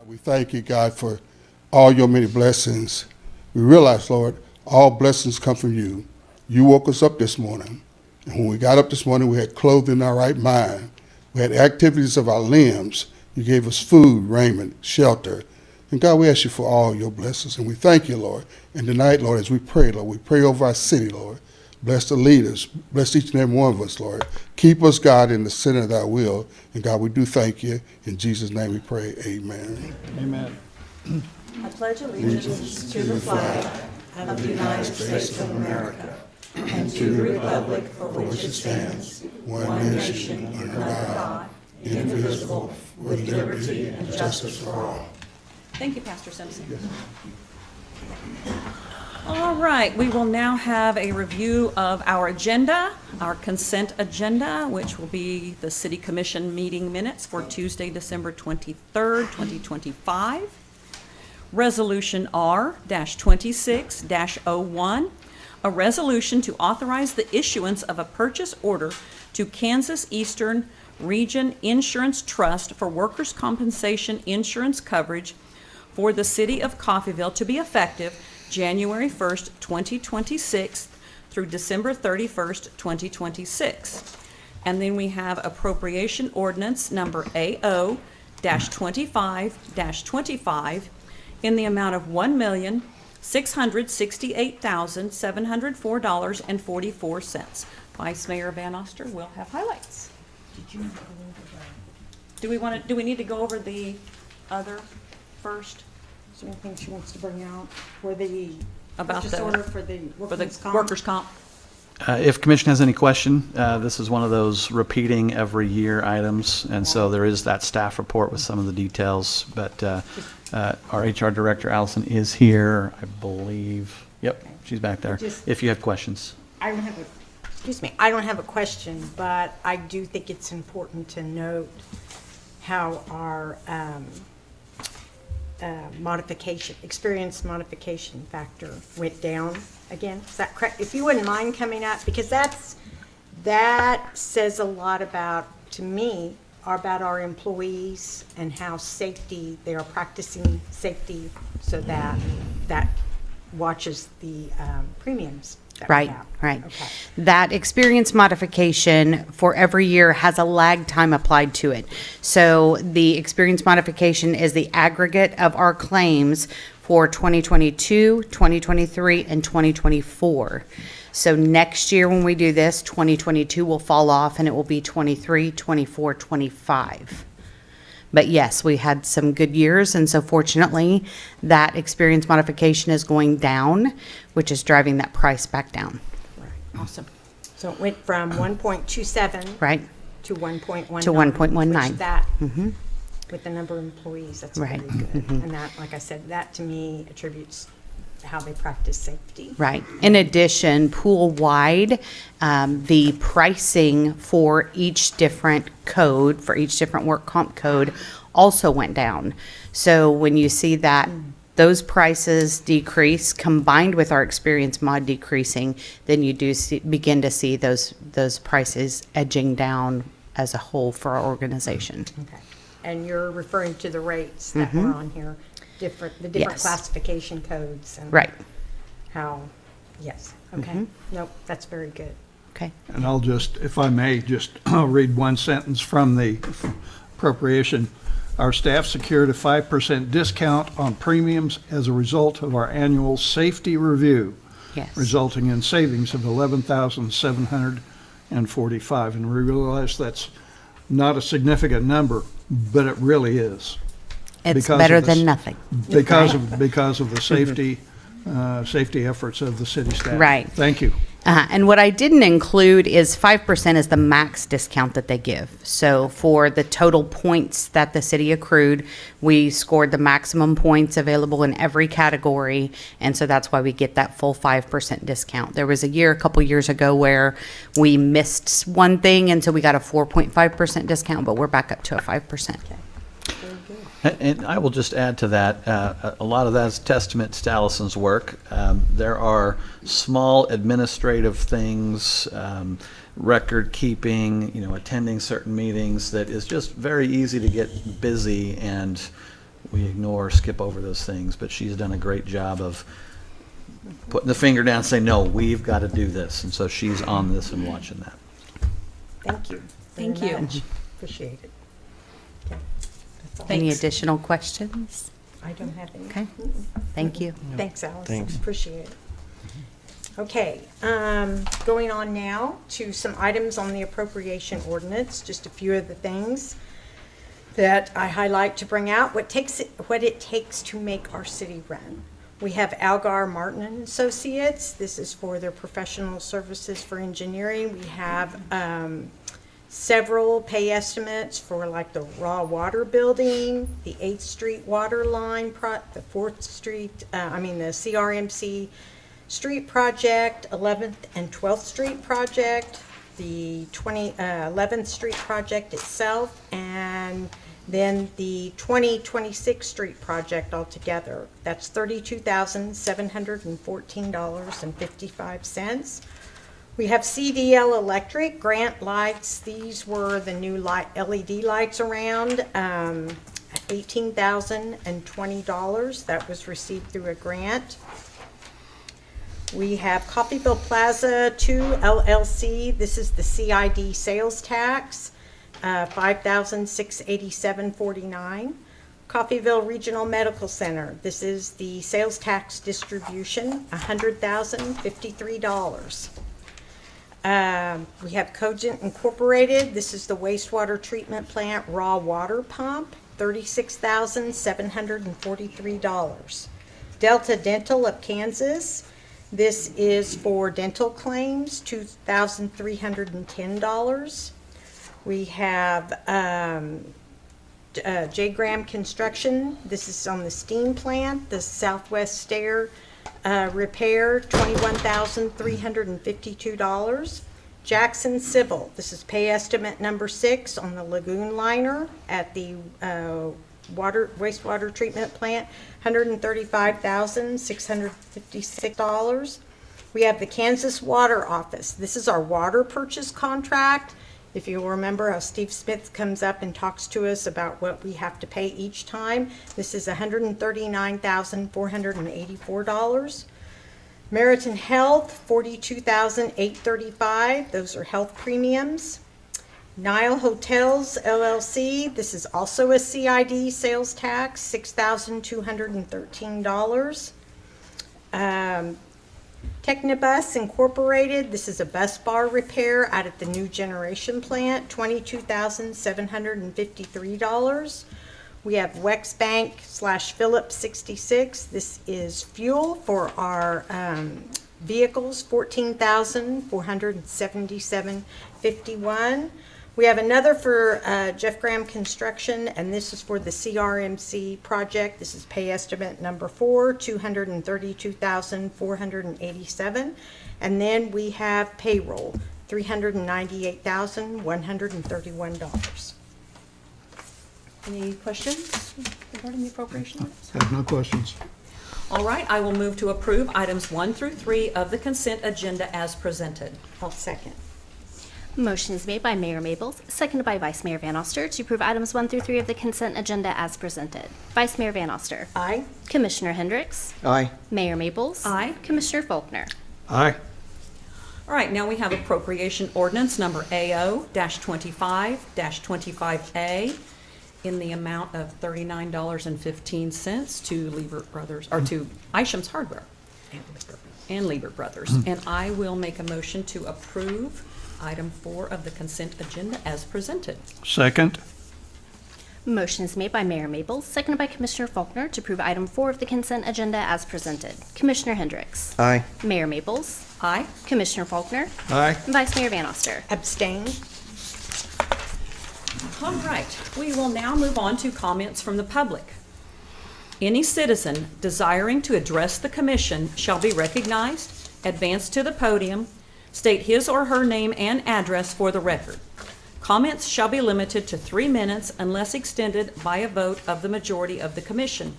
We thank you, God, for all your many blessings. We realize, Lord, all blessings come from you. You woke us up this morning. And when we got up this morning, we had clothing in our right mind. We had activities of our limbs. You gave us food, raiment, shelter. And God, we ask you for all your blessings. And we thank you, Lord. And tonight, Lord, as we pray, Lord, we pray over our city, Lord. Bless the leaders. Bless each and every one of us, Lord. Keep us, God, in the center of thy will. And God, we do thank you. In Jesus' name we pray. Amen. Amen. I pledge allegiance to the flag of the United States of America and to the republic for which it stands, one nation, under God, indivisible, with liberty and justice for all. Thank you, Pastor Simpson. All right, we will now have a review of our agenda, our consent agenda, which will be the City Commission meeting minutes for Tuesday, December 23rd, 2025. Resolution R-26-01, a resolution to authorize the issuance of a purchase order to Kansas Eastern Region Insurance Trust for workers' compensation insurance coverage for the city of Coffeyville to be effective January 1st, 2026 through December 31st, 2026. And then we have appropriation ordinance number AO-25-25 in the amount of $1,668,704.44. Vice Mayor Van Oster will have highlights. Do we need to go over the other first? Is there anything she wants to bring out for the About purchase the- order for the For the workers' comp? workers' comp? If commission has any question, this is one of those repeating every year items, and so there is that staff report with some of the details, but our HR director, Allison, is here, I believe. Yep, she's back there, if you have questions. I don't have I don't have a question, but I do think it's important to note how our experience modification factor went down again. Is that correct? If you wouldn't mind coming up, because that says a lot about, to me, about our employees and how they are practicing safety so that watches the premiums. that we Right, have. right. Okay. That experience modification for every year has a lag time applied to it. So the experience modification is the aggregate of our claims for 2022, 2023, and 2024. So next year when we do this, 2022 will fall off and it will be 23, 24, 25. But yes, we had some good years, and so fortunately, that experience modification is going down, which is driving that price back down, Awesome. So it went from 1.27 right? to 1.19. To 1.19. Which that, with the number of employees, that's Right. very good. And that, like I said, that to me attributes how they practice safety. Right. In addition, pool-wide, the pricing for each different code, for each different work comp code, also went down. So when you see that those prices decrease combined with our experience mod decreasing, then you do begin to see those prices edging down as a whole for our organization. Okay. And you're referring to the rates that were on here, the different Yes. classification codes and Right. how, yes, okay. Nope, that's very good. Okay. And I'll just, if I may, just read one sentence from the appropriation. Our staff secured a 5% discount on premiums as a result of our annual safety review, Yes. resulting in savings of $11,745. And we realize that's not a significant number, but it really is. It's because better of this- than nothing. Because of the safety efforts of the city staff. Right. Thank you. And what I didn't include is 5% is the max discount that they give. So for the total points that the city accrued, we scored the maximum points available in every category. And so that's why we get that full 5% discount. There was a couple years ago, where we missed one thing, and so we got a 4.5% discount, but we're back up to a 5%. And I will just add to that, a lot of that is testament to Allison's work. There are small administrative things, record keeping, attending certain meetings, that is just very easy to get busy and we ignore, skip over those things, but she's done a great job of putting the finger down and saying, no, we've got to do this. And so she's on this and watching that. Thank you. Thank very you. much. Appreciate it. Okay. That's all. Any Thanks. additional questions? I don't have any. Okay, thank you. Thanks, Allison. Thanks. Appreciate it. Okay, going on now to some items on the appropriation ordinance, just a few of the things that I highlight to bring out, what it takes to make our city run. We have Algar Martin and Associates. This is for their professional services for engineering. We have several pay estimates for like the raw water building, the 8th Street water line, the 4th Street, the CRMC street project, 11th and 12th Street project, the 11th Street project itself, and then the 2026 Street project altogether. That's $32,714.55. We have CDL Electric grant lights. These were the new LED lights around, $18,020. That was received through a grant. We have Coffeyville Plaza 2 LLC. This is the CID sales tax, $5,687.49. Coffeyville Regional Medical Center. This is the sales tax distribution, $100,053. We have Cogent Incorporated. This is the wastewater treatment plant raw water pump, $36,743. Delta Dental of Kansas. This is for dental claims, $2,310. We have J. Graham Construction. This is on the steam plant, the southwest stair repair, $21,352. Jackson Civil. This is pay estimate number 6 on the lagoon liner at the wastewater treatment plant, $135,656. We have the Kansas Water Office. This is our water purchase contract. If you'll remember how Steve Smith comes up and talks to us about what we have to pay each time, this is $139,484. Meriton Health, $42,835. Those are health premiums. Nile Hotels LLC, this is also a CID sales tax, $6,213. Technibus Incorporated, this is a bus bar repair out at the New Generation plant, $22,753. We have Wex Bank / Phillips 66. This is fuel for our vehicles, $14,477.51. We have another for Jeff Graham Construction, and this is for the CRMC project. This is pay estimate number 4, $232,487. And then we have payroll, $398,131. Any questions regarding the appropriation? Have no questions. All right, I will move to approve items 1 through 3 of the consent agenda as presented. I'll second. Motion is made by Mayor Maples, seconded by Vice Mayor Van Oster to approve items 1 through 3 of the consent agenda as presented. Vice Mayor Van Oster. Aye. Commissioner Hendricks. Aye. Mayor Maples. Aye. Commissioner Faulkner. Aye. All right, now we have appropriation ordinance number AO-25-25A in the amount of $39.15 to Liebert Brothers, or to Isham's Hardware and Liebert Brothers. And I will make a motion to approve item 4 of the consent agenda as presented. Second. Motion is made by Mayor Maples, seconded by Commissioner Faulkner to approve item 4 of the consent agenda as presented. Commissioner Hendricks. Aye. Mayor Maples. Aye. Commissioner Faulkner. Aye. And Vice Mayor Van Oster. Abstain. All right, we will now move on to comments from the public. Any citizen desiring to address the commission shall be recognized, advance to the podium, state his or her name and address for the record. Comments shall be limited to 3 minutes unless extended by a vote of the majority of the commission.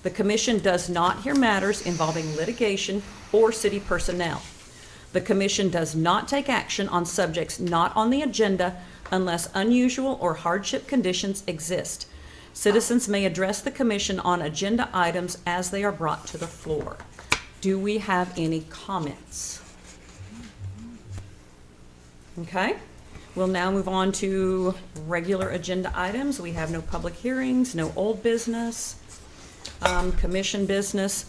The commission does not hear matters involving litigation or city personnel. The commission does not take action on subjects not on the agenda unless unusual or hardship conditions exist. Citizens may address the commission on agenda items as they are brought to the floor. Do we have any comments? Okay, we'll now move on to regular agenda items. We have no public hearings, no old business, commission business.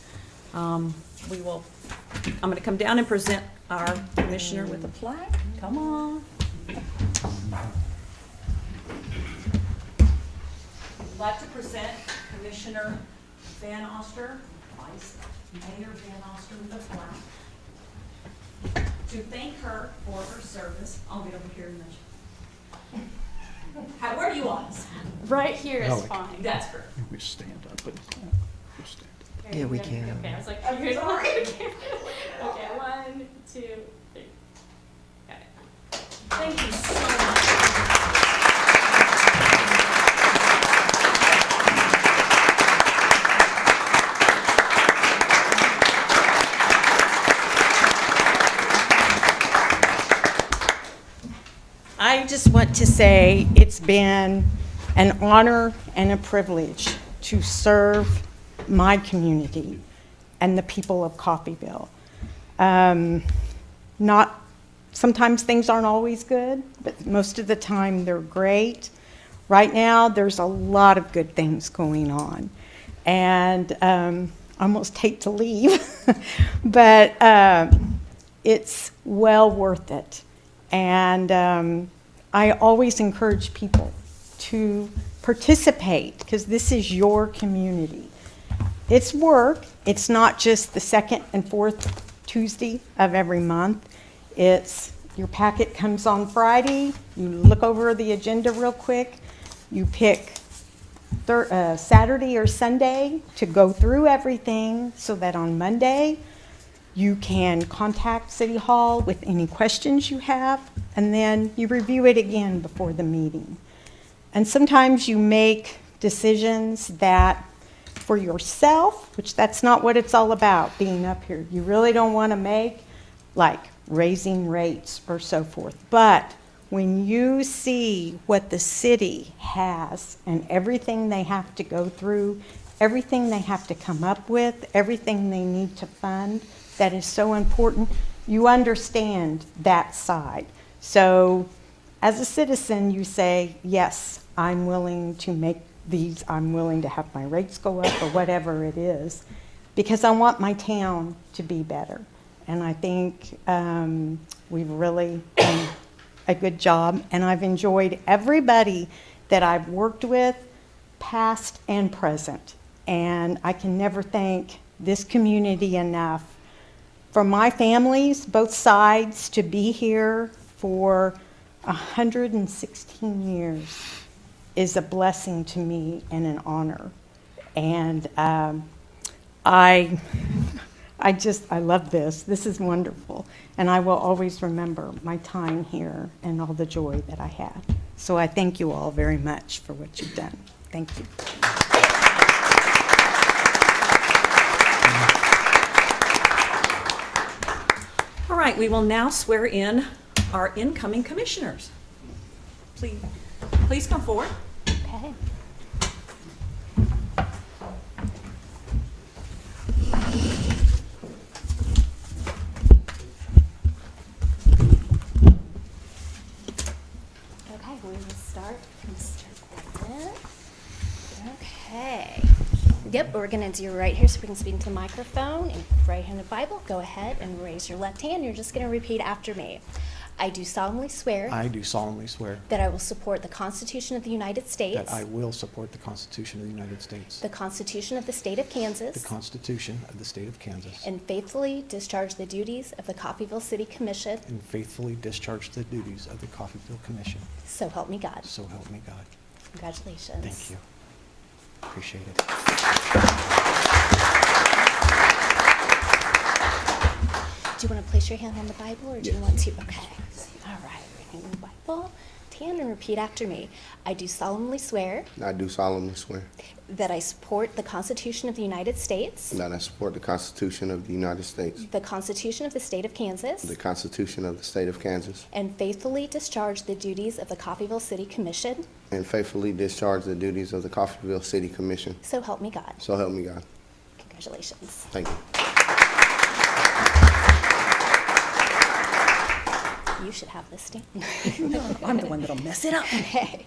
I'm going to come down and present our commissioner with a plaque. Come on. I'd like to present Commissioner Van Oster, Vice Mayor Van Oster with a plaque, to thank her for her service. I'll get over here in a minute. Where do you want us? Right here is fine. That's correct. We stand up, but we'll stand up. Yeah, we can. Okay, I was like, oh, you're sorry. Okay, 1, 2, 3. Got it. Thank you so much. I just want to say it's been an honor and a privilege to serve my community and the people of Coffeyville. Sometimes things aren't always good, but most of the time they're great. Right now, there's a lot of good things going on, and I almost hate to leave, but it's well worth it. And I always encourage people to participate, because this is your community. It's work. It's not just the second and fourth Tuesday of every month. It's your packet comes on Friday. You look over the agenda real quick. You pick Saturday or Sunday to go through everything so that on Monday you can contact City Hall with any questions you have, and then you review it again before the meeting. And sometimes you make decisions that for yourself, which that's not what it's all about, being up here. You really don't want to make, like, raising rates or so forth. But when you see what the city has and everything they have to go through, everything they have to come up with, everything they need to fund, that is so important, you understand that side. So as a citizen, you say, yes, I'm willing to make these, I'm willing to have my rates go up or whatever it is, because I want my town to be better. And I think we've really done a good job, and I've enjoyed everybody that I've worked with, past and present. And I can never thank this community enough for my families, both sides, to be here for 116 years is a blessing to me and an honor. And I love this. This is wonderful. And I will always remember my time here and all the joy that I had. So I thank you all very much for what you've done. Thank you. All right, we will now swear in our incoming commissioners. Please come forward. Okay. Okay, we will start Mr. Gordon. Okay. Yep, we're going to do right here so we can speak into the microphone. And right-handed Bible, go ahead and raise your left hand. You're just going to repeat after me. I do solemnly swear I do solemnly swear that I will support the Constitution of the United States, that I will support the Constitution of the United States, the Constitution of the State of Kansas, the Constitution of the State of Kansas, and faithfully discharge the duties of the Coffeyville City Commission. and faithfully discharge the duties of the Coffeyville Commission. So help me God. So help me God. Congratulations. Thank you. Appreciate it. Do you want to place your hand on the Bible, or do you Yes. want to? Okay. All right. Reading the Bible. left hand and repeat after me. I do solemnly swear I do solemnly swear that I support the Constitution of the United States, that I support the Constitution of the United States, the Constitution of the State of Kansas, the Constitution of the State of Kansas, and faithfully discharge the duties of the Coffeyville City Commission. and faithfully discharge the duties of the Coffeyville City Commission. So help me God. So help me God. Congratulations. Thank you. You should have this stamp. I'm the one that'll mess it up. Okay.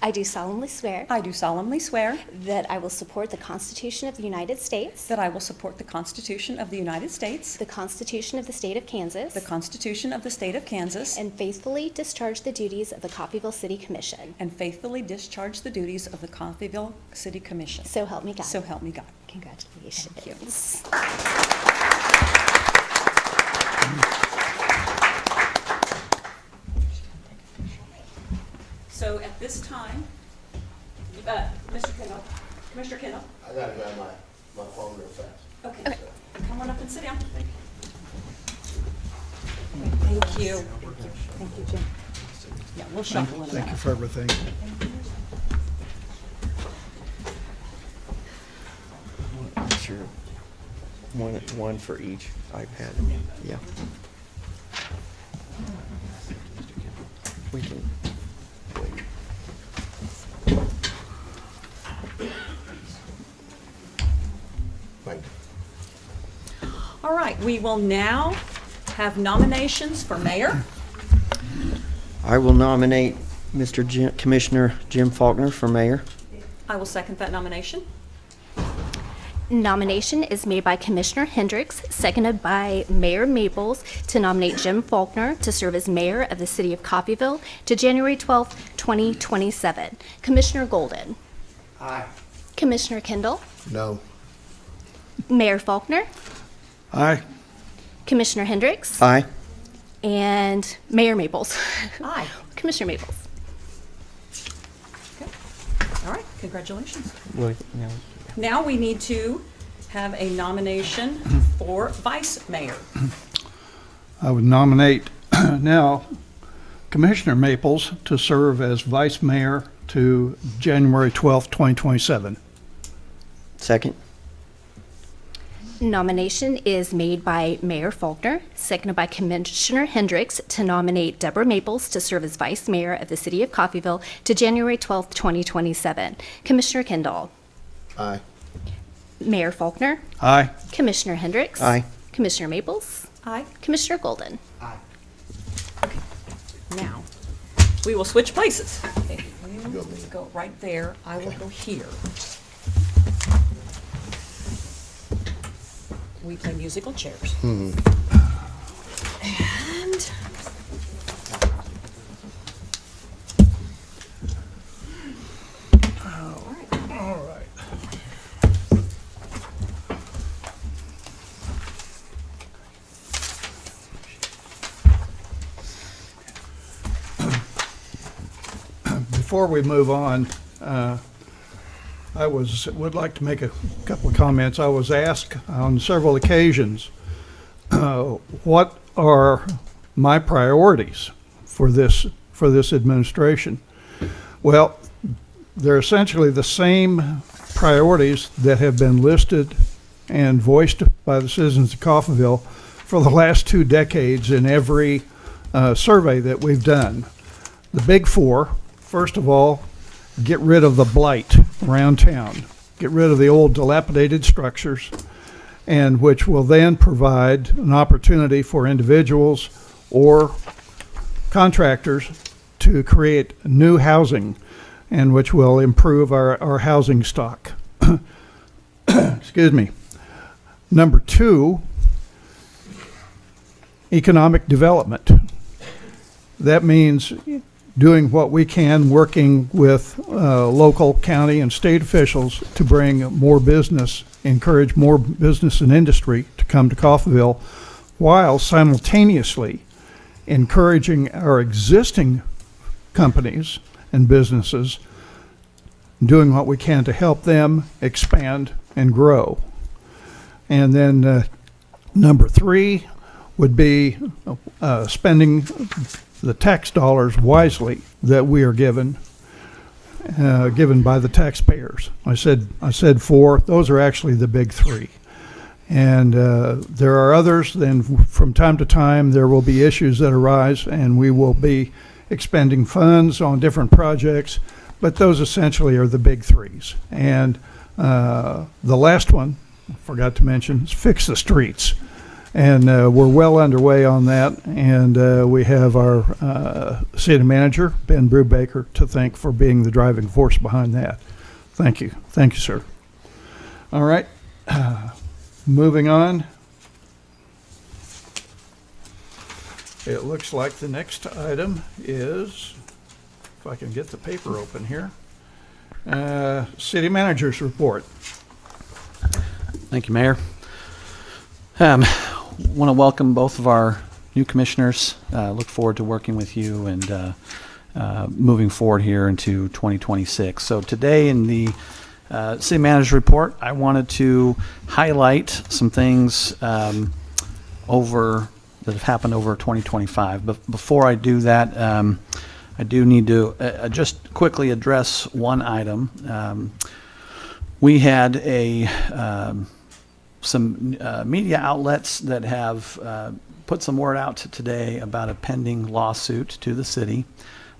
I do solemnly swear I do solemnly swear that I will support the Constitution of the United States, that I will support the Constitution of the United States, the Constitution of the State of Kansas, the Constitution of the State of Kansas, and faithfully discharge the duties of the Coffeyville City Commission. and faithfully discharge the duties of the Coffeyville City Commission. So help me God. So help me God. Congratulations. So at this time, Mr. Kendall, Commissioner Kendall, I gotta grab my phone real fast. okay, come on up and sit down. Thank you. Thank you, Jim. Yeah, we'll shuffle in a Thank you minute. for everything. Sure. One for each iPad. Yeah. We can wait. Thank you. All right, we will now have nominations for mayor. I will nominate Commissioner Jim Faulkner for mayor. I will second that nomination. Nomination is made by Commissioner Hendricks, seconded by Mayor Maples, to nominate Jim Faulkner to serve as mayor of the city of Coffeyville to January 12th, 2027. Commissioner Golden. Aye. Commissioner Kendall. No. Mayor Faulkner. Aye. Commissioner Hendricks. Aye. And Mayor Maples. Aye. Commissioner Maples. Okay. All right, congratulations. Well, no. Now we need to have a nomination for vice mayor. I would nominate now Commissioner Maples to serve as vice mayor to January 12th, 2027. Second. Nomination is made by Mayor Faulkner, seconded by Commissioner Hendricks, to nominate Deborah Maples to serve as vice mayor of the city of Coffeyville to January 12th, 2027. Commissioner Kendall. Aye. Mayor Faulkner. Aye. Commissioner Hendricks. Aye. Commissioner Maples. Aye. Commissioner Golden. Now, we will switch places. Okay, you go right there, I will go here. We play musical chairs. And All right. Before we move on, I would like to make a couple of comments. I was asked on several occasions, what are my priorities for this administration? Well, they're essentially the same priorities that have been listed and voiced by the citizens of Coffeyville for the last 2 decades in every survey that we've done. The big four, first of all, get rid of the blight around town. Get rid of the old dilapidated structures, and which will then provide an opportunity for individuals or contractors to create new housing, and which will improve our housing stock. Excuse me. Number 2, economic development. That means doing what we can, working with local, county, and state officials to bring more business, encourage more business and industry to come to Coffeyville, while simultaneously encouraging our existing companies and businesses, doing what we can to help them expand and grow. And then number 3 would be spending the tax dollars wisely that we are given by the taxpayers. I said four. Those are actually the big three. And there are others. Then from time to time, there will be issues that arise, and we will be expending funds on different projects. But those essentially are the big threes. And the last one, I forgot to mention, is fix the streets. And we're well underway on that. And we have our city manager, Ben Brubaker, to thank for being the driving force behind that. Thank you. Thank you, sir. All right. Moving on. It looks like the next item is, if I can get the paper open here, city manager's report. Thank you, Mayor. Want to welcome both of our new commissioners. Look forward to working with you and moving forward here into 2026. So today in the city manager's report, I wanted to highlight some things that have happened over 2025. But before I do that, I do need to just quickly address one item. We had some media outlets that have put some word out today about a pending lawsuit to the city.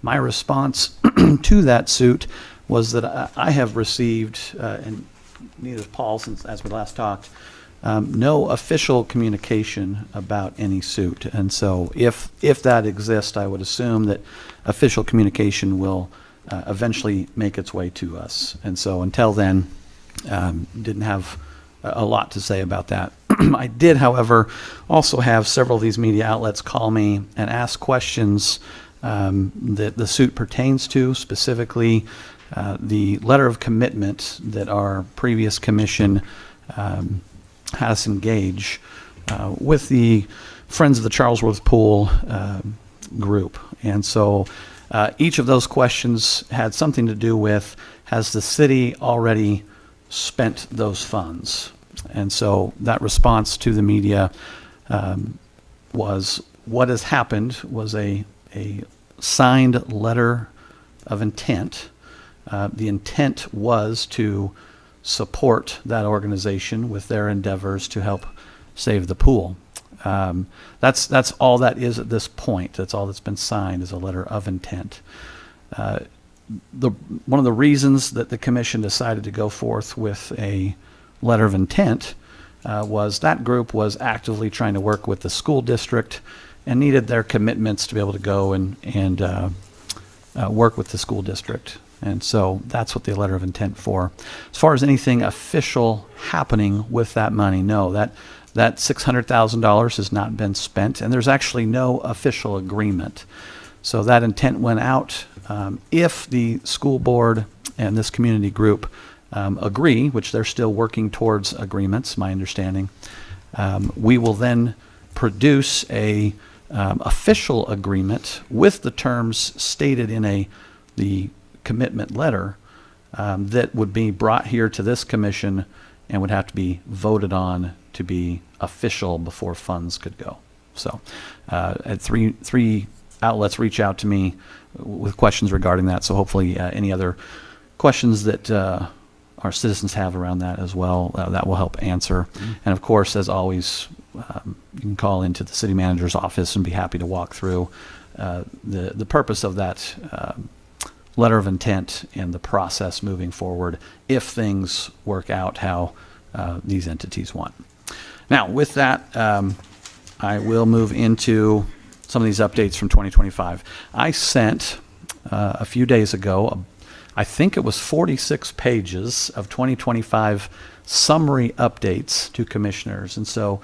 My response to that suit was that I have received, and neither has Paul since as we last talked, no official communication about any suit. And so if that exists, I would assume that official communication will eventually make its way to us. And so until then, didn't have a lot to say about that. I did, however, also have several of these media outlets call me and ask questions that the suit pertains to, specifically the letter of commitment that our previous commission had us engage with the Friends of the Charlesworth Pool group. And so each of those questions had something to do with, has the city already spent those funds? And so that response to the media was, what has happened was a signed letter of intent. The intent was to support that organization with their endeavors to help save the pool. That's all that is at this point. That's all that's been signed, is a letter of intent. One of the reasons that the commission decided to go forth with a letter of intent was that group was actively trying to work with the school district and needed their commitments to be able to go and work with the school district. And so that's what the letter of intent for. As far as anything official happening with that money, no, that $600,000 has not been spent, and there's actually no official agreement. So that intent went out. If the school board and this community group agree, which they're still working towards agreements, my understanding, we will then produce a official agreement with the terms stated in the commitment letter that would be brought here to this commission and would have to be voted on to be official before funds could go. So had three outlets reach out to me with questions regarding that. So hopefully any other questions that our citizens have around that as well, that will help answer. And of course, as always, you can call into the city manager's office and be happy to walk through the purpose of that letter of intent and the process moving forward if things work out how these entities want. Now, with that, I will move into some of these updates from 2025. I sent a few days ago, I think it was 46 pages of 2025 summary updates to commissioners. And so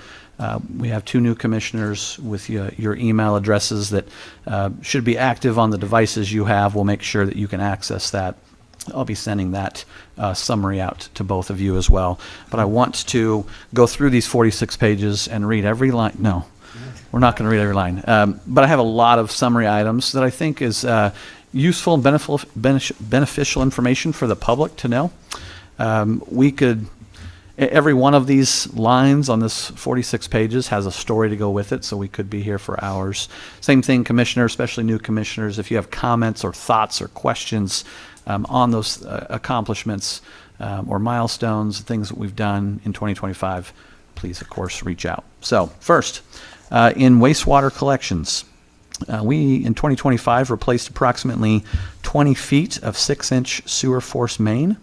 we have two new commissioners with your email addresses that should be active on the devices you have. We'll make sure that you can access that. I'll be sending that summary out to both of you as well. But I want to go through these 46 pages and read every line. No, we're not going to read every line. But I have a lot of summary items that I think is useful and beneficial information for the public to know. We could Every one of these lines on this 46 pages has a story to go with it, so we could be here for hours. Same thing, commissioners, especially new commissioners, if you have comments or thoughts or questions on those accomplishments or milestones, things that we've done in 2025, please, of course, reach out. So first, in wastewater collections, we, in 2025, replaced approximately 20 feet of 6-inch sewer force main.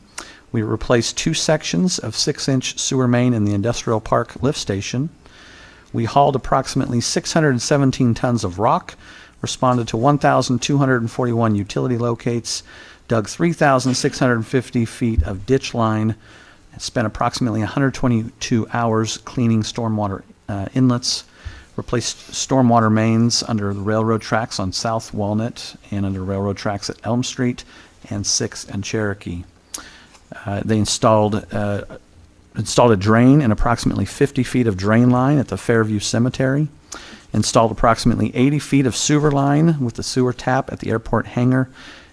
We replaced 2 sections of 6-inch sewer main in the Industrial Park lift station. We hauled approximately 617 tons of rock, responded to 1,241 utility locates, dug 3,650 feet of ditch line, and spent approximately 122 hours cleaning stormwater inlets, replaced stormwater mains under the railroad tracks on South Walnut and under railroad tracks at Elm Street and 6th and Cherokee. They installed a drain and approximately 50 feet of drain line at the Fairview Cemetery, installed approximately 80 feet of sewer line with the sewer tap at the airport hangar,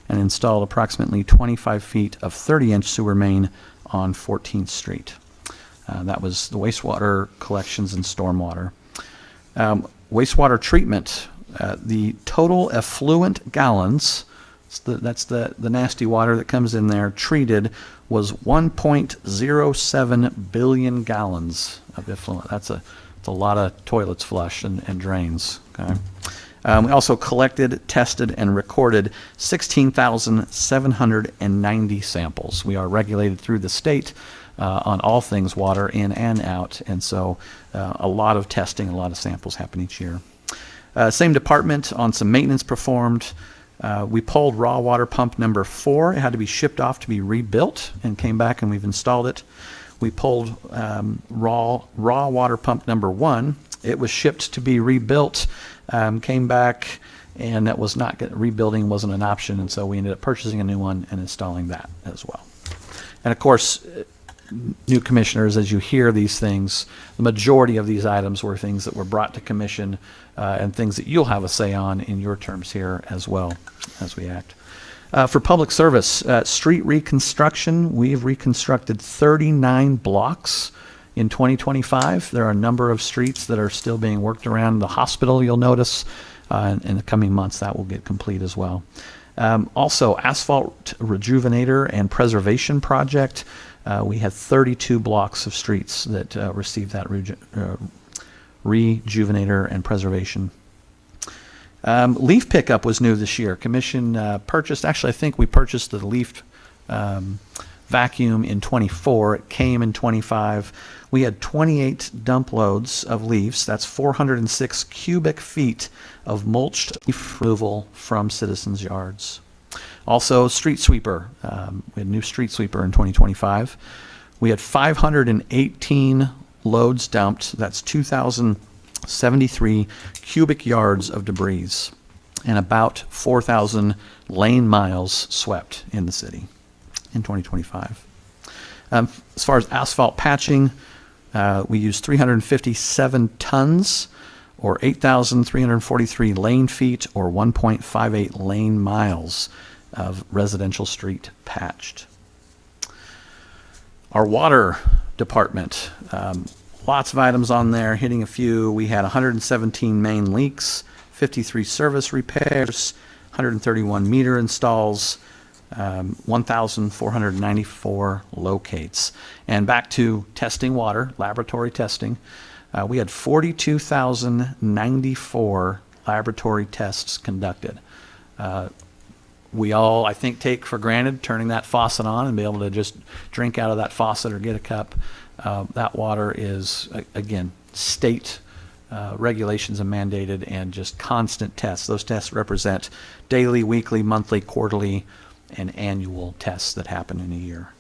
and installed approximately 25 feet of 30-inch sewer main on 14th Street. That was the wastewater collections and stormwater. Wastewater treatment, the total effluent gallons, that's the nasty water that comes in there, treated, was 1.07 billion gallons of effluent. That's a lot of toilets flushed and drains. Okay. We also collected, tested, and recorded 16,790 samples. We are regulated through the state on all things water in and out, and so a lot of testing, a lot of samples happen each year. Same department on some maintenance performed. We pulled raw water pump number 4. It had to be shipped off to be rebuilt and came back and we've installed it. We pulled raw water pump number 1. It was shipped to be rebuilt, came back, and that was not rebuilding wasn't an option, and so we ended up purchasing a new one and installing that as well. And of course, new commissioners, as you hear these things, the majority of these items were things that were brought to commission and things that you'll have a say on in your terms here as well as we act. For public service, street reconstruction, we've reconstructed 39 blocks in 2025. There are a number of streets that are still being worked around. The hospital, you'll notice, in the coming months, that will get complete as well. Also, asphalt rejuvenator and preservation project. We had 32 blocks of streets that received that rejuvenator and preservation. Leaf pickup was new this year. Commission purchased, actually I think we purchased the leaf vacuum in 24. It came in 25. We had 28 dump loads of leaves. That's 406 cubic feet of mulched leaf removal from citizens' yards. Also, street sweeper. We had a new street sweeper in 2025. We had 518 loads dumped. That's 2,073 cubic yards of debris and about 4,000 lane miles swept in the city in 2025. As far as asphalt patching, we used 357 tons or 8,343 lane feet or 1.58 lane miles of residential street patched. Our water department, lots of items on there, hitting a few. We had 117 main leaks, 53 service repairs, 131 meter installs, 1,494 locates. And back to testing water, laboratory testing, we had 42,094 laboratory tests conducted. We all, I think, take for granted turning that faucet on and be able to just drink out of that faucet or get a cup. That water is, again, state regulations and mandated and just constant tests. Those tests represent daily, weekly, monthly, quarterly, and annual tests that happen in a year.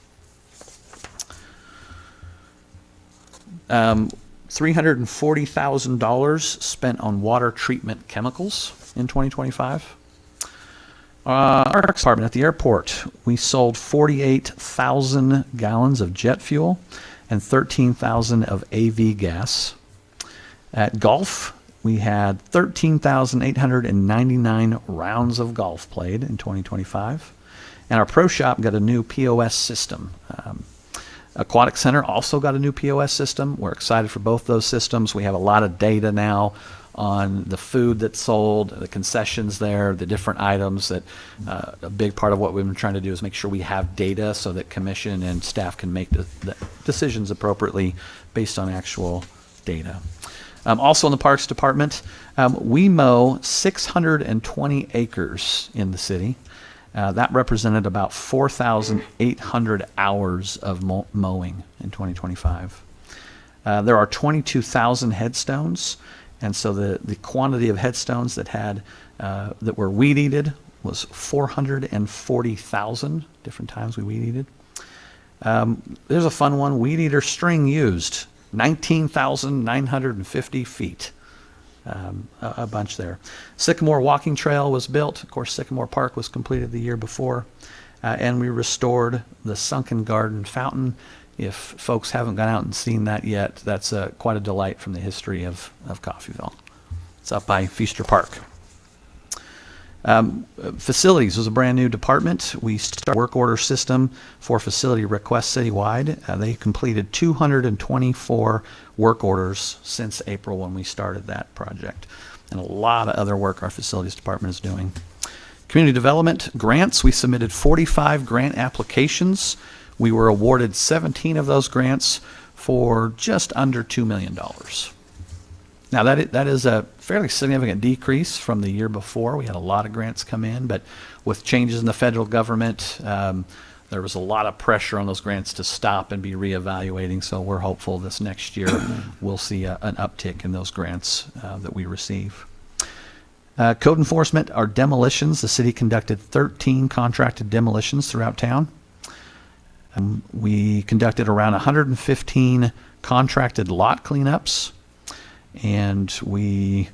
$340,000 spent on water treatment chemicals in 2025. Our department at the airport, we sold 48,000 gallons of jet fuel and 13,000 of AV gas. At golf, we had 13,899 rounds of golf played in 2025. And our pro shop got a new POS system. Aquatic Center also got a new POS system. We're excited for both those systems. We have a lot of data now on the food that's sold, the concessions there, the different items that a big part of what we've been trying to do is make sure we have data so that commission and staff can make the decisions appropriately based on actual data. Also in the Parks Department, we mow 620 acres in the city. That represented about 4,800 hours of mowing in 2025. There are 22,000 headstones, and so the quantity of headstones that were weed eated was 440,000 different times we weed eated. There's a fun one, weed eater string used, 19,950 feet. A bunch there. Sycamore Walking Trail was built. Of course, Sycamore Park was completed the year before. And we restored the Sunken Garden Fountain. If folks haven't gone out and seen that yet, that's quite a delight from the history of Coffeyville. It's up by Feaster Park. Facilities was a brand new department. We started a work order system for facility requests citywide. They completed 224 work orders since April when we started that project. And a lot of other work our facilities department is doing. Community development grants, we submitted 45 grant applications. We were awarded 17 of those grants for just under $2 million. Now, that is a fairly significant decrease from the year before. We had a lot of grants come in, but with changes in the federal government, there was a lot of pressure on those grants to stop and be reevaluating. So we're hopeful this next year we'll see an uptick in those grants that we receive. Code enforcement, our demolitions. The city conducted 13 contracted demolitions throughout town. We conducted around 115 contracted lot cleanups. And we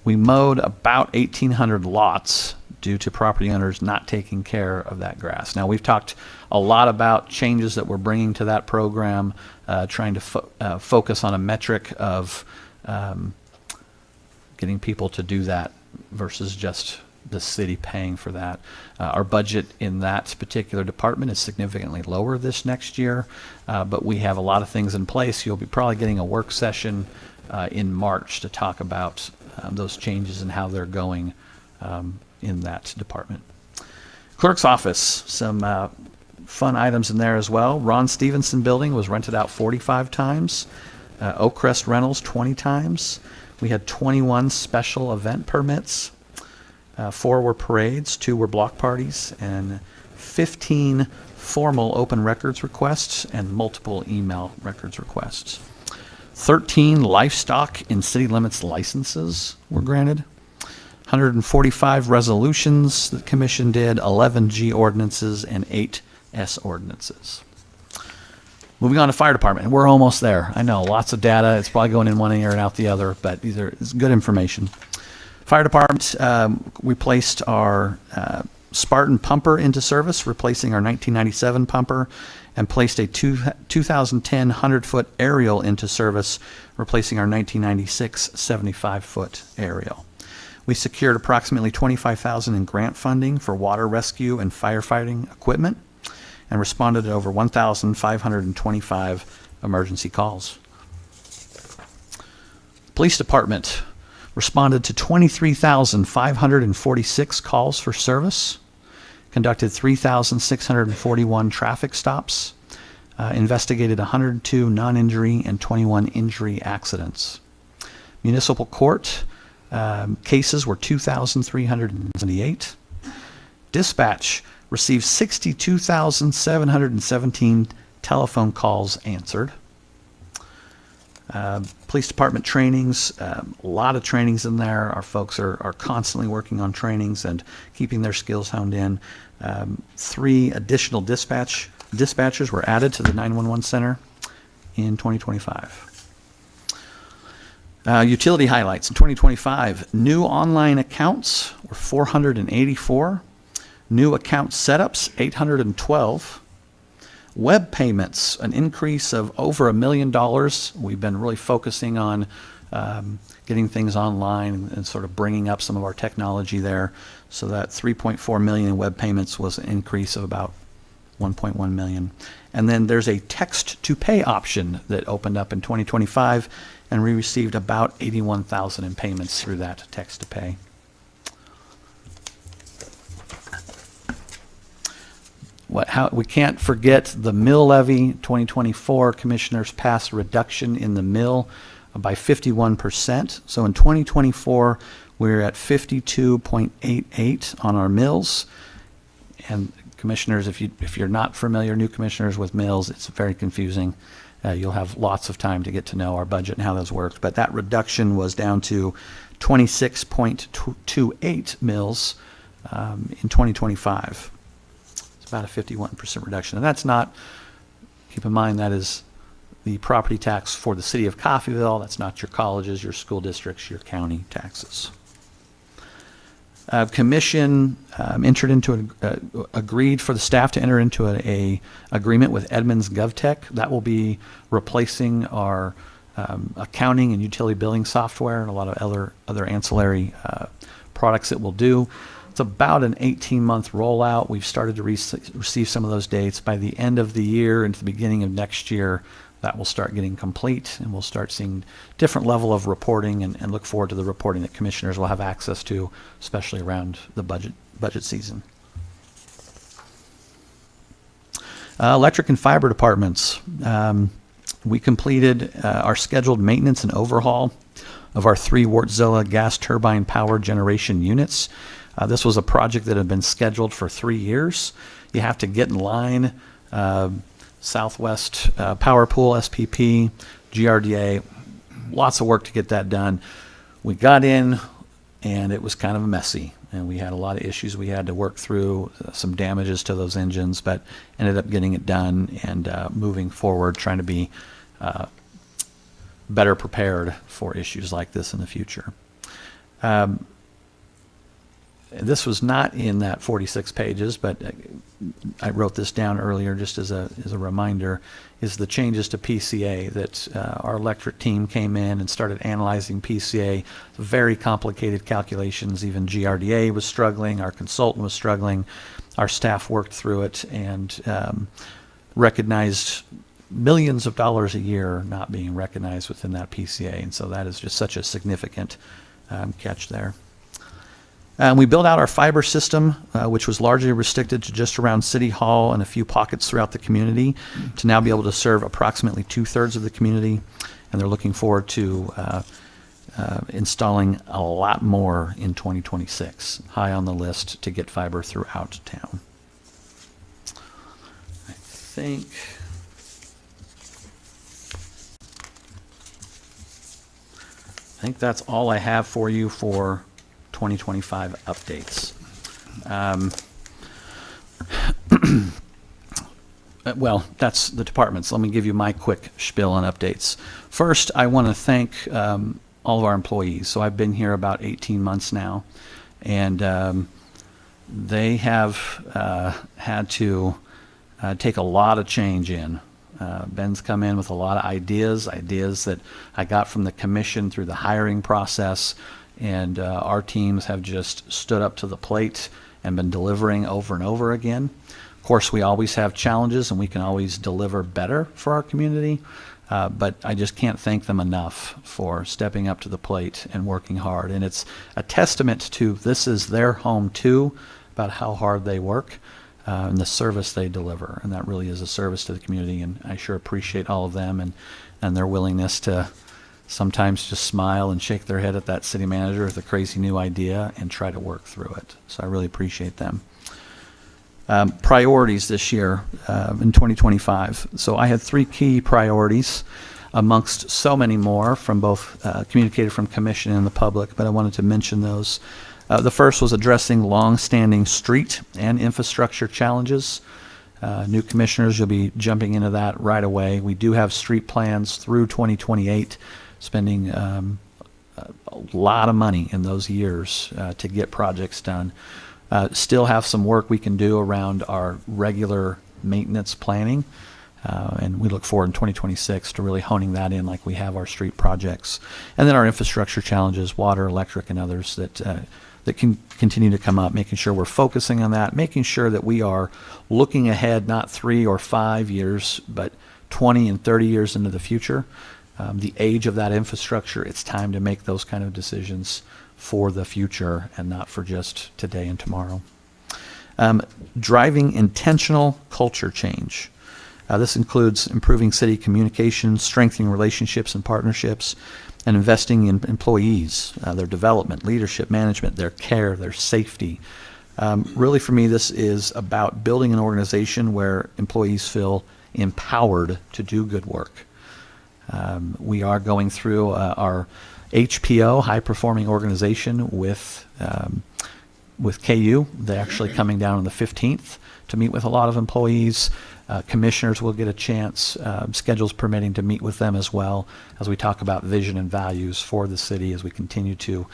mowed about 1,800 lots due to property owners not taking care of that grass. Now, we've talked a lot about changes that we're bringing to that program, trying to focus on a metric of getting people to do that versus just the city paying for that. Our budget in that particular department is significantly lower this next year, but we have a lot of things in place. You'll be probably getting a work session in March to talk about those changes and how they're going in that department. Clerk's office, some fun items in there as well. Ron Stevenson building was rented out 45 times. Oakcrest Rentals 20 times. We had 21 special event permits. 4 were parades, 2 were block parties, and 15 formal open records requests and multiple email records requests. 13 livestock in city limits licenses were granted. 145 resolutions the commission did, 11 G ordinances, and 8 S ordinances. Moving on to fire department, and we're almost there. I know, lots of data. It's probably going in one ear and out the other, but it's good information. Fire department, we placed our Spartan pumper into service, replacing our 1997 pumper, and placed a 2010 100-foot aerial into service, replacing our 1996 75-foot aerial. We secured approximately $25,000 in grant funding for water rescue and firefighting equipment, and responded to over 1,525 emergency calls. Police department responded to 23,546 calls for service, conducted 3,641 traffic stops, investigated 102 non-injury and 21 injury accidents. Municipal court cases were 2,378. Dispatch received 62,717 telephone calls answered. Police department trainings, a lot of trainings in there. Our folks are constantly working on trainings and keeping their skills honed in. 3 additional dispatchers were added to the 911 center in 2025. Utility highlights in 2025. New online accounts were 484. New account setups, 812. Web payments, an increase of over $1 million. We've been really focusing on getting things online and sort of bringing up some of our technology there. So that $3.4 million in web payments was an increase of about 1.1 million. And then there's a text-to-pay option that opened up in 2025, and we received about 81,000 in payments through that text-to-pay. We can't forget the mill levy. 2024 commissioners passed a reduction in the mill by 51%. So in 2024, we're at 52.88 on our mills. And commissioners, if you're not familiar, new commissioners with mills, it's very confusing. You'll have lots of time to get to know our budget and how those work. But that reduction was down to 26.28 mills in 2025. It's about a 51% reduction. And that's not, keep in mind, that is the property tax for the city of Coffeyville. That's not your colleges, your school districts, your county taxes. Commission entered into agreed for the staff to enter into a agreement with Edmunds GovTech. That will be replacing our accounting and utility billing software and a lot of other ancillary products that we'll do. It's about an 18-month rollout. We've started to receive some of those dates. By the end of the year into the beginning of next year, that will start getting complete, and we'll start seeing different level of reporting and look forward to the reporting that commissioners will have access to, especially around the budget season. Electric and fiber departments. We completed our scheduled maintenance and overhaul of our 3 Wartzilla gas turbine power generation units. This was a project that had been scheduled for 3 years. You have to get in line. Southwest Power Pool, SPP, GRDA, lots of work to get that done. We got in, and it was kind of messy, and we had a lot of issues we had to work through, some damages to those engines, but ended up getting it done and moving forward, trying to be better prepared for issues like this in the future. This was not in that 46 pages, but I wrote this down earlier just as a reminder, is the changes to PCA that our electric team came in and started analyzing PCA. Very complicated calculations. Even GRDA was struggling. Our consultant was struggling. Our staff worked through it and recognized millions of dollars a year not being recognized within that PCA. And so that is just such a significant catch there. We built out our fiber system, which was largely restricted to just around City Hall and a few pockets throughout the community, to now be able to serve approximately 2/3 of the community. And they're looking forward to installing a lot more in 2026. High on the list to get fiber throughout town. I think that's all I have for you for 2025 updates. Well, that's the departments. Let me give you my quick spiel on updates. First, I want to thank all of our employees. So I've been here about 18 months now, and they have had to take a lot of change in. Ben's come in with a lot of ideas that I got from the commission through the hiring process. And our teams have just stood up to the plate and been delivering over and over again. Of course, we always have challenges, and we can always deliver better for our community. But I just can't thank them enough for stepping up to the plate and working hard. And it's a testament to this is their home too, about how hard they work and the service they deliver. And that really is a service to the community. And I sure appreciate all of them and their willingness to sometimes just smile and shake their head at that city manager with a crazy new idea and try to work through it. So I really appreciate them. Priorities this year in 2025. So I had 3 key priorities amongst so many more from both communicated from commission and the public, but I wanted to mention those. The first was addressing long-standing street and infrastructure challenges. New commissioners, you'll be jumping into that right away. We do have street plans through 2028, spending a lot of money in those years to get projects done. Still have some work we can do around our regular maintenance planning, and we look forward in 2026 to really honing that in like we have our street projects. And then our infrastructure challenges, water, electric, and others that that can continue to come up, making sure we're focusing on that, making sure that we are looking ahead, not 3 or 5 years, but 20 and 30 years into the future. The age of that infrastructure, it's time to make those kind of decisions for the future and not for just today and tomorrow. Driving intentional culture change. This includes improving city communications, strengthening relationships and partnerships, and investing in employees, their development, leadership, management, their care, their safety. Really, for me, this is about building an organization where employees feel empowered to do good work. We are going through our HPO, High Performing Organization, with KU. They're actually coming down on the 15th to meet with a lot of employees. Commissioners will get a chance, schedules permitting, to meet with them as well as we talk about vision and values for the city as we continue to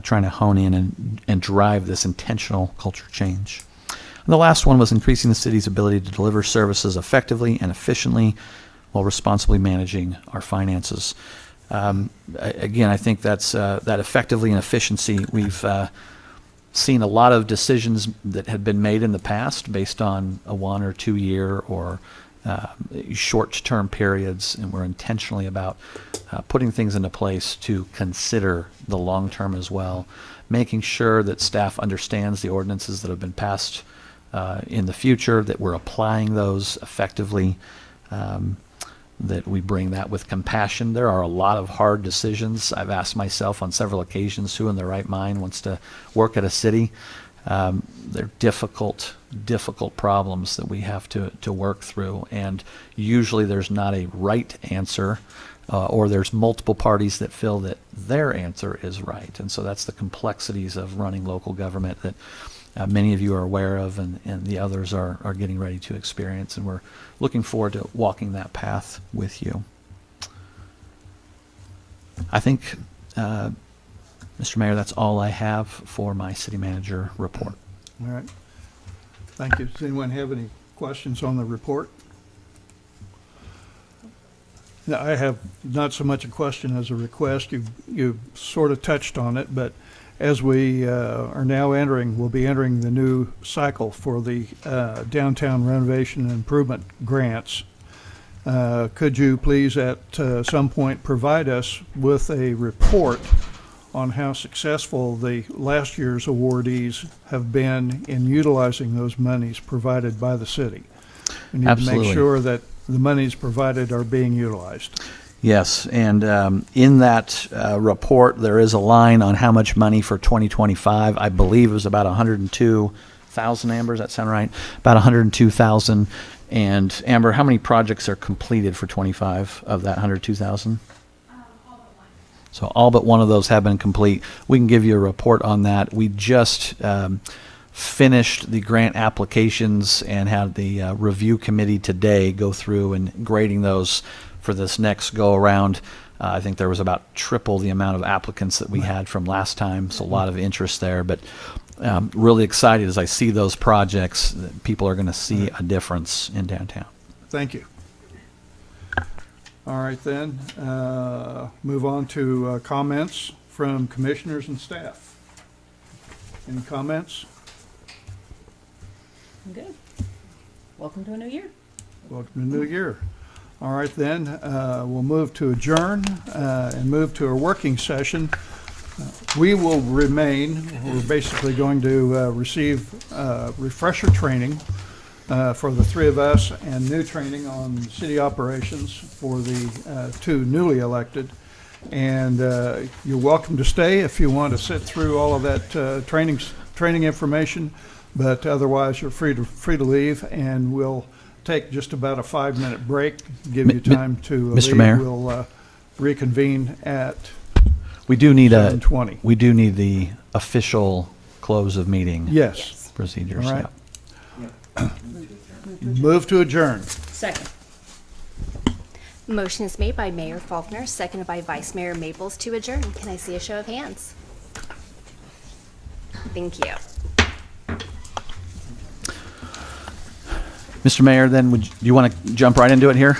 trying to hone in and drive this intentional culture change. And the last one was increasing the city's ability to deliver services effectively and efficiently while responsibly managing our finances. Again, I think that's that effectively and efficiency. We've seen a lot of decisions that had been made in the past based on a 1 or 2 year or short-term periods, and we're intentionally about putting things into place to consider the long term as well, making sure that staff understands the ordinances that have been passed in the future, that we're applying those effectively, that we bring that with compassion. There are a lot of hard decisions. I've asked myself on several occasions who in their right mind wants to work at a city. They're difficult problems that we have to work through, and usually there's not a right answer, or there's multiple parties that feel that their answer is right. And so that's the complexities of running local government that many of you are aware of, and the others are getting ready to experience, and we're looking forward to walking that path with you. I think, Mr. Mayor, that's all I have for my city manager report. All right. Thank you. Does anyone have any questions on the report? No, I have not so much a question as a request. You sort of touched on it, but as we are now we'll be entering the new cycle for the downtown renovation and improvement grants. Could you please at some point provide us with a report on how successful the last year's awardees have been in utilizing those monies provided by the city? We need Absolutely. to make sure that the monies provided are being utilized. Yes, and in that report, there is a line on how much money for 2025. I believe it was about 102,000, Amber, does that sound right? About 102,000. And Amber, how many projects are completed for 25 of that 102,000? All but one. So all but one of those have been complete. We can give you a report on that. We just finished the grant applications and had the review committee today go through and grading those for this next go around. I think there was about triple the amount of applicants that we had from last time, so a lot of interest there. But really excited as I see those projects that people are going to see a difference in downtown. Thank you. All right, then, move on to comments from commissioners and staff. Any comments? I'm good. Welcome to a new year. Welcome to the new year. All right, then, we'll move to adjourn and move to a working session. We will remain, we're basically going to receive refresher training for the three of us and new training on city operations for the two newly elected. And you're welcome to stay if you want to sit through all of that training information, but otherwise you're free to leave, and we'll take just about a 5-minute break, give you time to Mr. leave. Mayor? We'll reconvene at We do need 7:20. we do need the official close of meeting Yes. procedures. All right. Yeah. Move to adjourn. Second. Motion is made by Mayor Faulkner, seconded by Vice Mayor Maples to adjourn. Can I see a show of hands? Thank you. Mr. Mayor, then do you want to jump right into it here?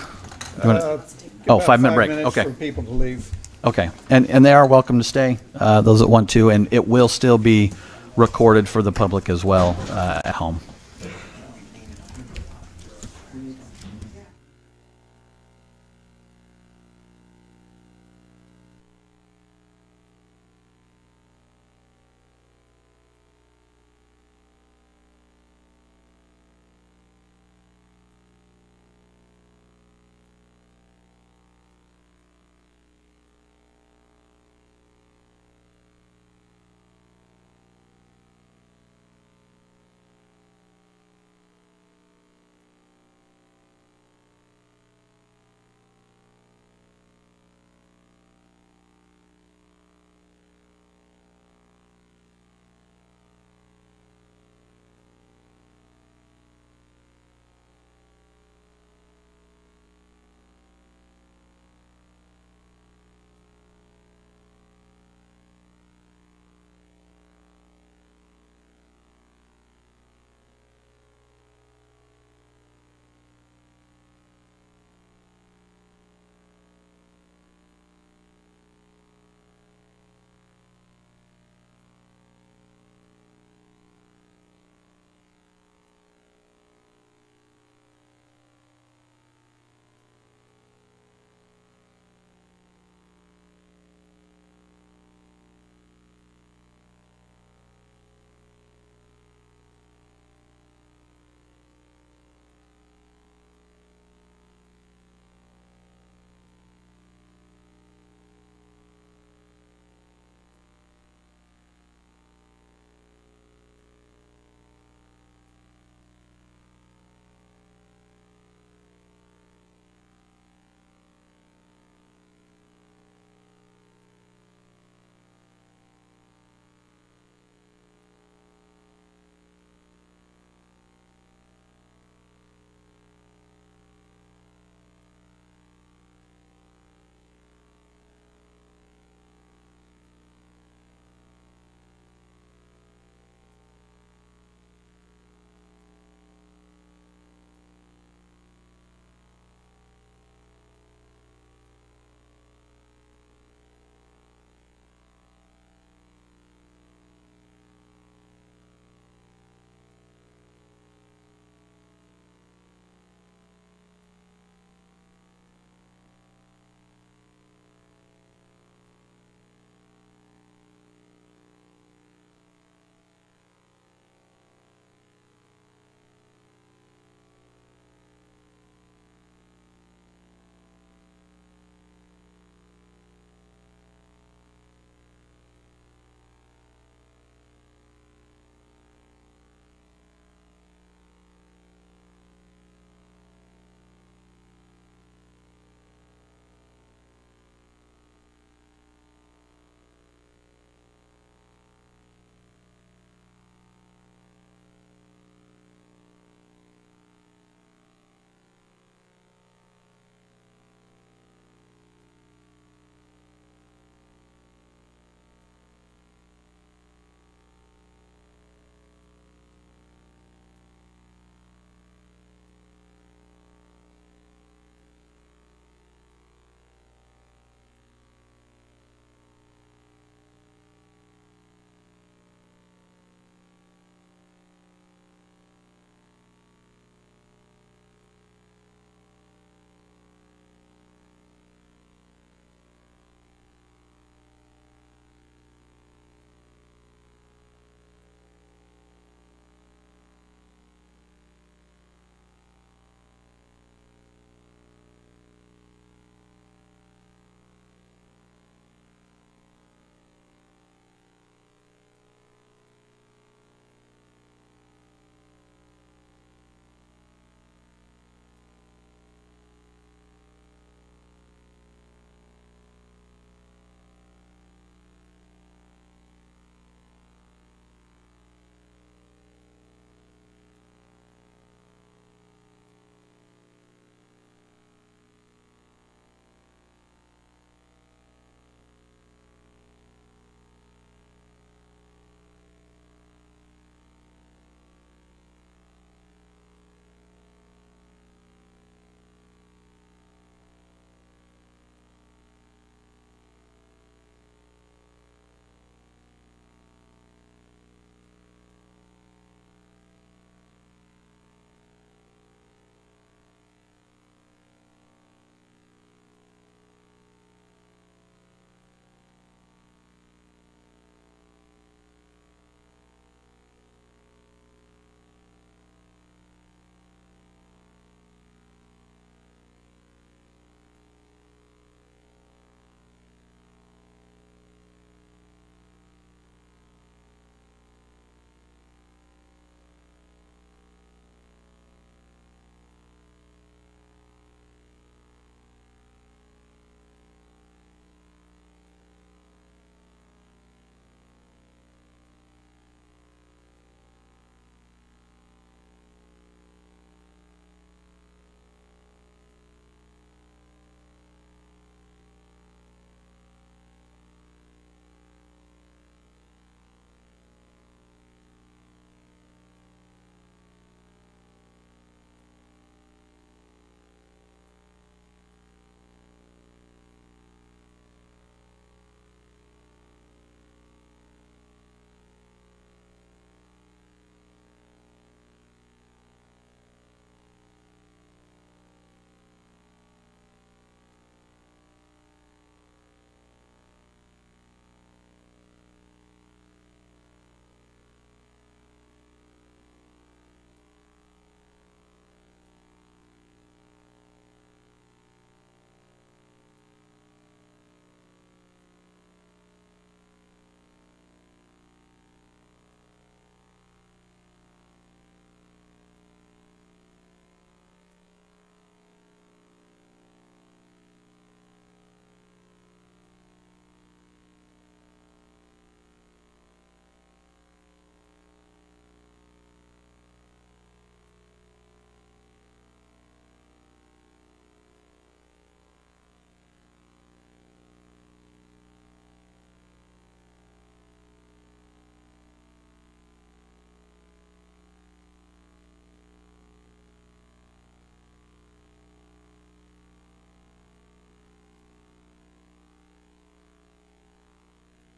You wanna- About 5-minute break. 5 minutes Okay. for people to leave. Okay, and they are welcome to stay, those that want to, and it will still be recorded for the public as well at home.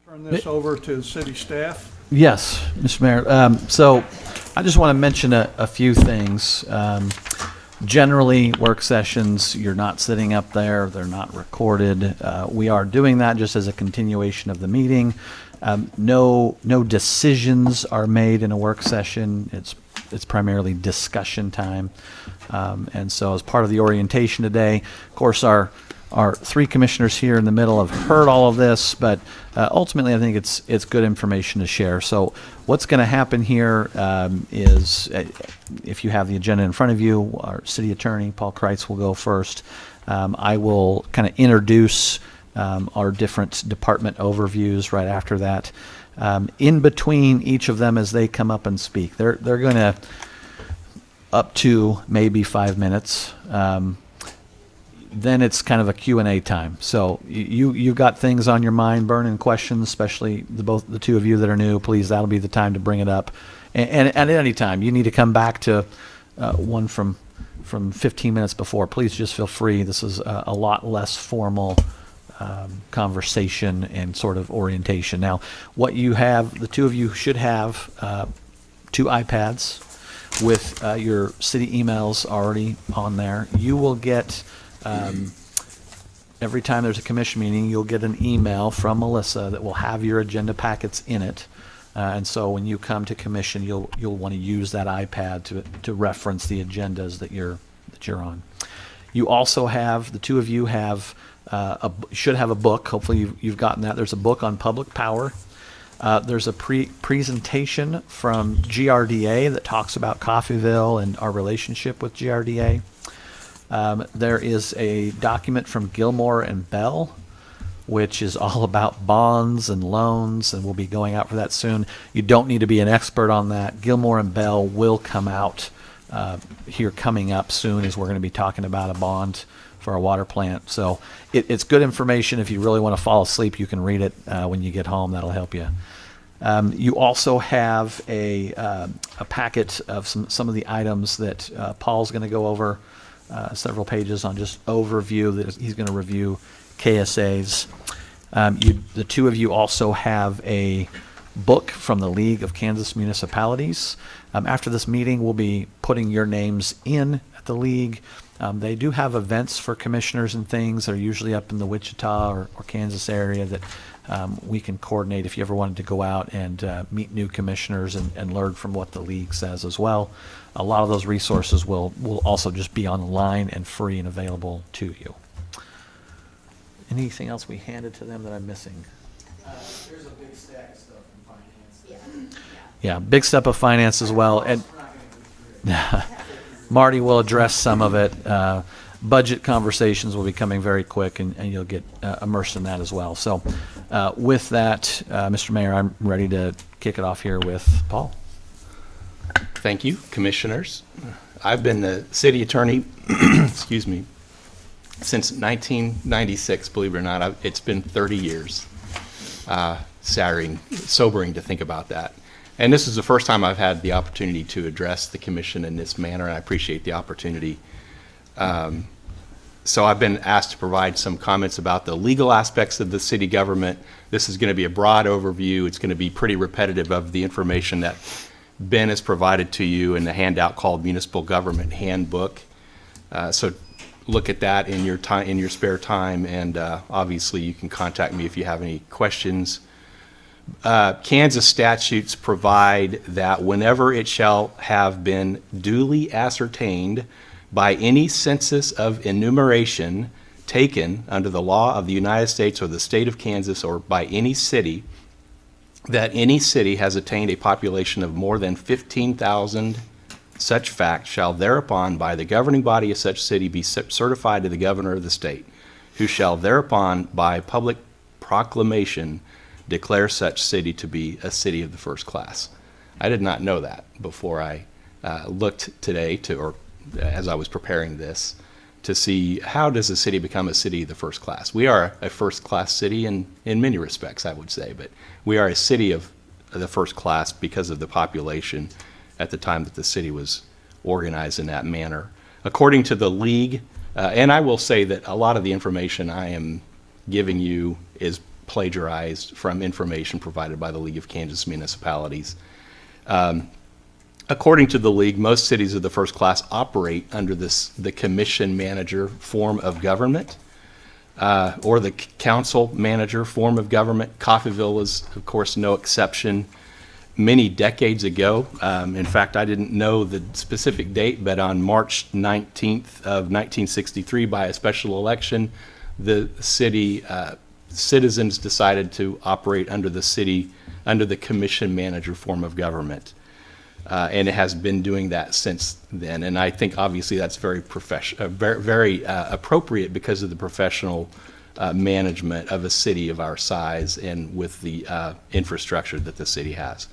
Turn this over to city staff. Yes, Mr. Mayor. So I just want to mention a few things. Generally, work sessions, you're not sitting up there, they're not recorded. We are doing that just as a continuation of the meeting. No decisions are made in a work session. It's primarily discussion time. And so as part of the orientation today, of course, our three commissioners here in the middle have heard all of this, but ultimately I think it's good information to share. So what's going to happen here is, if you have the agenda in front of you, our city attorney, Paul Kreitz, will go first. I will kind of introduce our different department overviews right after that. In between each of them as they come up and speak, they're going to up to maybe 5 minutes. Then it's kind of a Q&A time. So you've got things on your mind, burning questions, especially the two of you that are new. Please, that'll be the time to bring it up. And at any time, you need to come back to one from 15 minutes before. Please just feel free. This is a lot less formal conversation and sort of orientation. Now, what you have, the two of you should have 2 iPads with your city emails already on there. You will get, every time there's a commission meeting, you'll get an email from Melissa that will have your agenda packets in it. And so when you come to commission, you'll want to use that iPad to reference the agendas that you're on. You also have, the two of you have, should have a book. Hopefully you've gotten that. There's a book on public power. There's a presentation from GRDA that talks about Coffeyville and our relationship with GRDA. There is a document from Gilmore and Bell, which is all about bonds and loans, and we'll be going out for that soon. You don't need to be an expert on that. Gilmore and Bell will come out here coming up soon, as we're going to be talking about a bond for a water plant. So it's good information. If you really want to fall asleep, you can read it when you get home. That'll help you. You also have a packet of some of the items that Paul's going to go over, several pages on just overview. That he's going to review KSAs. The two of you also have a book from the League of Kansas Municipalities. After this meeting, we'll be putting your names in at the League. They do have events for commissioners and things that are usually up in the Wichita or Kansas area that we can coordinate if you ever wanted to go out and meet new commissioners and learn from what the League says as well. A lot of those resources will also just be online and free and available to you. Anything else we handed to them that I'm missing? There's a big stack of stuff in finance. Yeah, big step of finance as well. And Marty will address some of it. Budget conversations will be coming very quick, and you'll get immersed in that as well. So with that, Mr. Mayor, I'm ready to kick it off here with Paul. Thank you, commissioners. I've been the city attorney, excuse me, since 1996, believe it or not. It's been 30 years. Sobering to think about that. And this is the first time I've had the opportunity to address the commission in this manner, and I appreciate the opportunity. So I've been asked to provide some comments about the legal aspects of the city government. This is going to be a broad overview. It's going to be pretty repetitive of the information that Ben has provided to you in the handout called Municipal Government Handbook. So look at that in your time, in your spare time, and obviously you can contact me if you have any questions. Kansas statutes provide that whenever it shall have been duly ascertained by any census of enumeration taken under the law of the United States or the state of Kansas, or by any city, that any city has attained a population of more than 15,000, such fact shall thereupon by the governing body of such city be certified to the governor of the state, who shall thereupon by public proclamation declare such city to be a city of the first class. I did not know that before I looked today or as I was preparing this, to see how does a city become a city of the first class. We are a first class city in many respects, I would say, but we are a city of the first class because of the population at the time that the city was organized in that manner. According to the League, and I will say that a lot of the information I am giving you is plagiarized from information provided by the League of Kansas Municipalities. According to the League, most cities of the first class operate under the commission manager form of government, or the council manager form of government. Coffeyville is, of course, no exception. Many decades ago, in fact, I didn't know the specific date, but on March 19th of 1963, by a special election, the city citizens decided to operate under the commission manager form of government. And it has been doing that since then. And I think obviously that's very appropriate because of the professional management of a city of our size and with the infrastructure that the city has.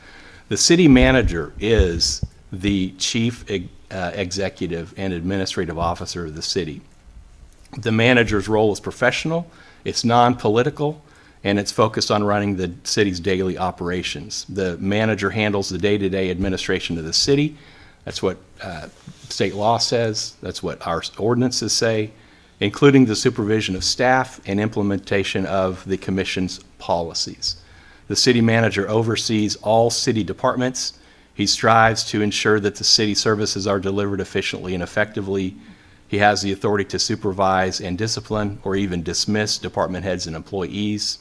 The city manager is the chief executive and administrative officer of the city. The manager's role is professional, it's non-political, and it's focused on running the city's daily operations. The manager handles the day-to-day administration of the city. That's what state law says. That's what our ordinances say, including the supervision of staff and implementation of the commission's policies. The city manager oversees all city departments. He strives to ensure that the city services are delivered efficiently and effectively. He has the authority to supervise and discipline or even dismiss department heads and employees.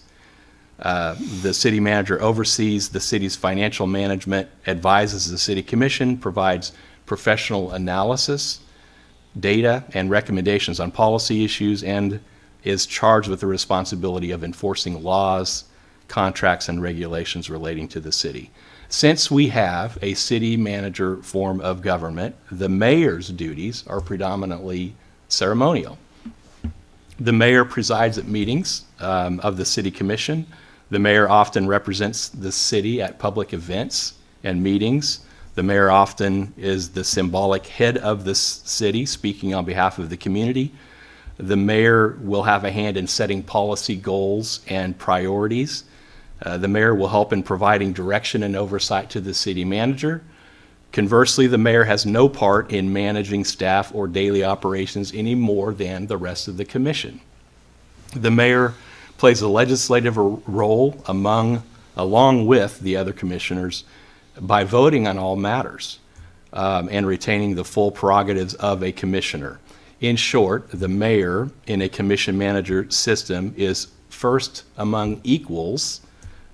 The city manager oversees the city's financial management, advises the city commission, provides professional analysis, data, and recommendations on policy issues, and is charged with the responsibility of enforcing laws, contracts, and regulations relating to the city. Since we have a city manager form of government, the mayor's duties are predominantly ceremonial. The mayor presides at meetings of the city commission. The mayor often represents the city at public events and meetings. The mayor often is the symbolic head of the city, speaking on behalf of the community. The mayor will have a hand in setting policy goals and priorities. The mayor will help in providing direction and oversight to the city manager. Conversely, the mayor has no part in managing staff or daily operations any more than the rest of the commission. The mayor plays a legislative role along with the other commissioners by voting on all matters and retaining the full prerogatives of a commissioner. In short, the mayor in a commission manager system is first among equals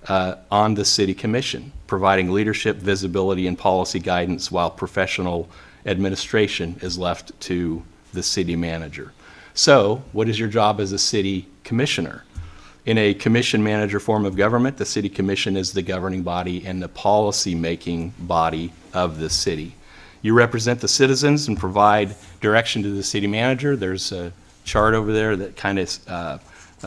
on the city commission, providing leadership, visibility, and policy guidance while professional administration is left to the city manager. So, what is your job as a city commissioner? In a commission manager form of government, the city commission is the governing body and the policy-making body of the city. You represent the citizens and provide direction to the city manager. There's a chart over there that kind of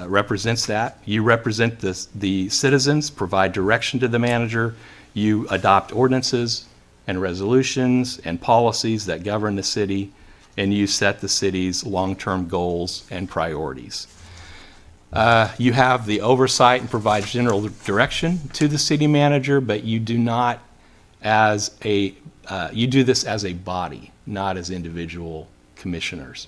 represents that. You represent the citizens, provide direction to the manager. You adopt ordinances and resolutions and policies that govern the city, and you set the city's long-term goals and priorities. You have the oversight and provide general direction to the city manager, but you do not you do this as a body, not as individual commissioners.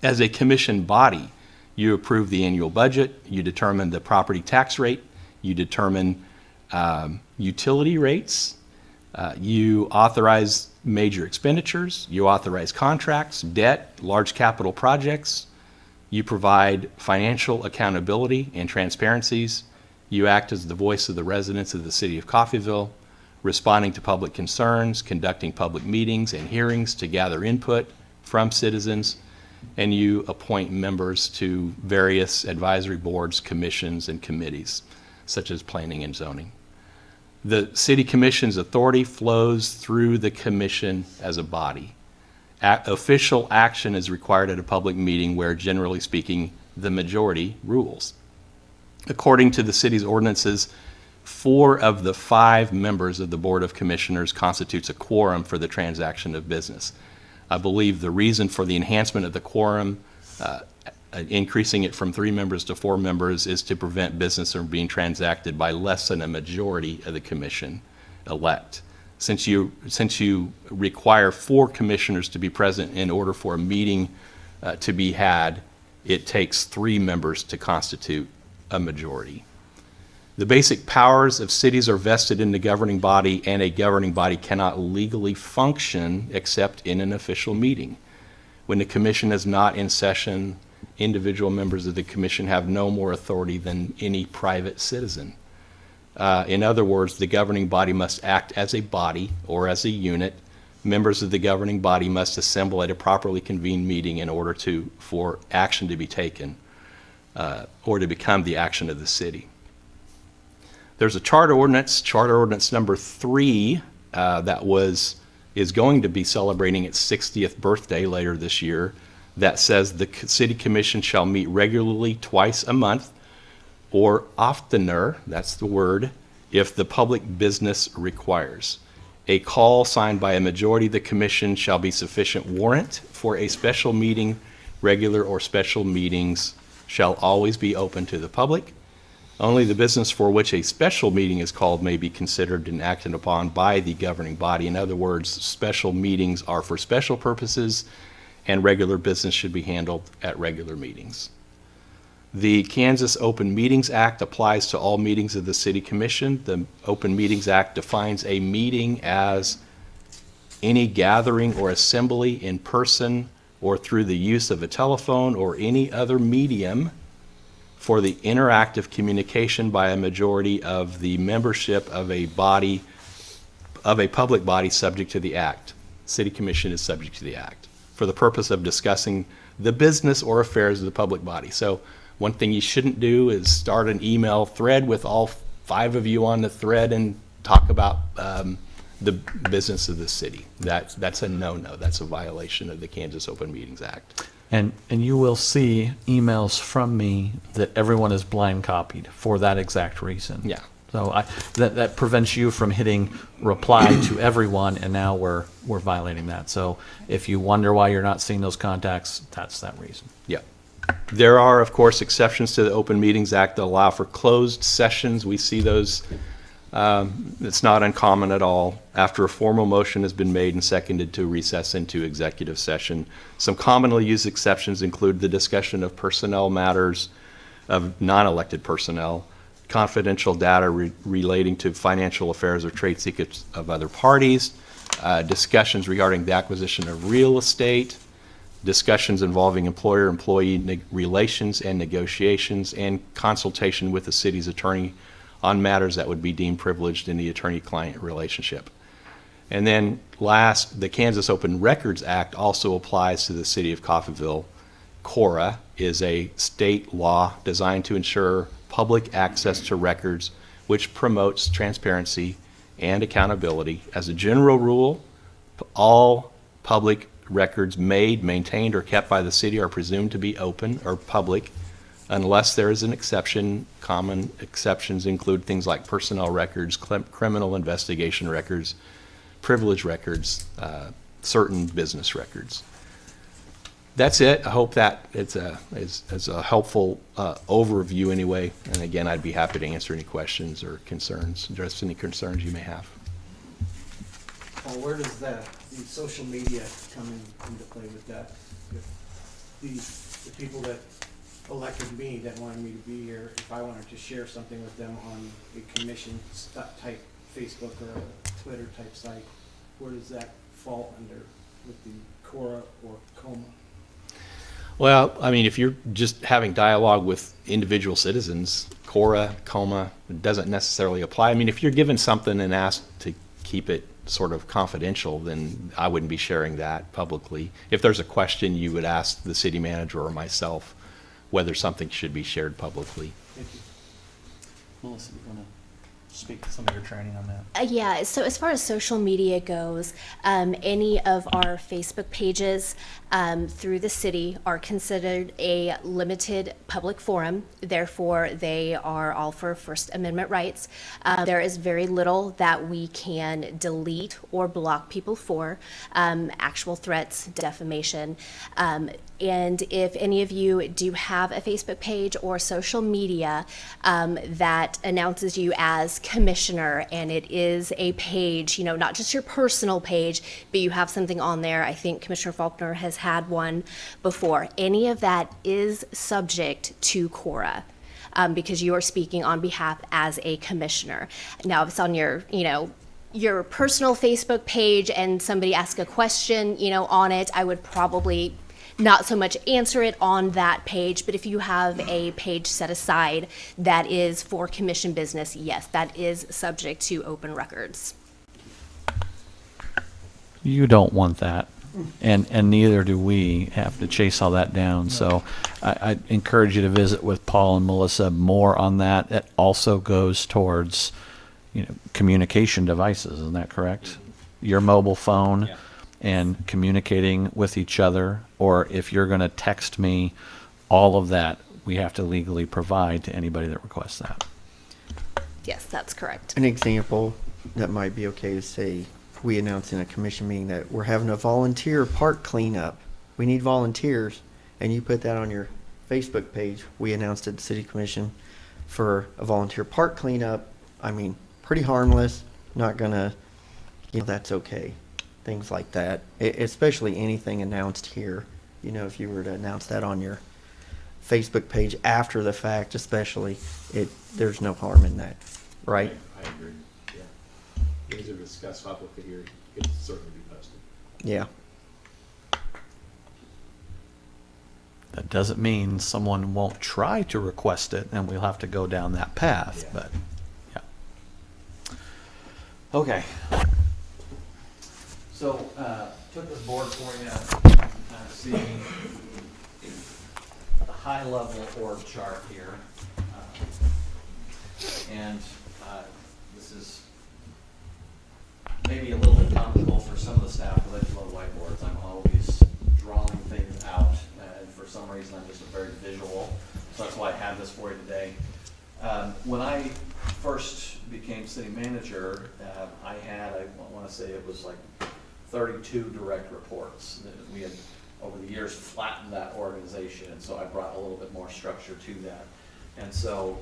As a commission body, you approve the annual budget, you determine the property tax rate, you determine utility rates, you authorize major expenditures, you authorize contracts, debt, large capital projects, you provide financial accountability and transparencies, you act as the voice of the residents of the city of Coffeyville, responding to public concerns, conducting public meetings and hearings to gather input from citizens, and you appoint members to various advisory boards, commissions, and committees, such as planning and zoning. The city commission's authority flows through the commission as a body. Official action is required at a public meeting where, generally speaking, the majority rules. According to the city's ordinances, 4 of the 5 members of the Board of Commissioners constitutes a quorum for the transaction of business. I believe the reason for the enhancement of the quorum, increasing it from 3 members to 4 members, is to prevent business from being transacted by less than a majority of the commission elect. Since you require 4 commissioners to be present in order for a meeting to be had, it takes 3 members to constitute a majority. The basic powers of cities are vested in the governing body, and a governing body cannot legally function except in an official meeting. When the commission is not in session, individual members of the commission have no more authority than any private citizen. In other words, the governing body must act as a body or as a unit. Members of the governing body must assemble at a properly convened meeting in order for action to be taken or to become the action of the city. There's a charter ordinance number 3, that is going to be celebrating its 60th birthday later this year, that says the city commission shall meet regularly twice a month, or oftener, that's the word, if the public business requires. A call signed by a majority of the commission shall be sufficient warrant for a special meeting. Regular or special meetings shall always be open to the public. Only the business for which a special meeting is called may be considered and acted upon by the governing body. In other words, special meetings are for special purposes, and regular business should be handled at regular meetings. The Kansas Open Meetings Act applies to all meetings of the City Commission. The Open Meetings Act defines a meeting as any gathering or assembly in person or through the use of a telephone or any other medium for the interactive communication by a majority of the membership of a body, of a public body subject to the Act. City Commission is subject to the Act for the purpose of discussing the business or affairs of the public body. So one thing you shouldn't do is start an email thread with all 5 of you on the thread and talk about the business of the city. That's a no-no. That's a violation of the Kansas Open Meetings Act. And you will see emails from me that everyone is blind copied for that exact reason. Yeah. So that prevents you from hitting reply to everyone, and now we're violating that. So if you wonder why you're not seeing those contacts, that's that reason. Yeah. There are, of course, exceptions to the Open Meetings Act that allow for closed sessions. We see those. It's not uncommon at all. After a formal motion has been made and seconded to recess into executive session. Some commonly used exceptions include the discussion of personnel matters of non-elected personnel, confidential data relating to financial affairs or trade secrets of other parties, discussions regarding the acquisition of real estate, discussions involving employer-employee relations and negotiations, and consultation with the city's attorney on matters that would be deemed privileged in the attorney-client relationship. And then last, the Kansas Open Records Act also applies to the city of Coffeyville. CORA is a state law designed to ensure public access to records, which promotes transparency and accountability. As a general rule, all public records made, maintained, or kept by the city are presumed to be open or public, unless there is an exception. Common exceptions include things like personnel records, criminal investigation records, privilege records, certain business records. That's it. I hope that it's a helpful overview anyway. And again, I'd be happy to answer any questions or concerns, address any concerns you may have. Well, where does the social media come into play with that? If the people that elected me, that wanted me to be here, if I wanted to share something with them on a commission type Facebook or a Twitter type site, where does that fall under with the CORA or COMA? Well, I mean, if you're just having dialogue with individual citizens, CORA, COMA, it doesn't necessarily apply. I mean, if you're given something and asked to keep it sort of confidential, then I wouldn't be sharing that publicly. If there's a question, you would ask the city manager or myself whether something should be shared publicly. Thank you. Melissa, you want to speak to some of your training on that? Yeah, so as far as social media goes, any of our Facebook pages through the city are considered a limited public forum. Therefore, they are all for First Amendment rights. There is very little that we can delete or block people for, actual threats, defamation. And if any of you do have a Facebook page or social media that announces you as commissioner, and it is a page, you know, not just your personal page, but you have something on there. I think Commissioner Faulkner has had one before. Any of that is subject to CORA. because you are speaking on behalf as a commissioner. Now, if it's on your, your personal Facebook page and somebody asks a question, on it, I would probably not so much answer it on that page, but if you have a page set aside that is for commission business, yes, that is subject to open records. You don't want that, and neither do we have to chase all that down. So I encourage you to visit with Paul and Melissa more on that. It also goes towards, communication devices, isn't that correct? Your mobile phone and communicating with each other, or if you're going to text me, all of that we have to legally provide to anybody that requests that. Yes, that's correct. An example that might be okay to say, we announced in a commission meeting that we're having a volunteer park cleanup. We need volunteers, and you put that on your Facebook page. We announced at the city commission for a volunteer park cleanup. I mean, pretty harmless, not gonna, that's okay. Things like that, especially anything announced here. If you were to announce that on your Facebook page after the fact, especially, there's no harm in that, right? I agree, yeah. Things are discussed publicly here, it could certainly be posted. Yeah. That doesn't mean someone won't try to request it, and we'll have to go down that path, but, yeah. Okay. So, took this board for you, kind of see the high-level org chart here. And this is maybe a little bit comical for some of the staff who like to love whiteboards. I'm always drawing things out, and for some reason I'm just a very visual, so that's why I have this for you today. When I first became city manager, I want to say it was like 32 direct reports. We had, over the years, flattened that organization, and so I brought a little bit more structure to that. And so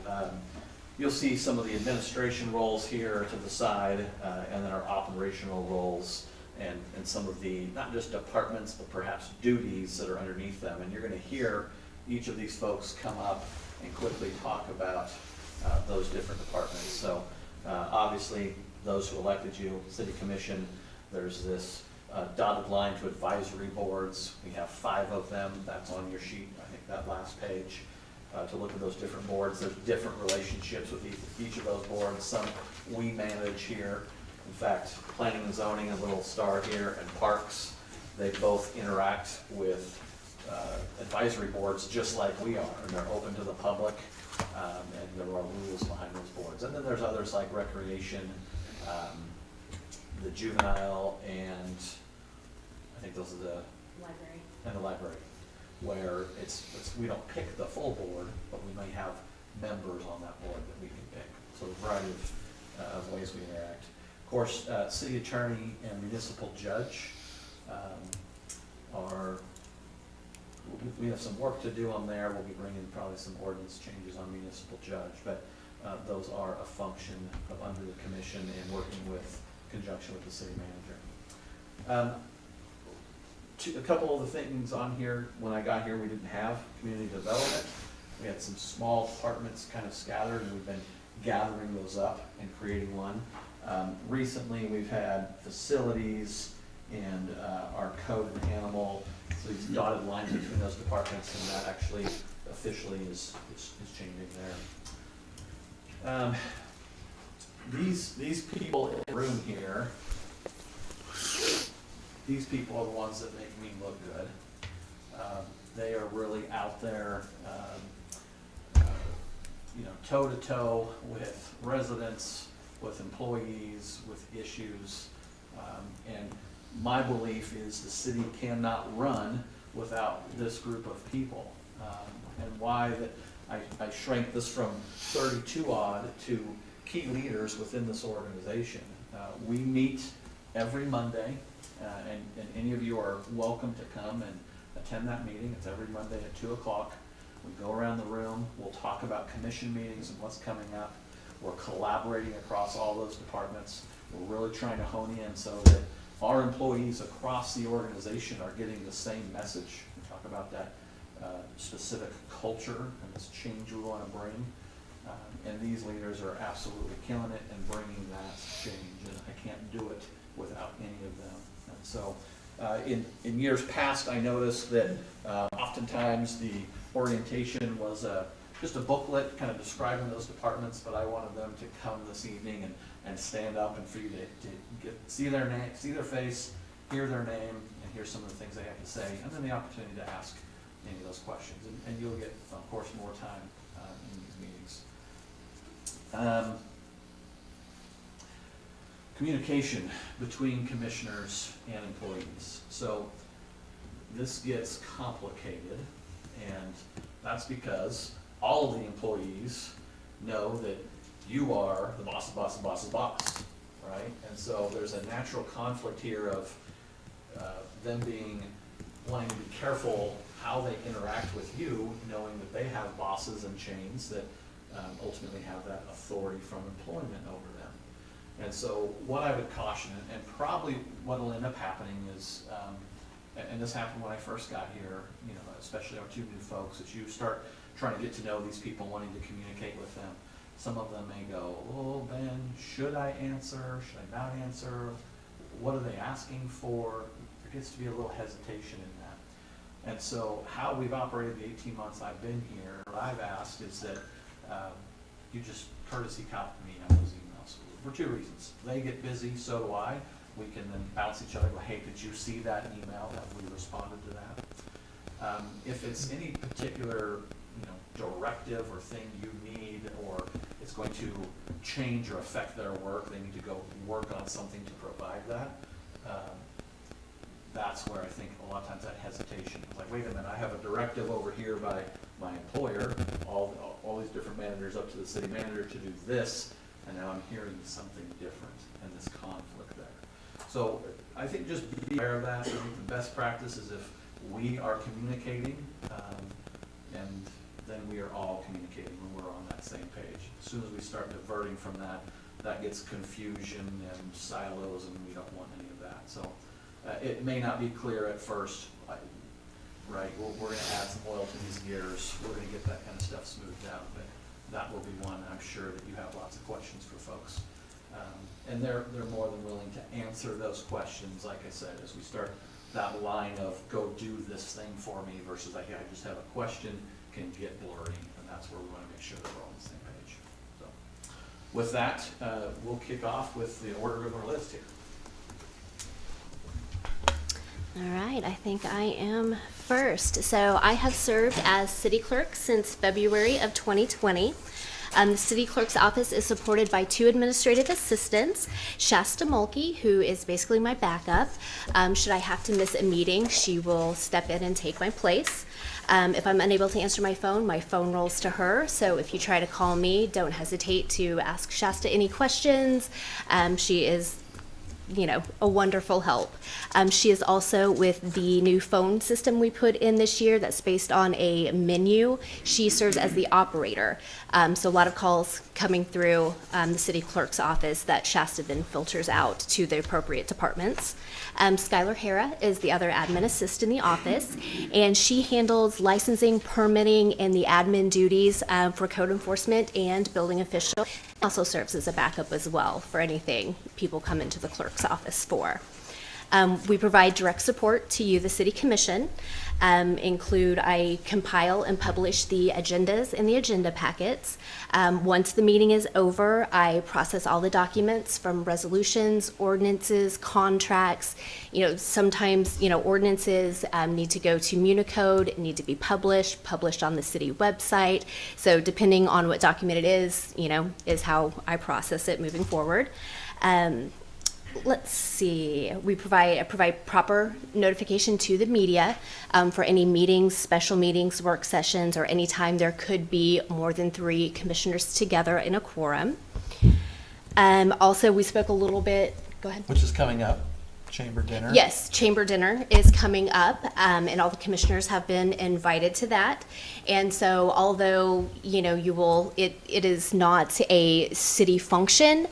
you'll see some of the administration roles here to the side, and then our operational roles, and some of the, not just departments, but perhaps duties that are underneath them. And you're going to hear each of these folks come up and quickly talk about those different departments. So obviously, those who elected you, City Commission, there's this dotted line to advisory boards. We have 5 of them. That's on your sheet, I think that last page, to look at those different boards. There's different relationships with each of those boards. Some we manage here. In fact, planning and zoning, a little star here, and parks, they both interact with advisory boards just like we are, and they're open to the public, and there are rules behind those boards. And then there's others like recreation, the juvenile, and I think those are the Library. and the library, where it's we don't pick the full board, but we may have members on that board that we can pick. So a variety of ways we interact. Of course, city attorney and municipal judge we have some work to do on there. We'll be bringing probably some ordinance changes on municipal judge, but those are a function of under the commission and working with conjunction with the city manager. A couple of the things on here, when I got here, we didn't have community development. We had some small departments kind of scattered, and we've been gathering those up and creating one. Recently, we've had facilities and our code and animal, so these dotted lines between those departments, and that actually officially is changing there. These people in the room here, these people are the ones that make me look good. They are really out there, toe to toe with residents, with employees, with issues. And my belief is the city cannot run without this group of people. And why that I shrank this from 32 odd to key leaders within this organization. We meet every Monday, and any of you are welcome to come and attend that meeting. It's every Monday at 2 o'clock. We go around the room, we'll talk about commission meetings and what's coming up. We're collaborating across all those departments. We're really trying to hone in so that our employees across the organization are getting the same message. We talk about that specific culture and this change we want to bring. And these leaders are absolutely killing it and bringing that change, and I can't do it without any of them. And so, in years past, I noticed that oftentimes the orientation was just a booklet kind of describing those departments, but I wanted them to come this evening and stand up and for you to see their name, see their face, hear their name, and hear some of the things they have to say, and then the opportunity to ask any of those questions. And you'll get, of course, more time in these meetings. Communication between commissioners and employees. So this gets complicated, and that's because all of the employees know that you are the boss's boss, right? And so there's a natural conflict here of them wanting to be careful how they interact with you, knowing that they have bosses and chains that ultimately have that authority from employment over them. And so what I would caution, and probably what will end up happening is, and this happened when I first got here, you know, especially our two new folks, as you start trying to get to know these people, wanting to communicate with them, some of them may go, oh, Ben, should I answer? Should I not answer? What are they asking for? There gets to be a little hesitation in that. And so how we've operated the 18 months I've been here, what I've asked is that you just courtesy copy me on those emails for two reasons. They get busy, so do I. We can then bounce each other, go, hey, did you see that email? Have we responded to that? If it's any particular directive or thing you need, or it's going to change or affect their work, they need to go work on something to provide that. That's where I think a lot of times that hesitation is like, wait a minute, I have a directive over here by my employer, all these different managers up to the city manager to do this, and now I'm hearing something different and this conflict there. So I think just be aware of that. I think the best practice is if we are communicating, and then we are all communicating when we're on that same page. As soon as we start diverting from that, that gets confusion and silos, and we don't want any of that. So it may not be clear at first, right? We're going to add some oil to these gears. We're going to get that kind of stuff smoothed out, but that will be one I'm sure that you have lots of questions for folks. And they're more than willing to answer those questions, like I said, as we start that line of go do this thing for me versus I just have a question can get blurry, and that's where we want to make sure that we're on the same page. So with that, we'll kick off with the order of our list here. All right, I think I am first. So I have served as city clerk since February of 2020. The city clerk's office is supported by 2 administrative assistants, Shasta Mulkey, who is basically my backup. Should I have to miss a meeting, she will step in and take my place. If I'm unable to answer my phone rolls to her. So if you try to call me, don't hesitate to ask Shasta any questions. She is a wonderful help. She is also with the new phone system we put in this year that's based on a menu. She serves as the operator. So a lot of calls coming through the city clerk's office that Shasta then filters out to the appropriate departments. Skylar Hara is the other admin assist in the office, and she handles licensing, permitting, and the admin duties for code enforcement and building official. Also serves as a backup as well for anything people come into the clerk's office for. We provide direct support to you, the City Commission. I compile and publish the agendas and the agenda packets. Once the meeting is over, I process all the documents from resolutions, ordinances, contracts. Sometimes, ordinances need to go to Municode, need to be published on the city website. So depending on what document it is how I process it moving forward. Let's see, I provide proper notification to the media for any meetings, special meetings, work sessions, or any time there could be more than 3 commissioners together in a quorum. Also, we spoke a little bit, go ahead. Which is coming up, chamber dinner. Yes, chamber dinner is coming up, and all the commissioners have been invited to that. And so although, it is not a city function,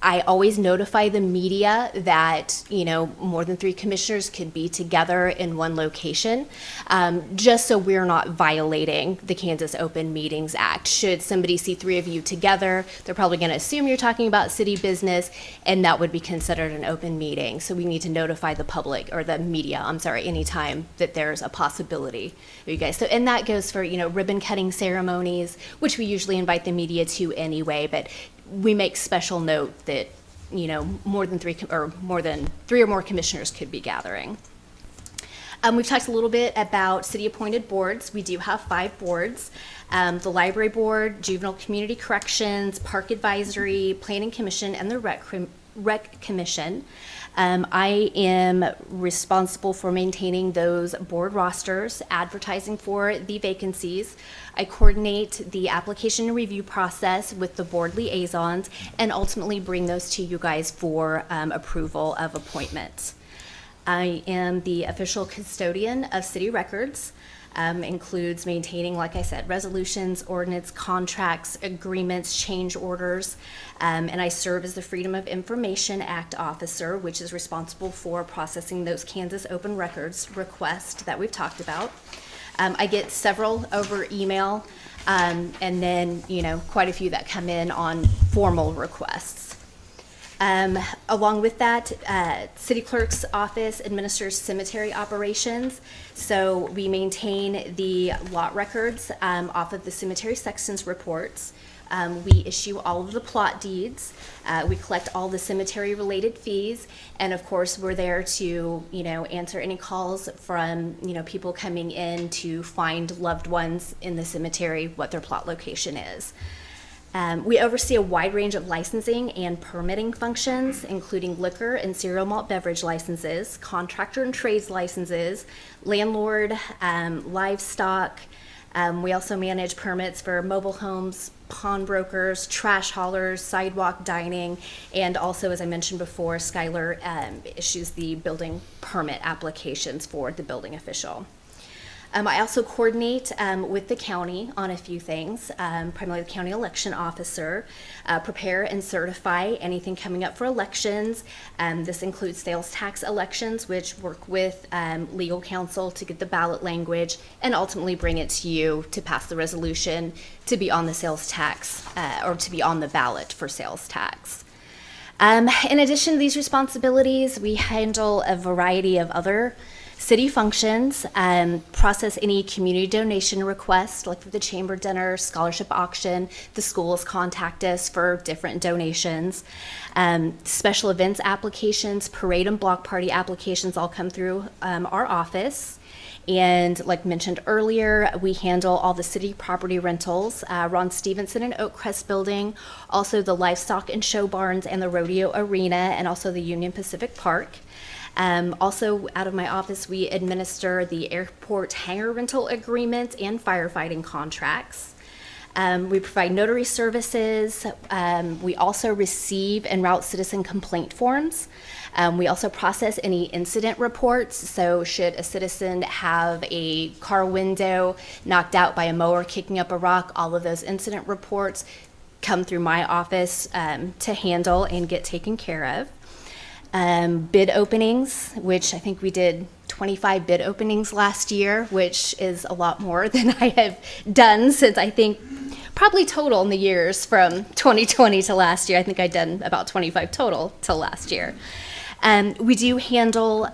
I always notify the media that, more than 3 commissioners could be together in one location, just so we're not violating the Kansas Open Meetings Act. Should somebody see 3 of you together, they're probably going to assume you're talking about city business, and that would be considered an open meeting. So we need to notify the public, or the media, anytime that there's a possibility of you guys. So, and that goes for, ribbon cutting ceremonies, which we usually invite the media to anyway, but we make special note that, more than 3 or more commissioners could be gathering. We've talked a little bit about city-appointed boards. We do have 5 boards. The Library Board, Juvenile Community Corrections, Park Advisory, Planning Commission, and the Rec Commission. I am responsible for maintaining those board rosters, advertising for the vacancies. I coordinate the application and review process with the board liaisons, and ultimately bring those to you guys for approval of appointments. I am the official custodian of city records. Includes maintaining, like I said, resolutions, ordinance, contracts, agreements, change orders, and I serve as the Freedom of Information Act officer, which is responsible for processing those Kansas Open Records requests that we've talked about. I get several over email, and then, quite a few that come in on formal requests. Along with that, City Clerk's office administers cemetery operations. So we maintain the lot records off of the cemetery sexton's reports. We issue all of the plot deeds. We collect all the cemetery-related fees. And of course, we're there to, answer any calls from, people coming in to find loved ones in the cemetery, what their plot location is. We oversee a wide range of licensing and permitting functions, including liquor and cereal malt beverage licenses, contractor and trades licenses, landlord, livestock. We also manage permits for mobile homes, pawnbrokers, trash haulers, sidewalk dining, and also, as I mentioned before, Skylar issues the building permit applications for the building official. I also coordinate with the county on a few things, primarily the county election officer, prepare and certify anything coming up for elections. This includes sales tax elections, which work with legal counsel to get the ballot language and ultimately bring it to you to pass the resolution to be on the sales tax or to be on the ballot for sales tax. In addition to these responsibilities, we handle a variety of other city functions, process any community donation requests, like for the chamber dinner, scholarship auction. The schools contact us for different donations. Special events applications, parade and block party applications all come through our office. And like mentioned earlier, we handle all the city property rentals, Ron Stevenson and Oakcrest Building, also the livestock and show barns and the rodeo arena, and also the Union Pacific Park. Also, out of my office, we administer the airport hangar rental agreements and firefighting contracts. We provide notary services. We also receive and route citizen complaint forms. We also process any incident reports. So should a citizen have a car window knocked out by a mower kicking up a rock, all of those incident reports come through my office to handle and get taken care of. Bid openings, which I think we did 25 bid openings last year, which is a lot more than I have done since I think probably total in the years from 2020 to last year. I think I've done about 25 total till last year. We do handle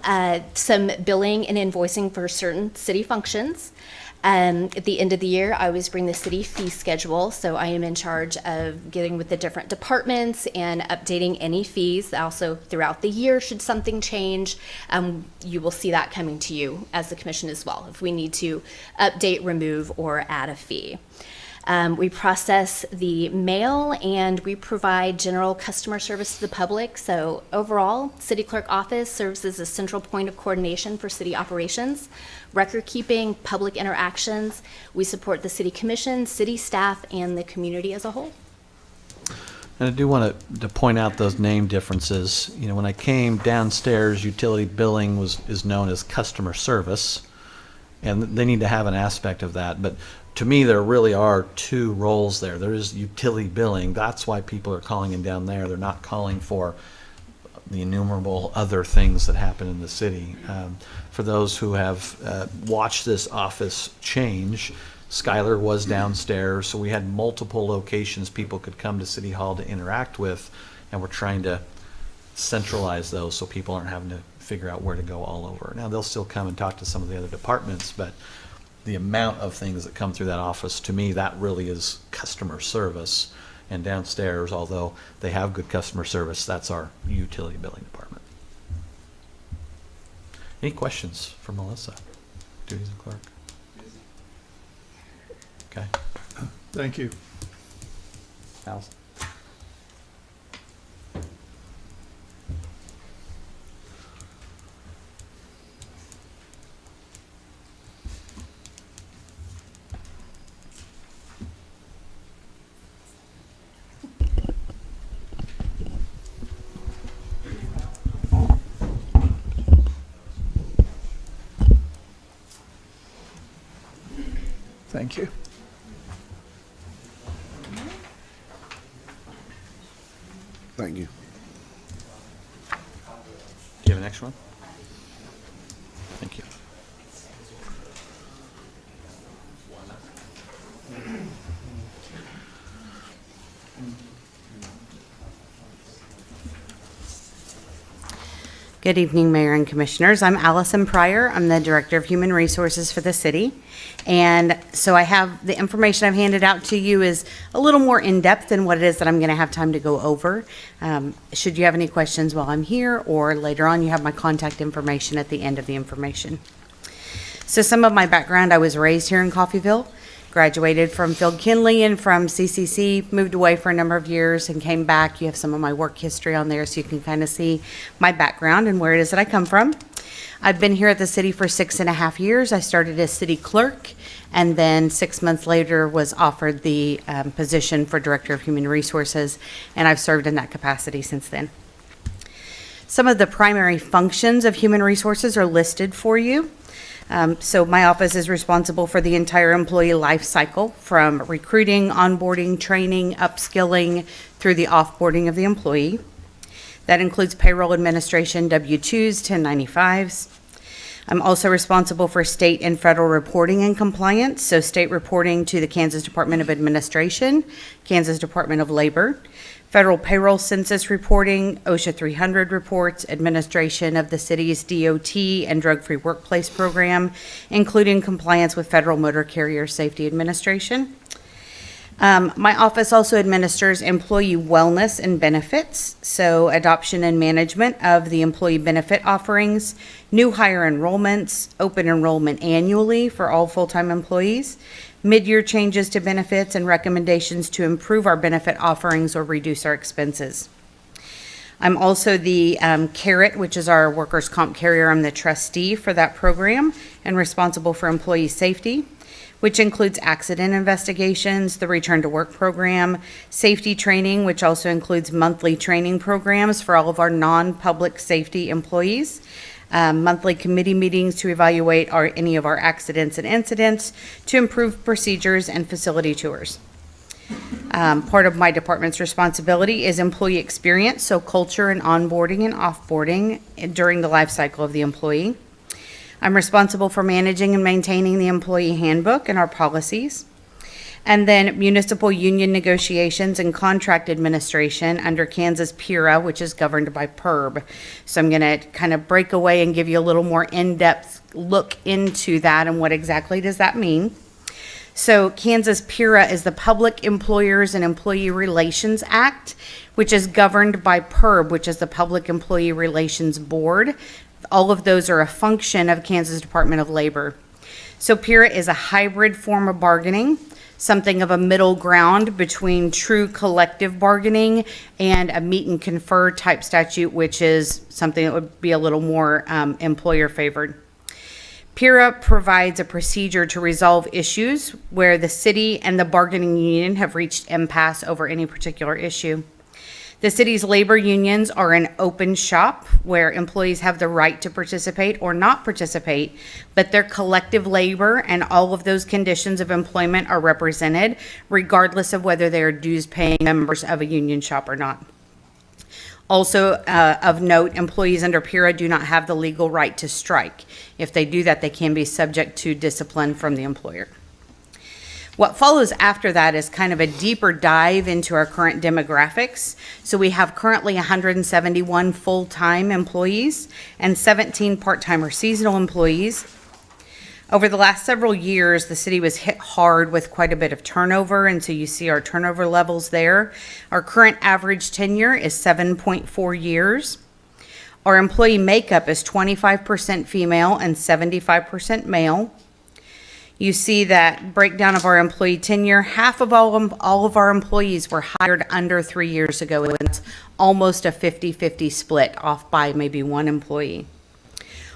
some billing and invoicing for certain city functions. At the end of the year, I always bring the city fee schedule, so I am in charge of getting with the different departments and updating any fees. Also, throughout the year, should something change, you will see that coming to you as the commission as well, if we need to update, remove, or add a fee. We process the mail and we provide general customer service to the public. So overall, City Clerk Office serves as a central point of coordination for city operations, record keeping, public interactions. We support the city commission, city staff, and the community as a whole. And I do want to point out those name differences. When I came downstairs, utility billing is known as customer service, and they need to have an aspect of that. But to me, there really are two roles there. There is utility billing. That's why people are calling in down there. They're not calling for the innumerable other things that happen in the city. For those who have watched this office change, Skylar was downstairs, so we had multiple locations people could come to City Hall to interact with, and we're trying to centralize those so people aren't having to figure out where to go all over. Now, they'll still come and talk to some of the other departments, but the amount of things that come through that office, to me, that really is customer service. And downstairs, although they have good customer service, that's our utility billing department. Any questions for Melissa? Duties of clerk. Okay. Thank you. Allison? Thank you. Thank you. Do you have an extra one? Thank you. Good evening, Mayor and Commissioners. I'm Allison Pryor. I'm the Director of Human Resources for the city. And so I have, the information I've handed out to you is a little more in-depth than what it is that I'm going to have time to go over. Should you have any questions while I'm here or later on, you have my contact information at the end of the information. So some of my background, I was raised here in Coffeyville, graduated from Field Kinley and from CCC, moved away for a number of years and came back. You have some of my work history on there so you can kind of see my background and where it is that I come from. I've been here at the city for 6.5 years. I started as city clerk and then 6 months later was offered the position for Director of Human Resources, and I've served in that capacity since then. Some of the primary functions of Human Resources are listed for you. So my office is responsible for the entire employee life cycle, from recruiting, onboarding, training, upskilling, through the offboarding of the employee. That includes payroll administration, W-2s, 1095s. I'm also responsible for state and federal reporting and compliance, so state reporting to the Kansas Department of Administration, Kansas Department of Labor, federal payroll census reporting, OSHA 300 reports, administration of the city's DOT and drug-free workplace program, including compliance with Federal Motor Carrier Safety Administration. My office also administers employee wellness and benefits, so adoption and management of the employee benefit offerings, new hire enrollments, open enrollment annually for all full-time employees, mid-year changes to benefits, and recommendations to improve our benefit offerings or reduce our expenses. I'm also the CARET, which is our workers' comp carrier. I'm the trustee for that program and responsible for employee safety, which includes accident investigations, the return to work program, safety training, which also includes monthly training programs for all of our non-public safety employees, monthly committee meetings to evaluate any of our accidents and incidents, to improve procedures and facility tours. Part of my department's responsibility is employee experience, so culture and onboarding and offboarding during the life cycle of the employee. I'm responsible for managing and maintaining the employee handbook and our policies. And then municipal union negotiations and contract administration under Kansas PURA, which is governed by PERB. So I'm going to kind of break away and give you a little more in-depth look into that and what exactly does that mean. So Kansas PURA is the Public Employers and Employee Relations Act, which is governed by PERB, which is the Public Employee Relations Board. All of those are a function of Kansas Department of Labor. So PURA is a hybrid form of bargaining, something of a middle ground between true collective bargaining and a meet and confer type statute, which is something that would be a little more employer favored. PURA provides a procedure to resolve issues where the city and the bargaining union have reached impasse over any particular issue. The city's labor unions are an open shop where employees have the right to participate or not participate, but their collective labor and all of those conditions of employment are represented, regardless of whether they are dues-paying members of a union shop or not. Also, of note, employees under PIRA do not have the legal right to strike. If they do that, they can be subject to discipline from the employer. What follows after that is kind of a deeper dive into our current demographics. So we have currently 171 full-time employees and 17 part-time or seasonal employees. Over the last several years, the city was hit hard with quite a bit of turnover, and so you see our turnover levels there. Our current average tenure is 7.4 years. Our employee makeup is 25% female and 75% male. You see that breakdown of our employee tenure. Half of all of our employees were hired under 3 years ago, and it's almost a 50-50 split, off by maybe one employee.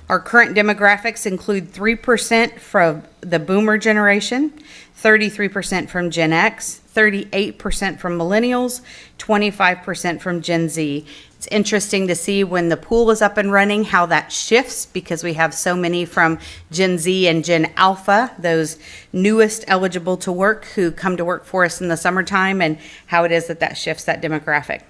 Our current demographics include 3% from the boomer generation, 33% from Gen X, 38% from millennials, 25% from Gen Z. It's interesting to see when the pool is up and running how that shifts, because we have so many from Gen Z and Gen Alpha, those newest eligible to work, who come to work for us in the summertime, and how it is that shifts that demographic.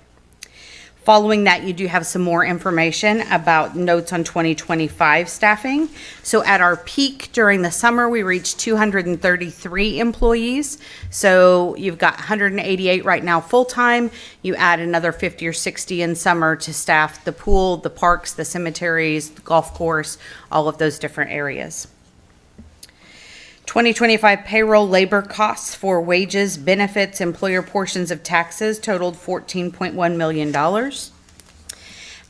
Following that, you do have some more information about notes on 2025 staffing. So at our peak during the summer, we reached 233 employees. So you've got 188 right now full-time. You add another 50 or 60 in summer to staff the pool, the parks, the cemeteries, the golf course, all of those different areas. 2025 payroll labor costs for wages, benefits, employer portions of taxes totaled $14.1 million.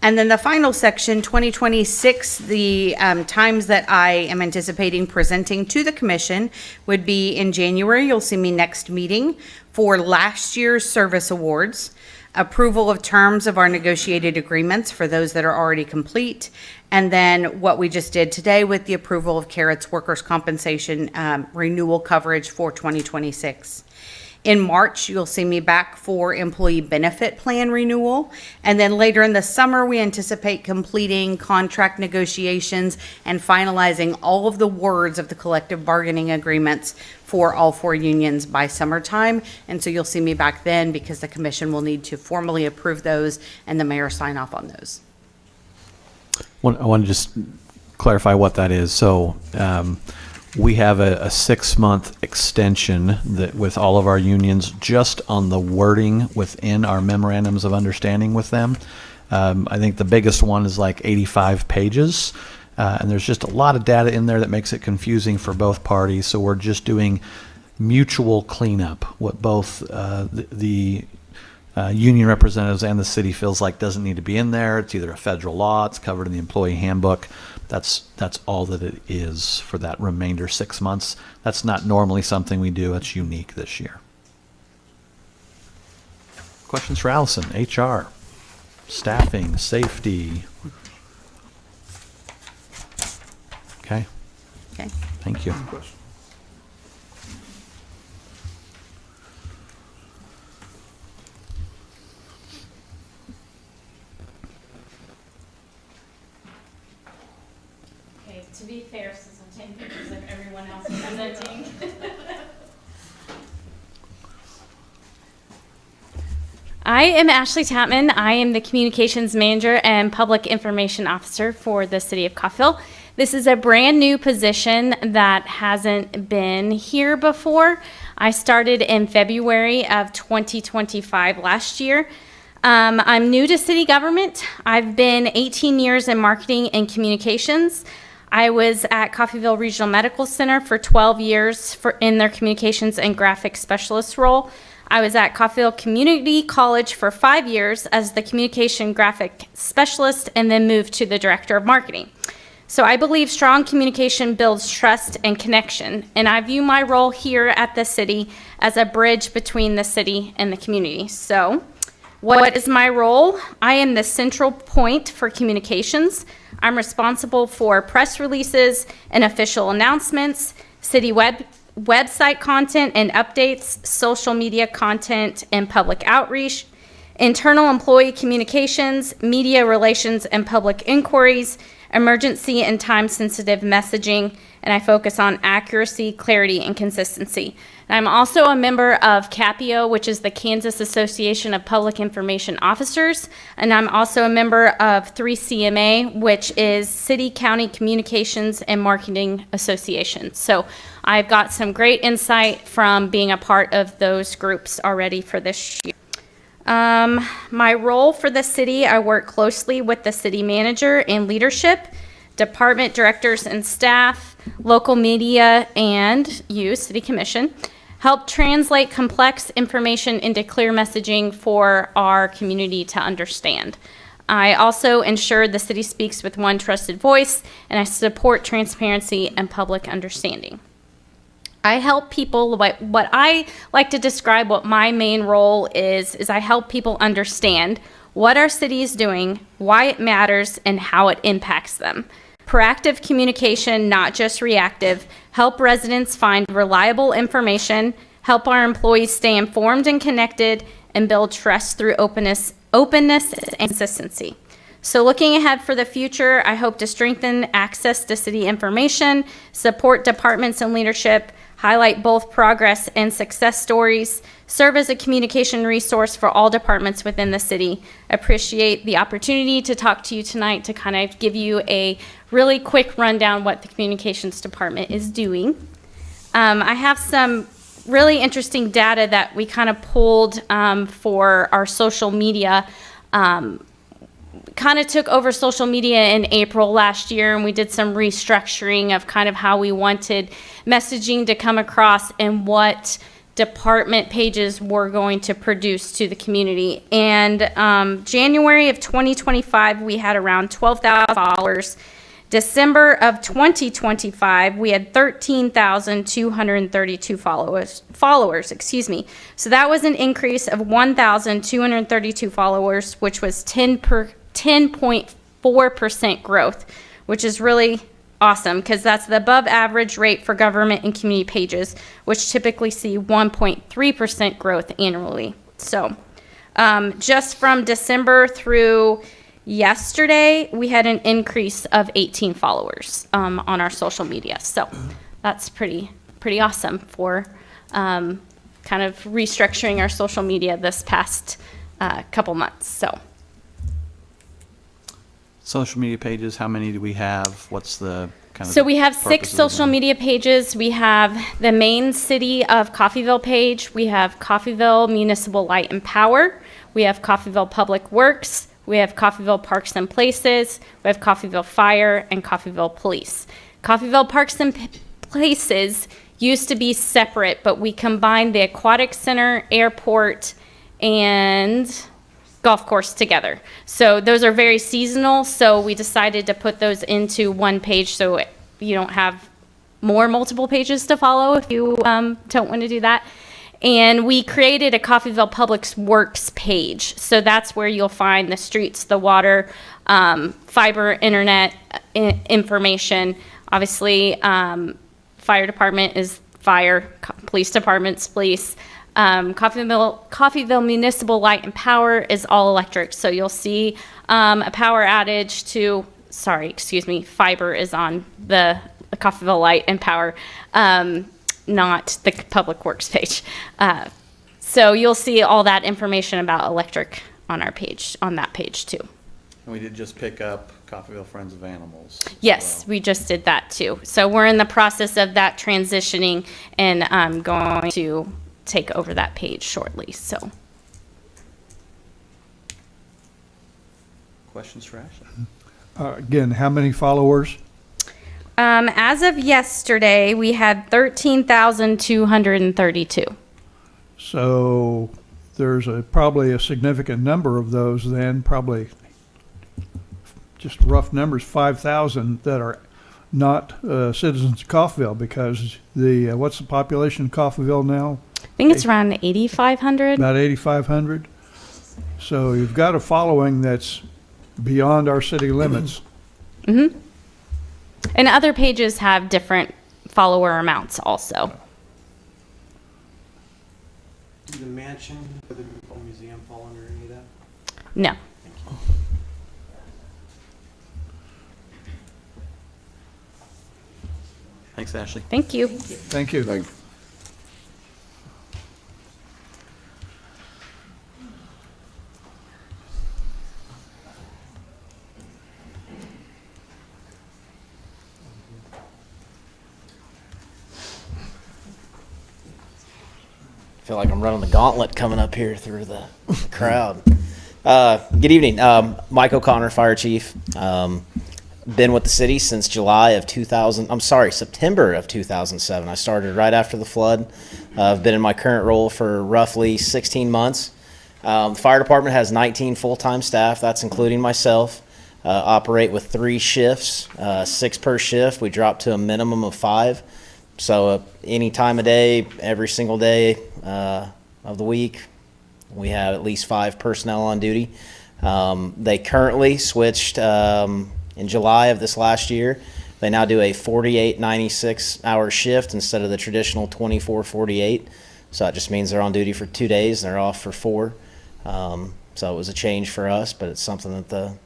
And then the final section, 2026, the times that I am anticipating presenting to the commission would be in January. You'll see me next meeting for last year's service awards, approval of terms of our negotiated agreements for those that are already complete, and then what we just did today with the approval of Carrot's workers' compensation renewal coverage for 2026. In March, you'll see me back for employee benefit plan renewal. And then later in the summer, we anticipate completing contract negotiations and finalizing all of the words of the collective bargaining agreements for all 4 unions by summertime. And so you'll see me back then, because the commission will need to formally approve those and the mayor sign off on those. I want to just clarify what that is. So we have a 6-month extension that with all of our unions just on the wording within our memorandums of understanding with them. I think the biggest one is like 85 pages. And there's just a lot of data in there that makes it confusing for both parties. So we're just doing mutual cleanup, what both the union representatives and the city feels like doesn't need to be in there. It's either a federal law, it's covered in the employee handbook. That's all that it is for that remainder 6 months. That's not normally something we do. It's unique this year. Questions for Allison? HR, staffing, safety. Okay. Okay. Thank you. Okay, to be fair, since I'm taking pictures of everyone else presenting. I am Ashley Tapman. I am the Communications Manager and Public Information Officer for the City of Coffeyville. This is a brand new position that hasn't been here before. I started in February of 2025 last year. I'm new to city government. I've been 18 years in marketing and communications. I was at Coffeyville Regional Medical Center for 12 years in their communications and graphic specialist role. I was at Coffeyville Community College for 5 years as the communication graphic specialist, and then moved to the director of marketing. So I believe strong communication builds trust and connection, and I view my role here at the city as a bridge between the city and the community. So what is my role? I am the central point for communications. I'm responsible for press releases and official announcements, city website content and updates, social media content and public outreach, internal employee communications, media relations and public inquiries, emergency and time-sensitive messaging, and I focus on accuracy, clarity, and consistency. And I'm also a member of CAPIO, which is the Kansas Association of Public Information Officers, and I'm also a member of 3CMA, which is City County Communications and Marketing Association. So I've got some great insight from being a part of those groups already for this year. My role for the city, I work closely with the city manager and leadership, department directors and staff, local media, and you, city commission, help translate complex information into clear messaging for our community to understand. I also ensure the city speaks with one trusted voice, and I support transparency and public understanding. I help people, what I like to describe what my main role is I help people understand what our city is doing, why it matters, and how it impacts them. Proactive communication, not just reactive, help residents find reliable information, help our employees stay informed and connected, and build trust through openness and consistency. So looking ahead for the future, I hope to strengthen access to city information, support departments and leadership, highlight both progress and success stories, serve as a communication resource for all departments within the city. Appreciate the opportunity to talk to you tonight to kind of give you a really quick rundown what the communications department is doing. I have some really interesting data that we kind of pulled for our social media. Kind of took over social media in April last year, and we did some restructuring of kind of how we wanted messaging to come across and what department pages we're going to produce to the community. And January of 2025, we had around 12,000 followers. December of 2025, we had 13,232 followers, excuse me. So that was an increase of 1,232 followers, which was 10.4% growth, which is really awesome because that's the above average rate for government and community pages, which typically see 1.3% growth annually. So just from December through yesterday, we had an increase of 18 followers on our social media. So that's pretty awesome for kind of restructuring our social media this past couple months. So. Social media pages, how many do we have? What's the kind of? So we have 6 purposes of social them? media pages. We have the main City of Coffeyville page. We have Coffeyville Municipal Light and Power. We have Coffeyville Public Works. We have Coffeyville Parks and Places. We have Coffeyville Fire and Coffeyville Police. Coffeyville Parks and Places used to be separate, but we combined the Aquatic Center, Airport, and golf course together. So those are very seasonal, so we decided to put those into one page so you don't have multiple pages to follow if you don't want to do that. And we created a Coffeyville Public Works page. So that's where you'll find the streets, the water, fiber, internet information. Obviously, fire department is fire, police department's police. Coffeyville Municipal Light and Power is all electric. So you'll see a power outage to, fiber is on the Coffeyville Light and Power, not the Public Works page. So you'll see all that information about electric on our page, on that page too. And we did just pick up Coffeyville Friends of Animals. Yes, we just did that too. So we're in the process of that transitioning, and I'm going to take over that page shortly. So, Questions for Ashley? Again, how many followers? as of yesterday, we had 13,232. So there's probably a significant number of those then, probably just rough numbers, 5,000 that are not citizens of Coffeyville, because what's the population of Coffeyville now? I think it's around 8,500. About 8,500. So you've got a following that's beyond our city limits. Mm-hmm. And other pages have different follower amounts also. The mansion or the museum fall under any of that? No. Thanks, Ashley. Thank you. Thank you. Thank I feel like I'm running the gauntlet coming up here through the crowd. Good evening. Mike O'Connor, Fire Chief. Been with the city since September of 2007. I started right after the flood. I've been in my current role for roughly 16 months. The fire department has 19 full-time staff. That's including myself. Operate with 3 shifts, 6 per shift. We drop to a minimum of 5. So any time of day, every single day of the week, we have at least 5 personnel on duty. They currently switched in July of this last year. They now do a 48, 96-hour shift instead of the traditional 24, 48. So that just means they're on duty for 2 days and they're off for 4. So it was a change for us, but it's something that the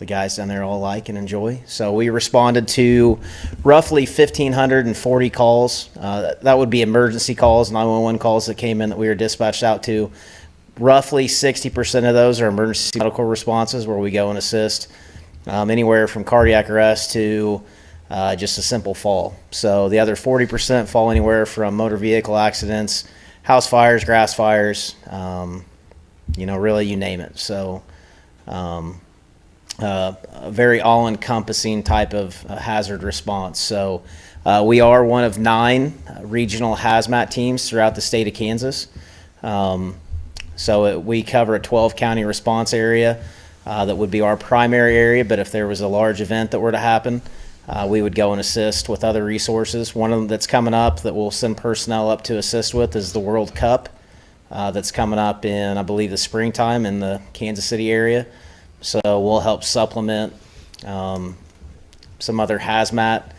guys down there all like and enjoy. So we responded to roughly 1,540 calls. That would be emergency calls, 911 calls that came in that we were dispatched out to. Roughly 60% of those are emergency medical responses where we go and assist, anywhere from cardiac arrest to just a simple fall. So the other 40% fall anywhere from motor vehicle accidents, house fires, grass fires, really you name it. So a very all-encompassing type of hazard response. So we are one of 9 regional hazmat teams throughout the state of Kansas. We cover a 12-county response area that would be our primary area, but if there was a large event that were to happen, we would go and assist with other resources. One of them that's coming up that we'll send personnel up to assist with is the World Cup that's coming up in, I believe, the springtime in the Kansas City area. So we'll help supplement some other hazmat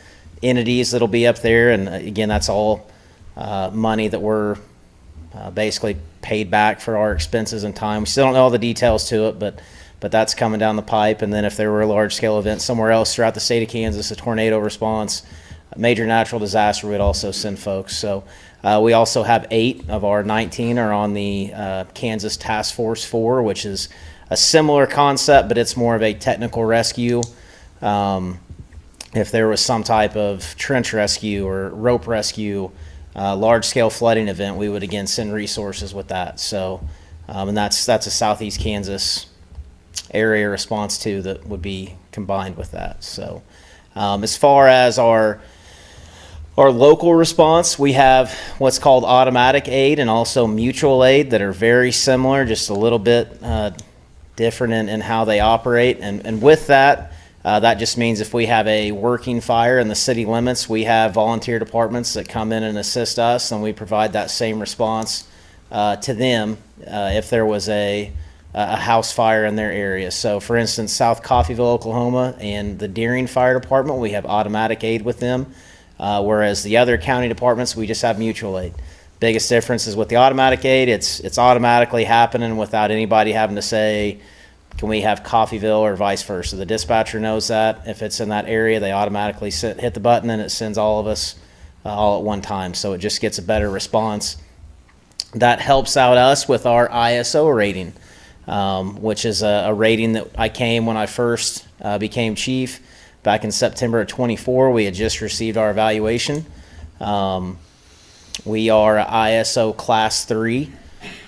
entities that'll be up there. And again, that's all money that we're basically paid back for our expenses and time. We still don't know all the details to it, but that's coming down the pipe. And then if there were a large-scale event somewhere else throughout the state of Kansas, a tornado response, a major natural disaster, we'd also send folks. So we also have 8 of our 19 are on the Kansas Task Force 4, which is a similar concept, but it's more of a technical rescue. If there was some type of trench rescue or rope rescue, large-scale flooding event, we would again send resources with that. So, and that's a Southeast Kansas area response too that would be combined with that. So, as far as our local response, we have what's called automatic aid and also mutual aid that are very similar, just a little bit different in how they operate. And with that, that just means if we have a working fire in the city limits, we have volunteer departments that come in and assist us, and we provide that same response to them if there was a house fire in their area. So for instance, South Coffeyville, Oklahoma, and the Deering Fire Department, we have automatic aid with them, whereas the other county departments, we just have mutual aid. Biggest difference is with the automatic aid, it's automatically happening without anybody having to say, can we have Coffeyville or vice versa. The dispatcher knows that. If it's in that area, they automatically hit the button and it sends all of us all at one time. So it just gets a better response. That helps out us with our ISO rating, which is a rating that I came when I first became chief back in September of 24. We had just received our evaluation. We are ISO class 3.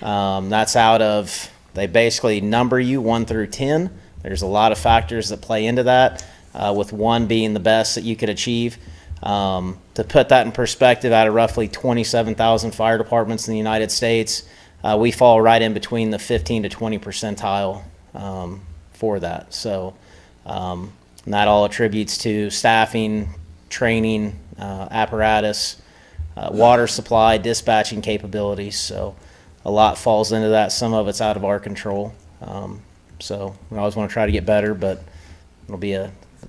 That's out of, they basically number you 1 through 10. There's a lot of factors that play into that, with 1 being the best that you could achieve. To put that in perspective, out of roughly 27,000 fire departments in the United States, we fall right in between the 15 to 20 percentile for that. So and that all attributes to staffing, training, apparatus, water supply, dispatching capabilities. So a lot falls into that. Some of it's out of our control. So we always want to try to get better, but it'll be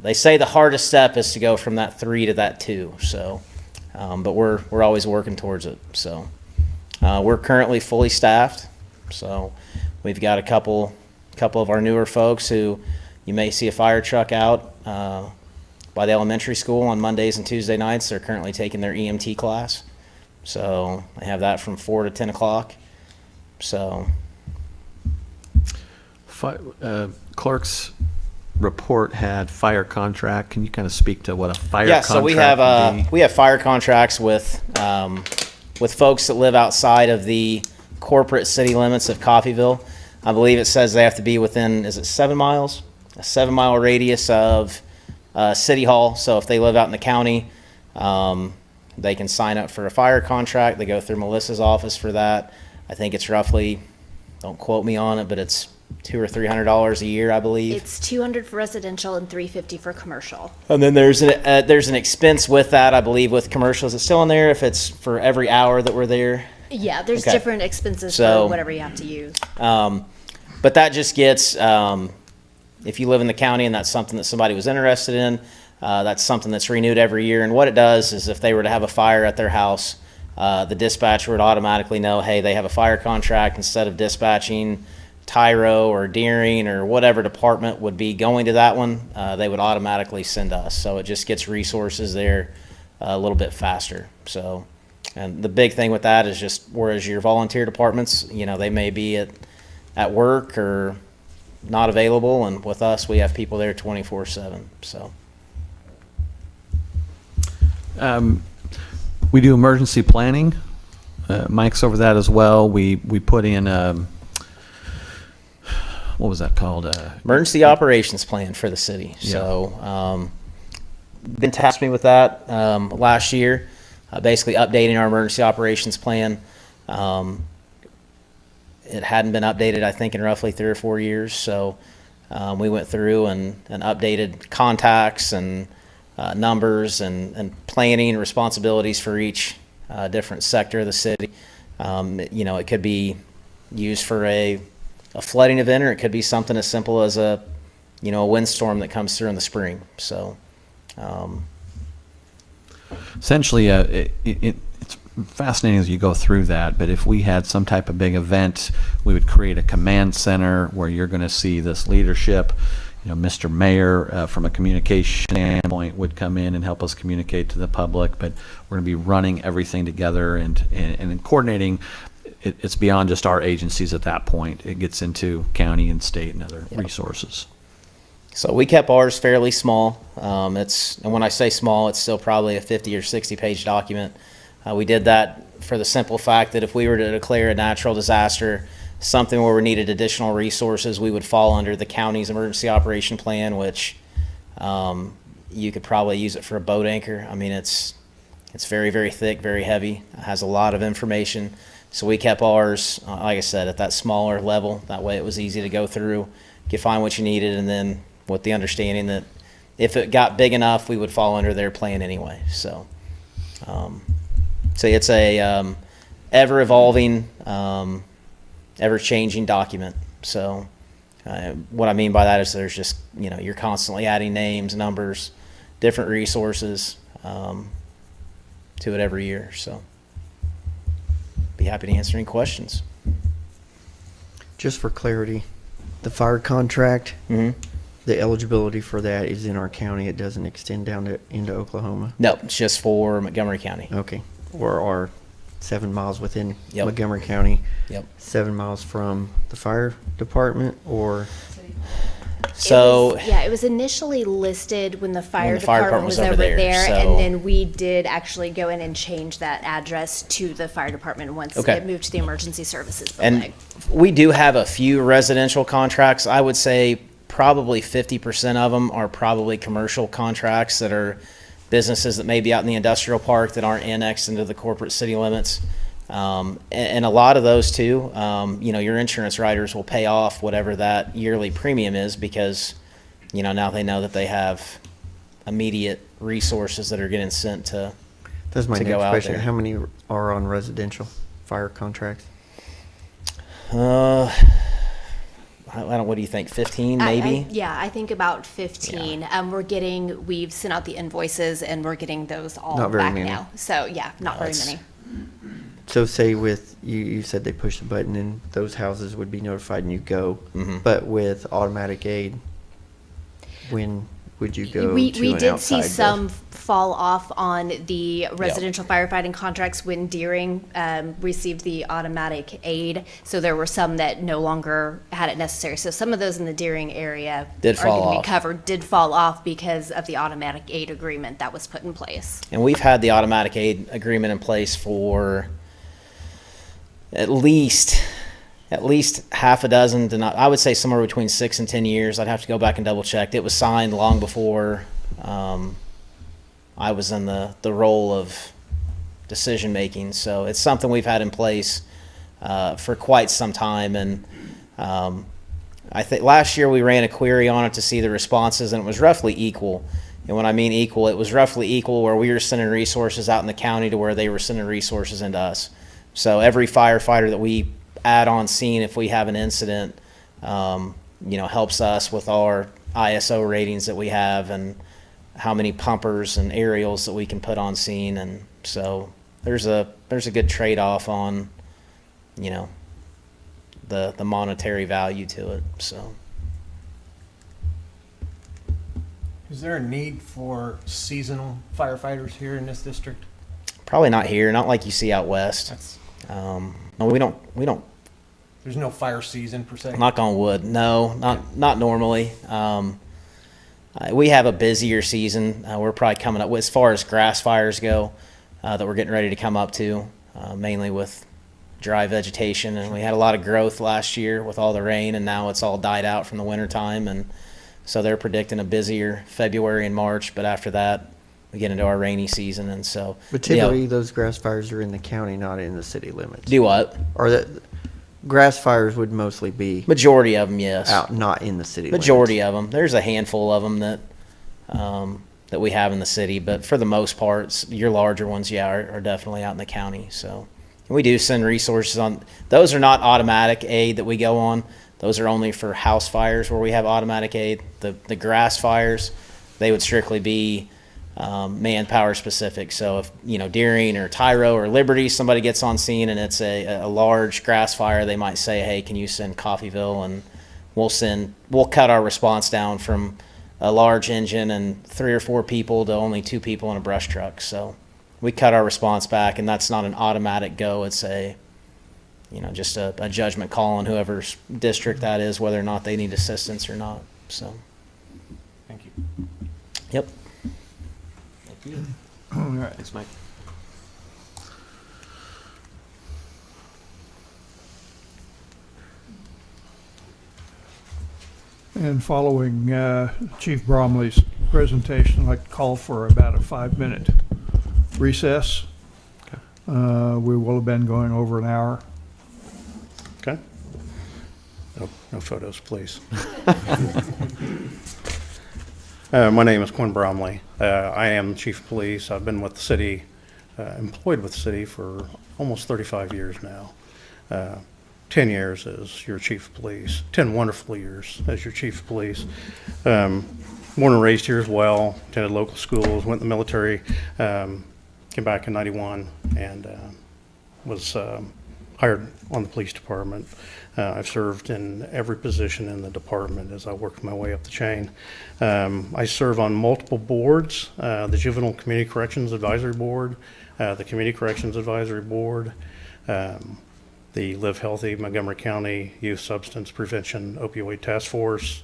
they say the hardest step is to go from that 3 to that 2. So, but we're always working towards it. So we're currently fully staffed. So we've got a couple couple of our newer folks who you may see a fire truck out by the elementary school on Mondays and Tuesday nights. They're currently taking their EMT class. So I have that from 4 to 10 o'clock. So Clerk's report had fire contract. Can you kind of speak to what a fire yeah, contract so we have fire contracts with folks that live outside of the corporate city limits of Coffeyville. I believe it says they have to be within, is it 7 miles? A 7-mile radius of City Hall. So if they live out in the county, they can sign up for a fire contract. They go through Melissa's office for that. I think it's roughly, don't quote me on it, but it's $200 or $300 a year, I believe. It's $200 for residential and $350 for commercial. And then there's an expense with that, I believe, with commercials. Is it still in there if it's for every hour that we're there? Yeah, there's Okay. different expenses So, for whatever you have to use. But that just gets, if you live in the county and that's something that somebody was interested in, that's something that's renewed every year. And what it does is if they were to have a fire at their house, the dispatcher would automatically know, hey, they have a fire contract. Instead of dispatching Tyro or Deering or whatever department would be going to that one, they would automatically send us. So it just gets resources there a little bit faster. So, and the big thing with that is just, whereas your volunteer departments, they may be at work or not available, and with us, we have people there 24/7. So we do emergency planning. Mike's over that as well. We put in what was that called? emergency operations plan for the city. Yeah. So been tasked me with that last year, basically updating our emergency operations plan. It hadn't been updated, I think, in roughly 3 or 4 years. So we went through and updated contacts and numbers and planning responsibilities for each different sector of the city. It could be used for a flooding event, or it could be something as simple as a windstorm that comes through in the spring. So Essentially, it's fascinating as you go through that, but if we had some type of big event, we would create a command center where you're going to see this leadership. Mr. Mayor, from a communication standpoint, would come in and help us communicate to the public, but we're going to be running everything together and coordinating. It's beyond just our agencies at that point. It gets into county and state and other resources. So we kept ours fairly small. And when I say small, it's still probably a 50 or 60 page document. We did that for the simple fact that if we were to declare a natural disaster, something where we needed additional resources, we would fall under the county's emergency operation plan, which you could probably use it for a boat anchor. I mean, it's very, very thick, very heavy. It has a lot of information. So we kept ours, like I said, at that smaller level. That way it was easy to go through, you could find what you needed, and then with the understanding that if it got big enough, we would fall under their plan anyway. So it's a ever-evolving, ever-changing document. So what I mean by that is there's just, you're constantly adding names, numbers, different resources to it every year. So be happy to answer any questions. Just for clarity, the fire contract, Mm-hmm. the eligibility for that is in our county. It doesn't extend down into Oklahoma. No, it's just for Montgomery County. Okay. Or our 7 miles within Yep. Montgomery County. Yep. 7 miles from the fire department, or So It was initially listed when the fire the fire department was over there, so- and then we did actually go in and change that address to the fire department once Okay. it moved to the emergency services and building. we do have a few residential contracts. I would say probably 50% of them are probably commercial contracts that are businesses that may be out in the industrial park that aren't annexed into the corporate city limits. And a lot of those too, your insurance riders will pay off whatever that yearly premium is because, now they know that they have immediate resources that are getting sent to that's my to next go out question. there. How many are on residential fire contracts? I don't, what do you think, 15 I- maybe? I think about 15. We've sent out the invoices and we're getting those all Not very back many. now. So, not very it's- many. So say with, you said they push the button and those houses would be notified and you go. Mhm. But with automatic aid, when would you go We to an did see outside some fall off on the residential firefighting contracts when Deering received the automatic aid. So there were some that no longer had it necessary. So some of those in the Deering area Did are fall going to off. be covered, did fall off because of the automatic aid agreement that was put in place. And we've had the automatic aid agreement in place for at least half a dozen to not, I would say somewhere between 6 and 10 years. I'd have to go back and double check. It was signed long before I was in the role of decision making. So it's something we've had in place for quite some time. And I think last year we ran a query on it to see the responses, and it was roughly equal. And when I mean equal, it was roughly equal where we were sending resources out in the county to where they were sending resources into us. So every firefighter that we add on scene, if we have an incident, helps us with our ISO ratings that we have and how many pumpers and aerials that we can put on scene. And so there's a good trade-off on, the monetary value to it. So Is there a need for seasonal firefighters here in this district? probably not here, not like you see out west. That's, No, we don't. there's no fire season per se. Knock on wood. No, not normally. We have a busier season. We're probably coming up with, as far as grass fires go, that we're getting ready to come up to, mainly with dry vegetation. And we had a lot of growth last year with all the rain, and now it's all died out from the winter time. And so they're predicting a busier February and March, but after that, we get into our rainy season. And so, But typically, those grass fires are in the county, not in the city limits. do what? Or that grass fires would mostly be Majority of them, yes. out, not in the city Majority limits. of them. There's a handful of them that we have in the city, but for the most part, your larger ones, are definitely out in the county. So we do send resources on. Those are not automatic aid that we go on. Those are only for house fires where we have automatic aid. The grass fires, they would strictly be manpower specific. So if Deering or Tyro or Liberty, somebody gets on scene and it's a large grass fire, they might say, hey, can you send Coffeyville? And we'll cut our response down from a large engine and 3 or 4 people to only 2 people in a brush truck. So we cut our response back, and that's not an automatic go. It's just a judgment call on whoever's district that is, whether or not they need assistance or not. So, Thank you. yep. All right. Thanks, Mike. And following Chief Bromley's presentation, I'd like to call for about a 5-minute recess. We will have been going over an hour. Okay. No photos, please. My name is Quinn Bromley. I am Chief of Police. I've been with the city, employed with the city for almost 35 years now. 10 years as your Chief of Police, 10 wonderful years as your Chief of Police. Born and raised here as well, attended local schools, went in the military, came back in 91, and was hired on the police department. I've served in every position in the department as I worked my way up the chain. I serve on multiple boards, the Juvenile Community Corrections Advisory Board, the Community Corrections Advisory Board, the Live Healthy Montgomery County Youth Substance Prevention Opioid Task Force,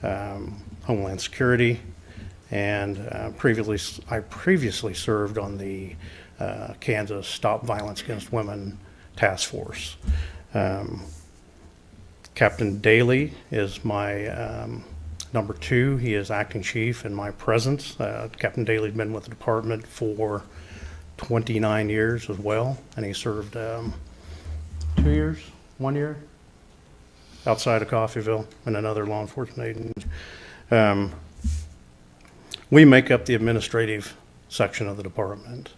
Homeland Security, and I previously served on the Kansas Stop Violence Against Women Task Force. Captain Daly is my number 2. He is acting chief in my presence. Captain Daly's been with the department for 29 years as well, and he served 2 years, 1 year outside of Coffeyville in another law enforcement agency. We make up the administrative section of the department,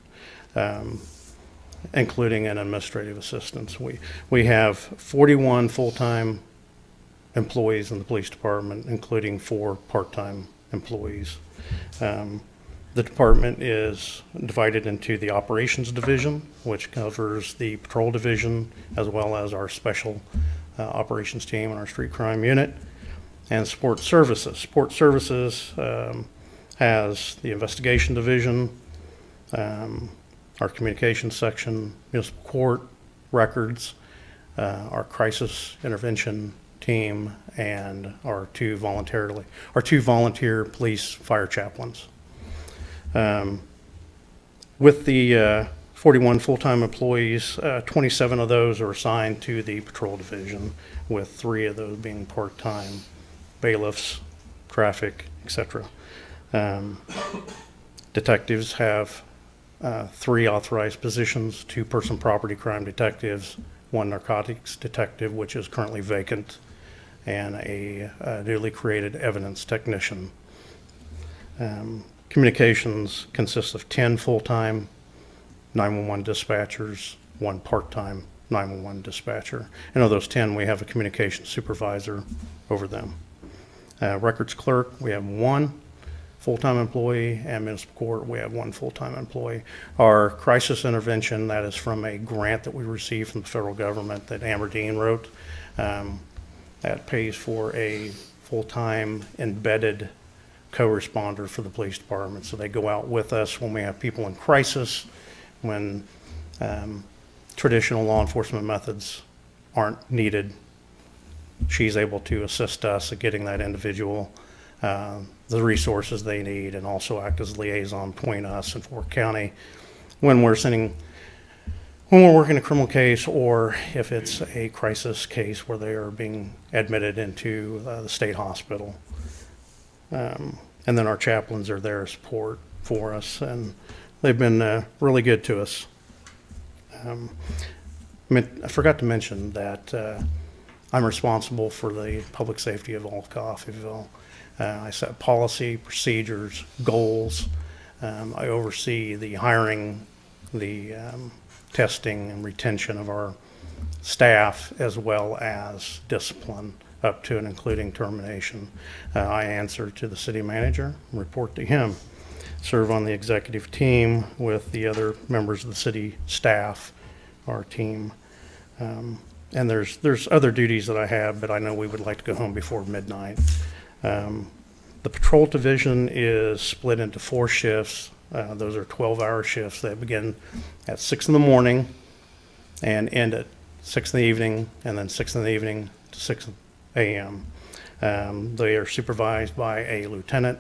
including an administrative assistant. We have 41 full-time employees in the police department, including 4 part-time employees. The department is divided into the operations division, which covers the patrol division, as well as our special operations team and our street crime unit, and support services. Support services has the investigation division, our communications section, municipal court, records, our crisis intervention team, and our two volunteer police fire chaplains. With the 41 full-time employees, 27 of those are assigned to the patrol division, with 3 of those being part-time bailiffs, traffic, etc. Detectives have 3 authorized positions, 2 person property crime detectives, 1 narcotics detective, which is currently vacant, and a newly created evidence technician. Communications consists of 10 full-time 911 dispatchers, 1 part-time 911 dispatcher. And of those 10, we have a communications supervisor over them. Records clerk, we have 1 full-time employee, and municipal court, we have 1 full-time employee. Our crisis intervention, that is from a grant that we received from the federal government that Amber Dean wrote. That pays for a full-time embedded co-responder for the police department. So they go out with us when we have people in crisis, when traditional law enforcement methods aren't needed. She's able to assist us at getting that individual the resources they need, and also act as liaison between us and Fort County when we're working a criminal case, or if it's a crisis case where they are being admitted into the state hospital. And then our chaplains are there support for us, and they've been really good to us. I forgot to mention that I'm responsible for the public safety of all of Coffeyville. I set policy, procedures, goals. I oversee the hiring, the testing and retention of our staff, as well as discipline up to and including termination. I answer to the city manager, report to him, serve on the executive team with the other members of the city staff, our team. And there's other duties that I have, but I know we would like to go home before midnight. The patrol division is split into 4 shifts. Those are 12-hour shifts that begin at 6 in the morning and end at 6 in the evening, and then 6 in the evening to 6 a.m. They are supervised by a lieutenant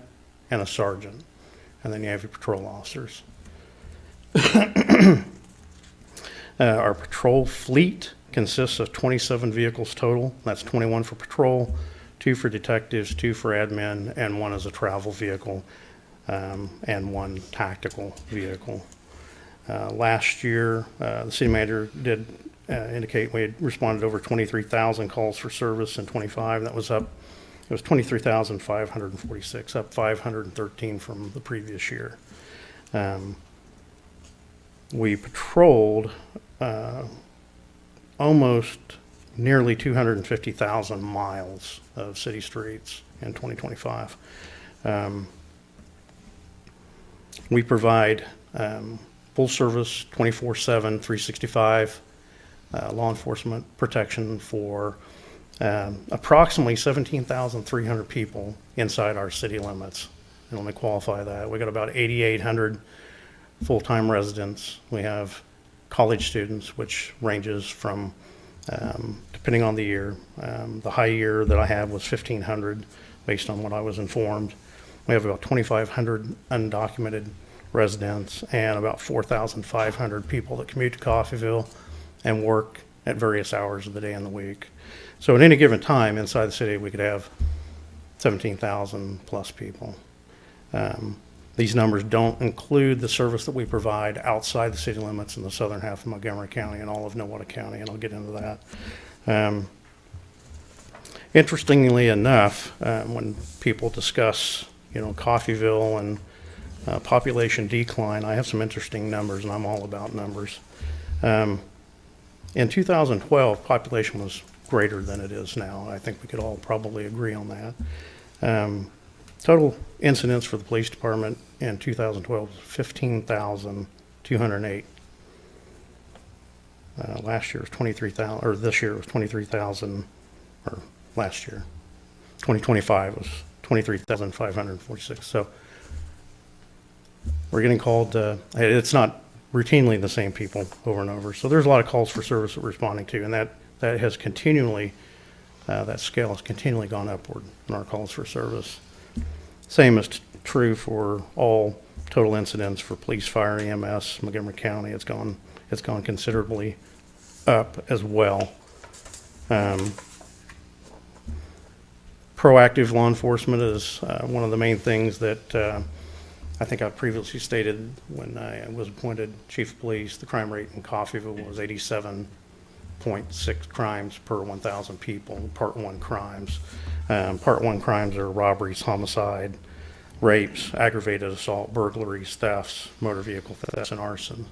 and a sergeant, and then you have your patrol officers. Our patrol fleet consists of 27 vehicles total. That's 21 for patrol, 2 for detectives, 2 for admin, and 1 is a travel vehicle, and 1 tactical vehicle. Last year, the city manager did indicate we had responded over 23,000 calls for service in 25. That was up, it was 23,546, up 513 from the previous year. We patrolled almost nearly 250,000 miles of city streets in 2025. We provide full service 24/7, 365 law enforcement protection for approximately 17,300 people inside our city limits. And let me qualify that. We got about 8,800 full-time residents. We have college students, which ranges from, depending on the year, the high year that I have was 1,500 based on what I was informed. We have about 2,500 undocumented residents and about 4,500 people that commute to Coffeyville and work at various hours of the day and the week. So at any given time inside the city, we could have 17,000 plus people. These numbers don't include the service that we provide outside the city limits in the southern half of Montgomery County and all of Nowata County, and I'll get into that. Interestingly enough, when people discuss, Coffeyville and population decline, I have some interesting numbers, and I'm all about numbers. In 2012, population was greater than it is now. I think we could all probably agree on that. Total incidents for the police department in 2012 was 15,208. Last year was 23,000, or this year was 23,000, or last year. 2025 was 23,546. So we're getting called, it's not routinely the same people over and over. So there's a lot of calls for service that we're responding to, and that has continually, that scale has continually gone upward in our calls for service. Same is true for all total incidents for police, fire, EMS, Montgomery County. It's gone considerably up as well. Proactive law enforcement is one of the main things that I think I previously stated when I was appointed chief of police. The crime rate in Coffeyville was 87.6 crimes per 1,000 people, Part 1 crimes. Part 1 crimes are robberies, homicide, rapes, aggravated assault, burglaries, thefts, motor vehicle thefts, and arson.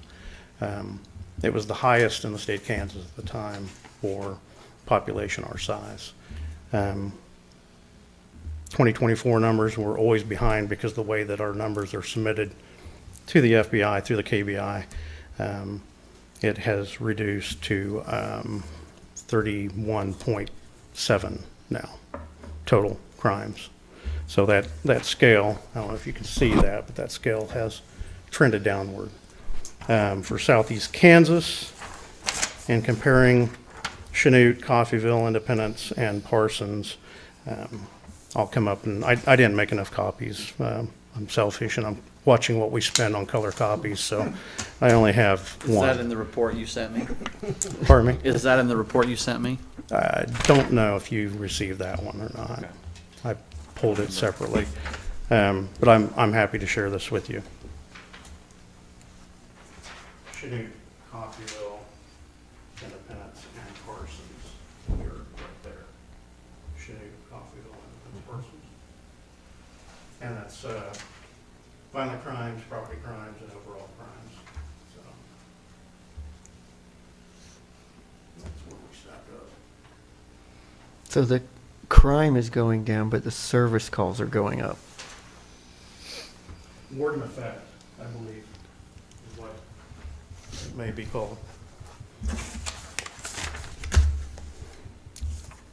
It was the highest in the state of Kansas at the time for population our size. 2024 numbers were always behind because of the way that our numbers are submitted to the FBI through the KBI. It has reduced to 31.7 now, total crimes. So that scale, I don't know if you can see that, but that scale has trended downward. For Southeast Kansas, and comparing Chanute, Coffeyville, Independence, and Parsons, I'll come up and I didn't make enough copies. I'm selfish and I'm watching what we spend on color copies, so I only have Is one. that in the report you sent me? Pardon me? Is that in the report you sent me? I don't know if you received that one or not. Okay. I pulled it separately, but I'm happy to share this with you. Chanute, Coffeyville, Independence, and Parsons. You're right there. Chanute, Coffeyville, Independence, Parsons. And that's violent crimes, property crimes, and overall crimes. So that's where we stacked up. So the crime is going down, but the service calls are going up. Warden effect, I believe, is what it may be called.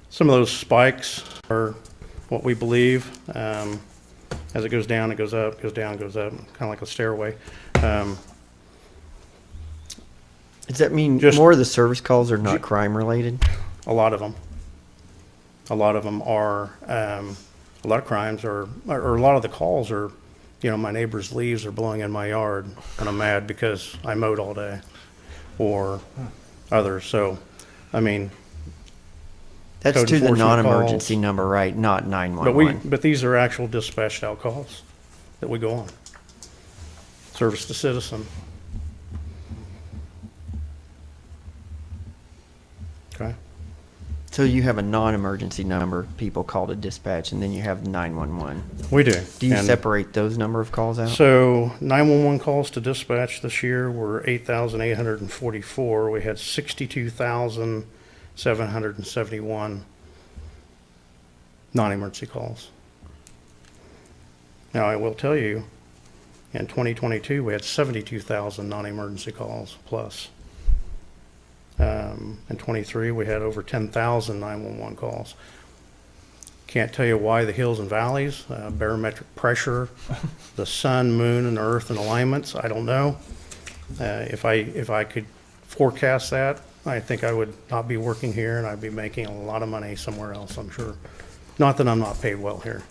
Some of those spikes are what we believe. As it goes down, it goes up, goes down, goes up, kind of like a stairway. Does that mean Just- more of the service calls are not crime related? A lot of them. A lot of them are, a lot of crimes are, or a lot of the calls are, my neighbor's leaves are blowing in my yard and I'm mad because I mowed all day, or others. So, I mean, That's Code to the enforcement non-emergency calls. number, right? Not but 911. but these are actual dispatched out calls that we go on. Service to citizen. Okay. So you have a non-emergency number, people call to dispatch, and then you have 911. We do. Do you And separate those number of calls out? So 911 calls to dispatch this year were 8,844. We had 62,771 non-emergency calls. Now, I will tell you, in 2022, we had 72,000 non-emergency calls plus. In 23, we had over 10,000 911 calls. Can't tell you why the hills and valleys, barometric pressure, the sun, moon, and earth and alignments, I don't know. If I could forecast that, I think I would not be working here and I'd be making a lot of money somewhere else, I'm sure. Not that I'm not paid well here.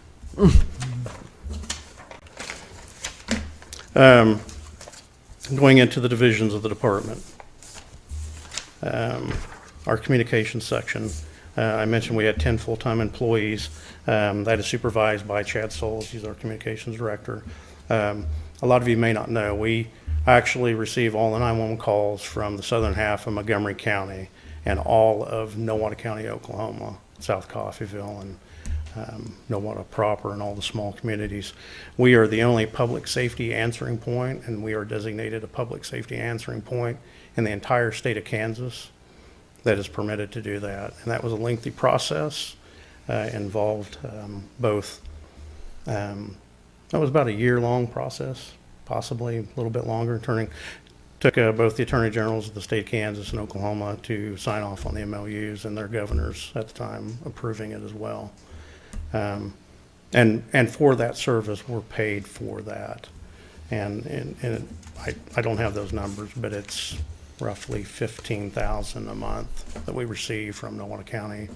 Going into the divisions of the department. Our communications section, I mentioned we had 10 full-time employees. That is supervised by Chad Souls. He's our communications director. A lot of you may not know, we actually receive all the 911 calls from the southern half of Montgomery County and all of Nowata County, Oklahoma, South Coffeyville, and Nowata proper, and all the small communities. We are the only public safety answering point, and we are designated a public safety answering point in the entire state of Kansas that is permitted to do that. And that was a lengthy process, involved both That was about a year-long process, possibly a little bit longer. Took both the Attorney Generals of the state of Kansas and Oklahoma to sign off on the MLUs, and their governors at the time approving it as well. And for that service, we're paid for that. And I don't have those numbers, but it's roughly $15,000 a month that we receive from Nowata County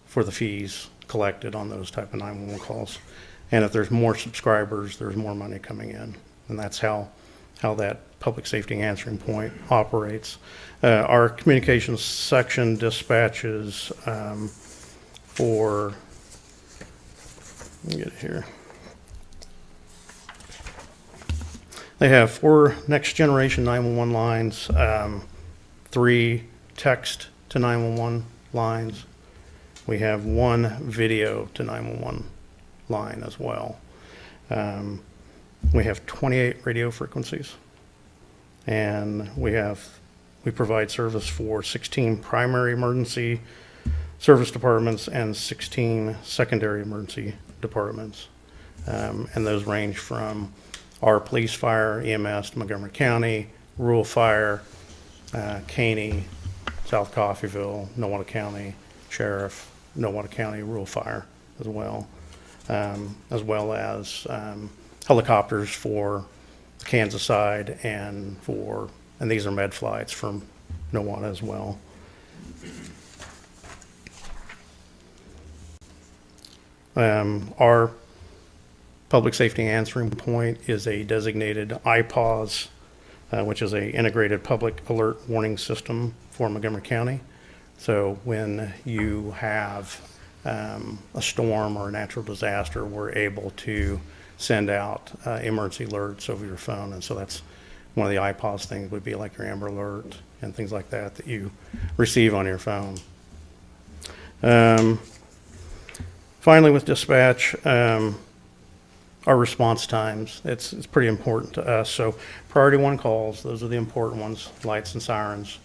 for the fees collected on those type of 911 calls. And if there's more subscribers, there's more money coming in. And that's how that public safety answering point operates. Our communications section dispatches for, let me get it here. They have 4 next generation 911 lines, 3 text to 911 lines. We have 1 video to 911 line as well. We have 28 radio frequencies, and we provide service for 16 primary emergency service departments and 16 secondary emergency departments. And those range from our police, fire, EMS to Montgomery County, rural fire, Caney, South Coffeyville, Nowata County Sheriff, Nowata County rural fire as well as helicopters for the Kansas side and these are med flights from Nowata as well. Our public safety answering point is a designated IPAWS, which is a integrated public alert warning system for Montgomery County. So when you have a storm or a natural disaster, we're able to send out emergency alerts over your phone. And so that's one of the iPods things would be like your Amber Alert and things like that that you receive on your phone. Finally, with dispatch, our response times, it's pretty important to us. So priority 1 calls, those are the important ones, lights and sirens.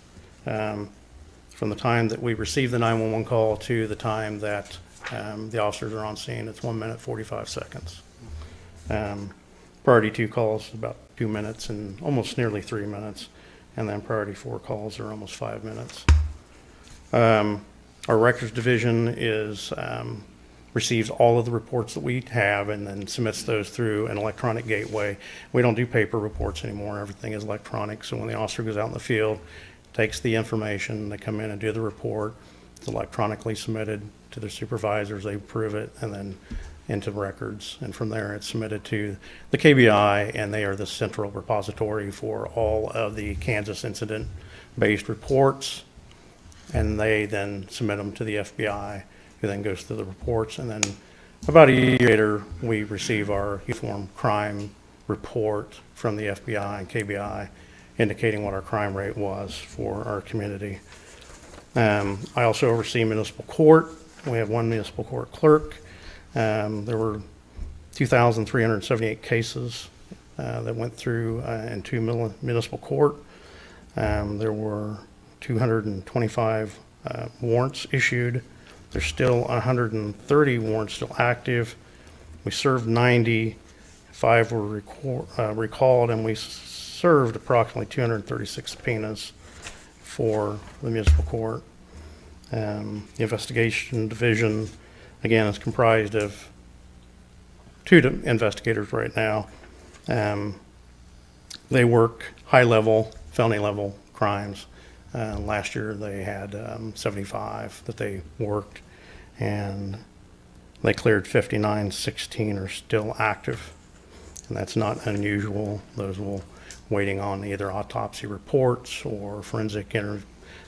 From the time that we receive the 911 call to the time that the officers are on scene, it's 1 minute, 45 seconds. Priority 2 calls is about 2 minutes and almost nearly 3 minutes. And then priority 4 calls are almost 5 minutes. Our records division receives all of the reports that we have and then submits those through an electronic gateway. We don't do paper reports anymore. Everything is electronic. So when the officer goes out in the field, takes the information, they come in and do the report. It's electronically submitted to their supervisors. They approve it and then into records. And from there, it's submitted to the KBI, and they are the central repository for all of the Kansas incident-based reports. And they then submit them to the FBI, who then goes through the reports. And then about a year later, we receive our uniform crime report from the FBI and KBI, indicating what our crime rate was for our community. I also oversee municipal court. We have 1 municipal court clerk. There were 2,378 cases that went through in 2 municipal court. There were 225 warrants issued. There's still 130 warrants still active. We served 90, 5 were recalled, and we served approximately 236 subpoenas for the municipal court. The investigation division, again, is comprised of 2 investigators right now. They work high-level, felony-level crimes. Last year they had 75 that they worked, and they cleared 59, 16 are still active. And that's not unusual. Those will waiting on either autopsy reports or forensic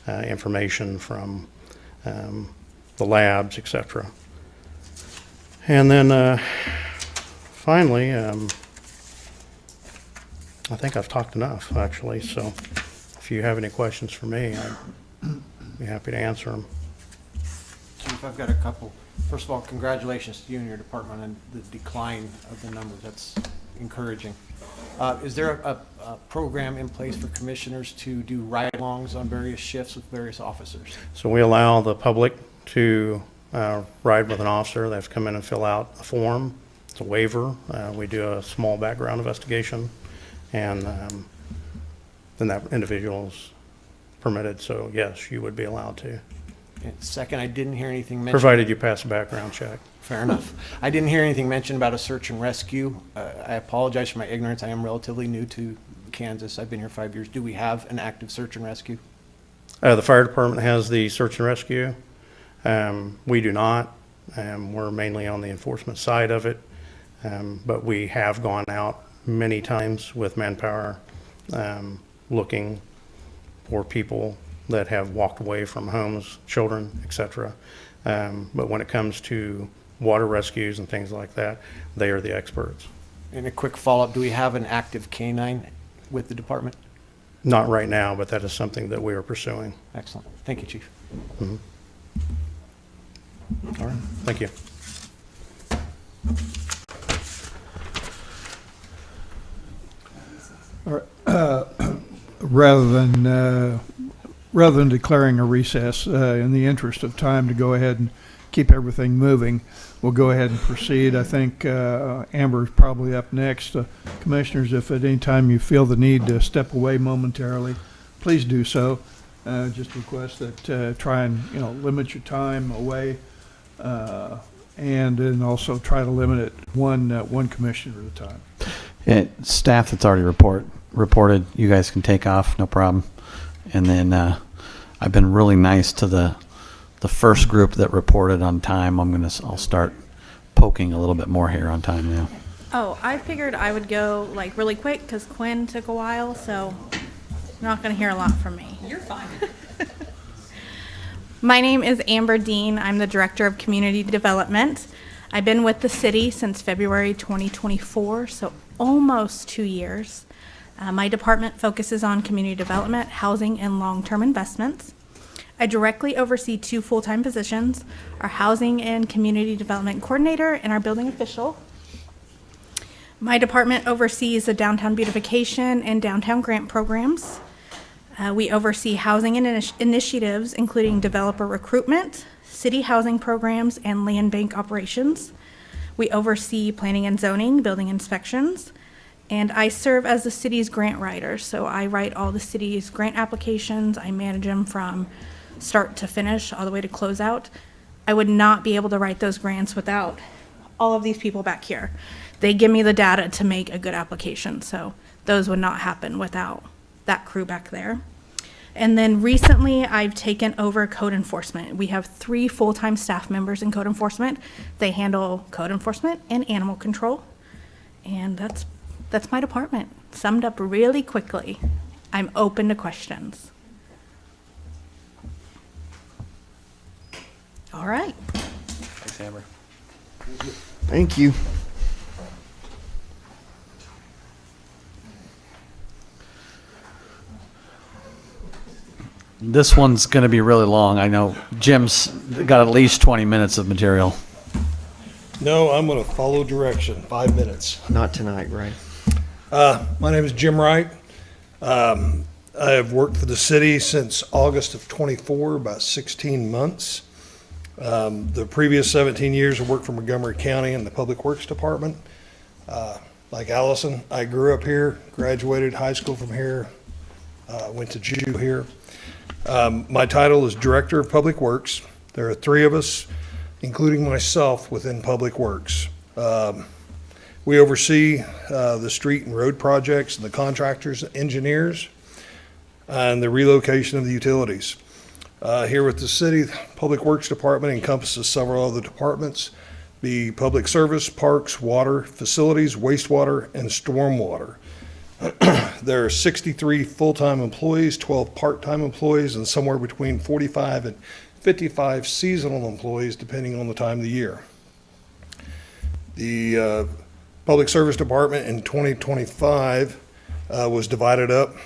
information from the labs, etc. And then finally, I think I've talked enough, actually. So if you have any questions for me, I'd be happy to answer them. Chief, I've got a couple. First of all, congratulations to you and your department on the decline of the numbers. That's encouraging. Is there a program in place for commissioners to do ride-alongs on various shifts with various officers? So we allow the public to ride with an officer. They have to come in and fill out a form. It's a waiver. We do a small background investigation, and then that individual's permitted. So yes, you would be allowed to, And second, I didn't hear anything mentioned. provided you pass a background check. Fair enough. I didn't hear anything mentioned about a search and rescue. I apologize for my ignorance. I am relatively new to Kansas. I've been here 5 years. Do we have an active search and rescue? The fire department has the search and rescue. We do not. We're mainly on the enforcement side of it. But we have gone out many times with manpower, looking for people that have walked away from homes, children, etc. But when it comes to water rescues and things like that, they are the experts. And a quick follow-up, do we have an active canine with the department? Not right now, but that is something that we are pursuing. Excellent. Thank you, Chief. All right, thank you. Rather than declaring a recess, in the interest of time to go ahead and keep everything moving, we'll go ahead and proceed. I think Amber's probably up next. Commissioners, if at any time you feel the need to step away momentarily, please do so. Just request that try and limit your time away, and then also try to limit it one commissioner at a time. Staff that's already reported, you guys can take off, no problem. And then I've been really nice to the first group that reported on time. I'll start poking a little bit more here on time now. Oh, I figured I would go like really quick because Quinn took a while, so you're not going to hear a lot from me. You're fine. My name is Amber Dean. I'm the Director of Community Development. I've been with the city since February 2024, so almost 2 years. My department focuses on community development, housing, and long-term investments. I directly oversee 2 full-time positions, our Housing and Community Development Coordinator and our Building Official. My department oversees the downtown beautification and downtown grant programs. We oversee housing initiatives, including developer recruitment, city housing programs, and land bank operations. We oversee planning and zoning, building inspections, and I serve as the city's grant writer. So I write all the city's grant applications. I manage them from start to finish, all the way to closeout. I would not be able to write those grants without all of these people back here. They give me the data to make a good application, so those would not happen without that crew back there. And then recently, I've taken over code enforcement. We have 3 full-time staff members in code enforcement. They handle code enforcement and animal control, and that's my department, summed up really quickly. I'm open to questions. All right. Thanks, Amber. Thank you. This one's going to be really long. I know Jim's got at least 20 minutes of material. No, I'm going to follow direction. 5 minutes. Not tonight, right? My name is Jim Wright. I have worked for the city since August of '24, about 16 months. The previous 17 years I worked for Montgomery County in the Public Works Department. Like Allison, I grew up here, graduated high school from here, went to JU here. My title is Director of Public Works. There are 3 of us, including myself, within Public Works. We oversee the street and road projects and the contractors, engineers, and the relocation of the utilities. Here with the city, the Public Works Department encompasses several other departments, be public service, parks, water, facilities, wastewater, and stormwater. There are 63 full-time employees, 12 part-time employees, and somewhere between 45 and 55 seasonal employees, depending on the time of the year. The Public Service Department in 2025 was divided up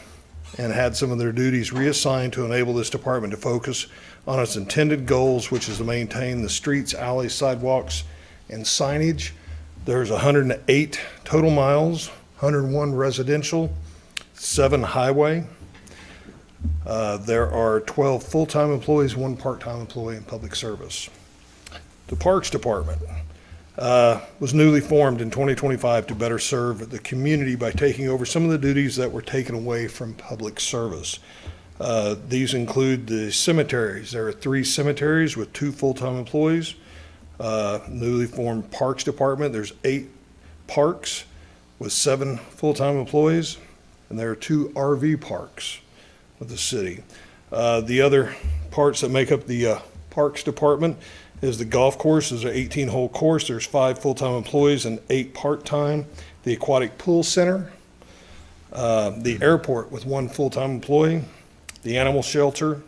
and had some of their duties reassigned to enable this department to focus on its intended goals, which is to maintain the streets, alleys, sidewalks, and signage. There's 108 total miles, 101 residential, 7 highway. There are 12 full-time employees, 1 part-time employee in public service. The Parks Department. was newly formed in 2025 to better serve the community by taking over some of the duties that were taken away from public service. These include the cemeteries. There are 3 cemeteries with 2 full-time employees. Newly formed Parks Department, there's 8 parks with 7 full-time employees, and there are 2 RV parks with the city. The other parts that make up the Parks Department is the golf course. There's an 18-hole course. There's 5 full-time employees and 8 part-time. The aquatic pool center, the airport with 1 full-time employee, the animal shelter,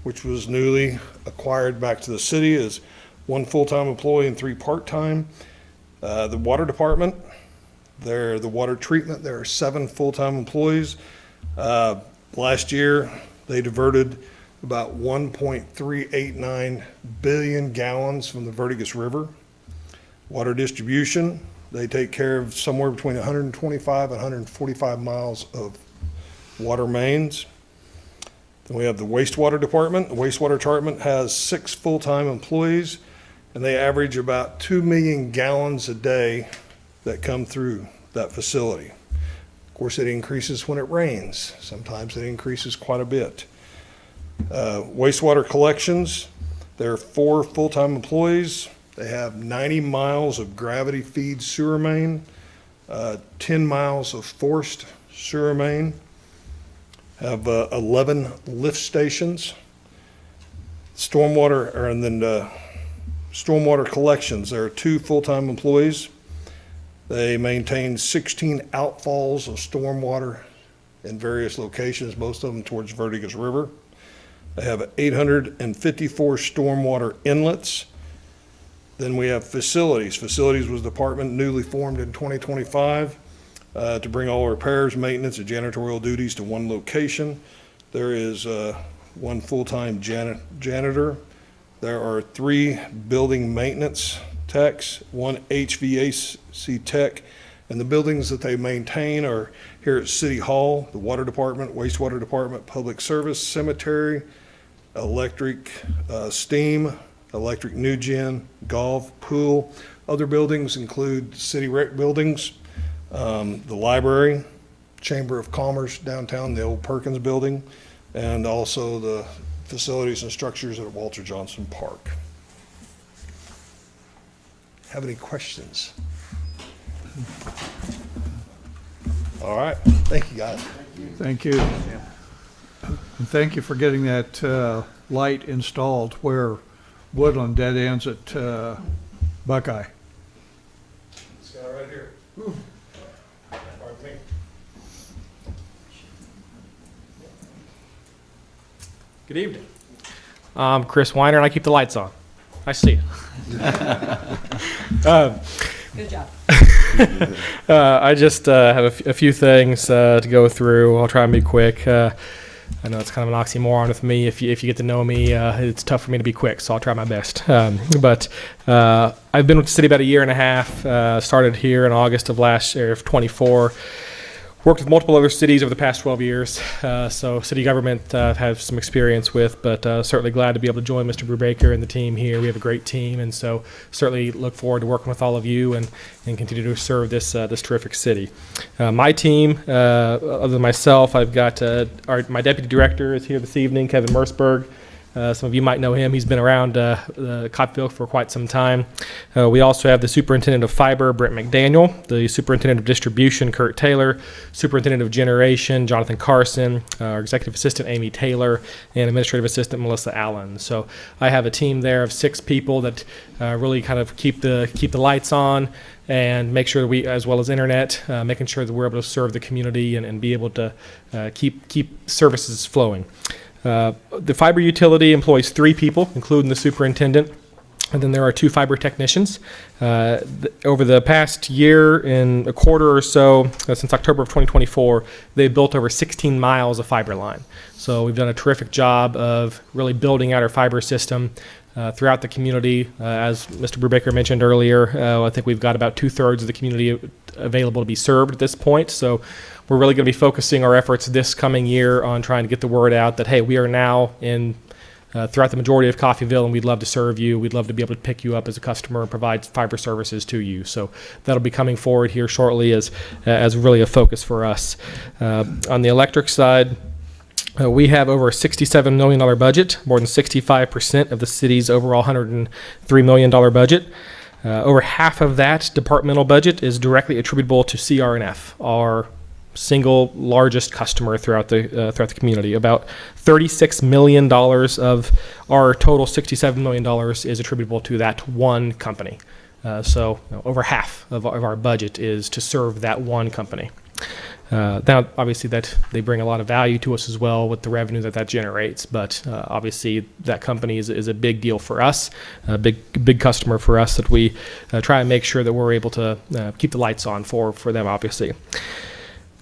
which was newly acquired back to the city, is 1 full-time employee and 3 part-time. The water department, the water treatment, there are 7 full-time employees. Last year, they diverted about 1.389 billion gallons from the Vertigus River. Water distribution, they take care of somewhere between 125 and 145 miles of water mains. Then we have the wastewater department. The wastewater department has 6 full-time employees, and they average about 2 million gallons a day that come through that facility. Of course, it increases when it rains. Sometimes it increases quite a bit. Wastewater collections, there are 4 full-time employees. They have 90 miles of gravity feed sewer main, 10 miles of forced sewer main, have 11 lift stations. Stormwater collections, there are 2 full-time employees. They maintain 16 outfalls of stormwater in various locations, most of them towards Vertigus River. They have 854 stormwater inlets. Then we have facilities. Facilities was a department newly formed in 2025 to bring all repairs, maintenance, and janitorial duties to 1 location. There is 1 full-time janitor. There are 3 building maintenance techs, 1 HVAC tech, and the buildings that they maintain are here at City Hall, the Water Department, Wastewater Department, Public Service, Cemetery, electric, steam, electric new gen, golf, pool. Other buildings include city rec buildings, the library, Chamber of Commerce downtown, the old Perkins building, and also the facilities and structures at Walter Johnson Park. Have any questions? All right, thank you, guys. Thank you. And thank you for getting that light installed where Woodland dead ends at Buckeye. This guy right here. Pardon me. Good evening. I'm Chris Weiner, and I keep the lights on. I see you. Good job. I just have a few things to go through. I'll try and be quick. I know it's kind of an oxymoron with me. If you get to know me, it's tough for me to be quick, so I'll try my best. But I've been with the city about 1.5 years. Started here in August of last year, of 24. Worked with multiple other cities over the past 12 years, so city government I've had some experience with, but certainly glad to be able to join Mr. Brubaker and the team here. We have a great team, and so certainly look forward to working with all of you and continue to serve this terrific city. My team, other than myself, I've got my deputy director is here this evening, Kevin Mersberg. Some of you might know him. He's been around Coffeyville for quite some time. We also have the superintendent of fiber, Brent McDaniel, the superintendent of distribution, Kurt Taylor, superintendent of generation, Jonathan Carson, our executive assistant, Amy Taylor, and administrative assistant, Melissa Allen. So I have a team there of 6 people that really kind of keep the lights on and make sure that we, as well as internet, making sure that we're able to serve the community and be able to keep services flowing. The fiber utility employs 3 people, including the superintendent, and then there are 2 fiber technicians. Over the past year and a quarter or so, since October of 2024, they've built over 16 miles of fiber line. So we've done a terrific job of really building out our fiber system throughout the community. As Mr. Brubaker mentioned earlier, I think we've got about 2/3 of the community available to be served at this point. So we're really going to be focusing our efforts this coming year on trying to get the word out that, hey, we are now in throughout the majority of Coffeyville, and we'd love to serve you. We'd love to be able to pick you up as a customer and provide fiber services to you. So that'll be coming forward here shortly as really a focus for us. On the electric side, we have over a $67 million budget, more than 65% of the city's overall $103 million budget. Over half of that departmental budget is directly attributable to CRNF, our single largest customer throughout the community. About $36 million of our total $67 million is attributable to that one company. So over half of our budget is to serve that one company. Now, obviously, that they bring a lot of value to us as well with the revenue that generates. But obviously, that company is a big deal for us, a big customer for us that we try and make sure that we're able to keep the lights on for them, obviously.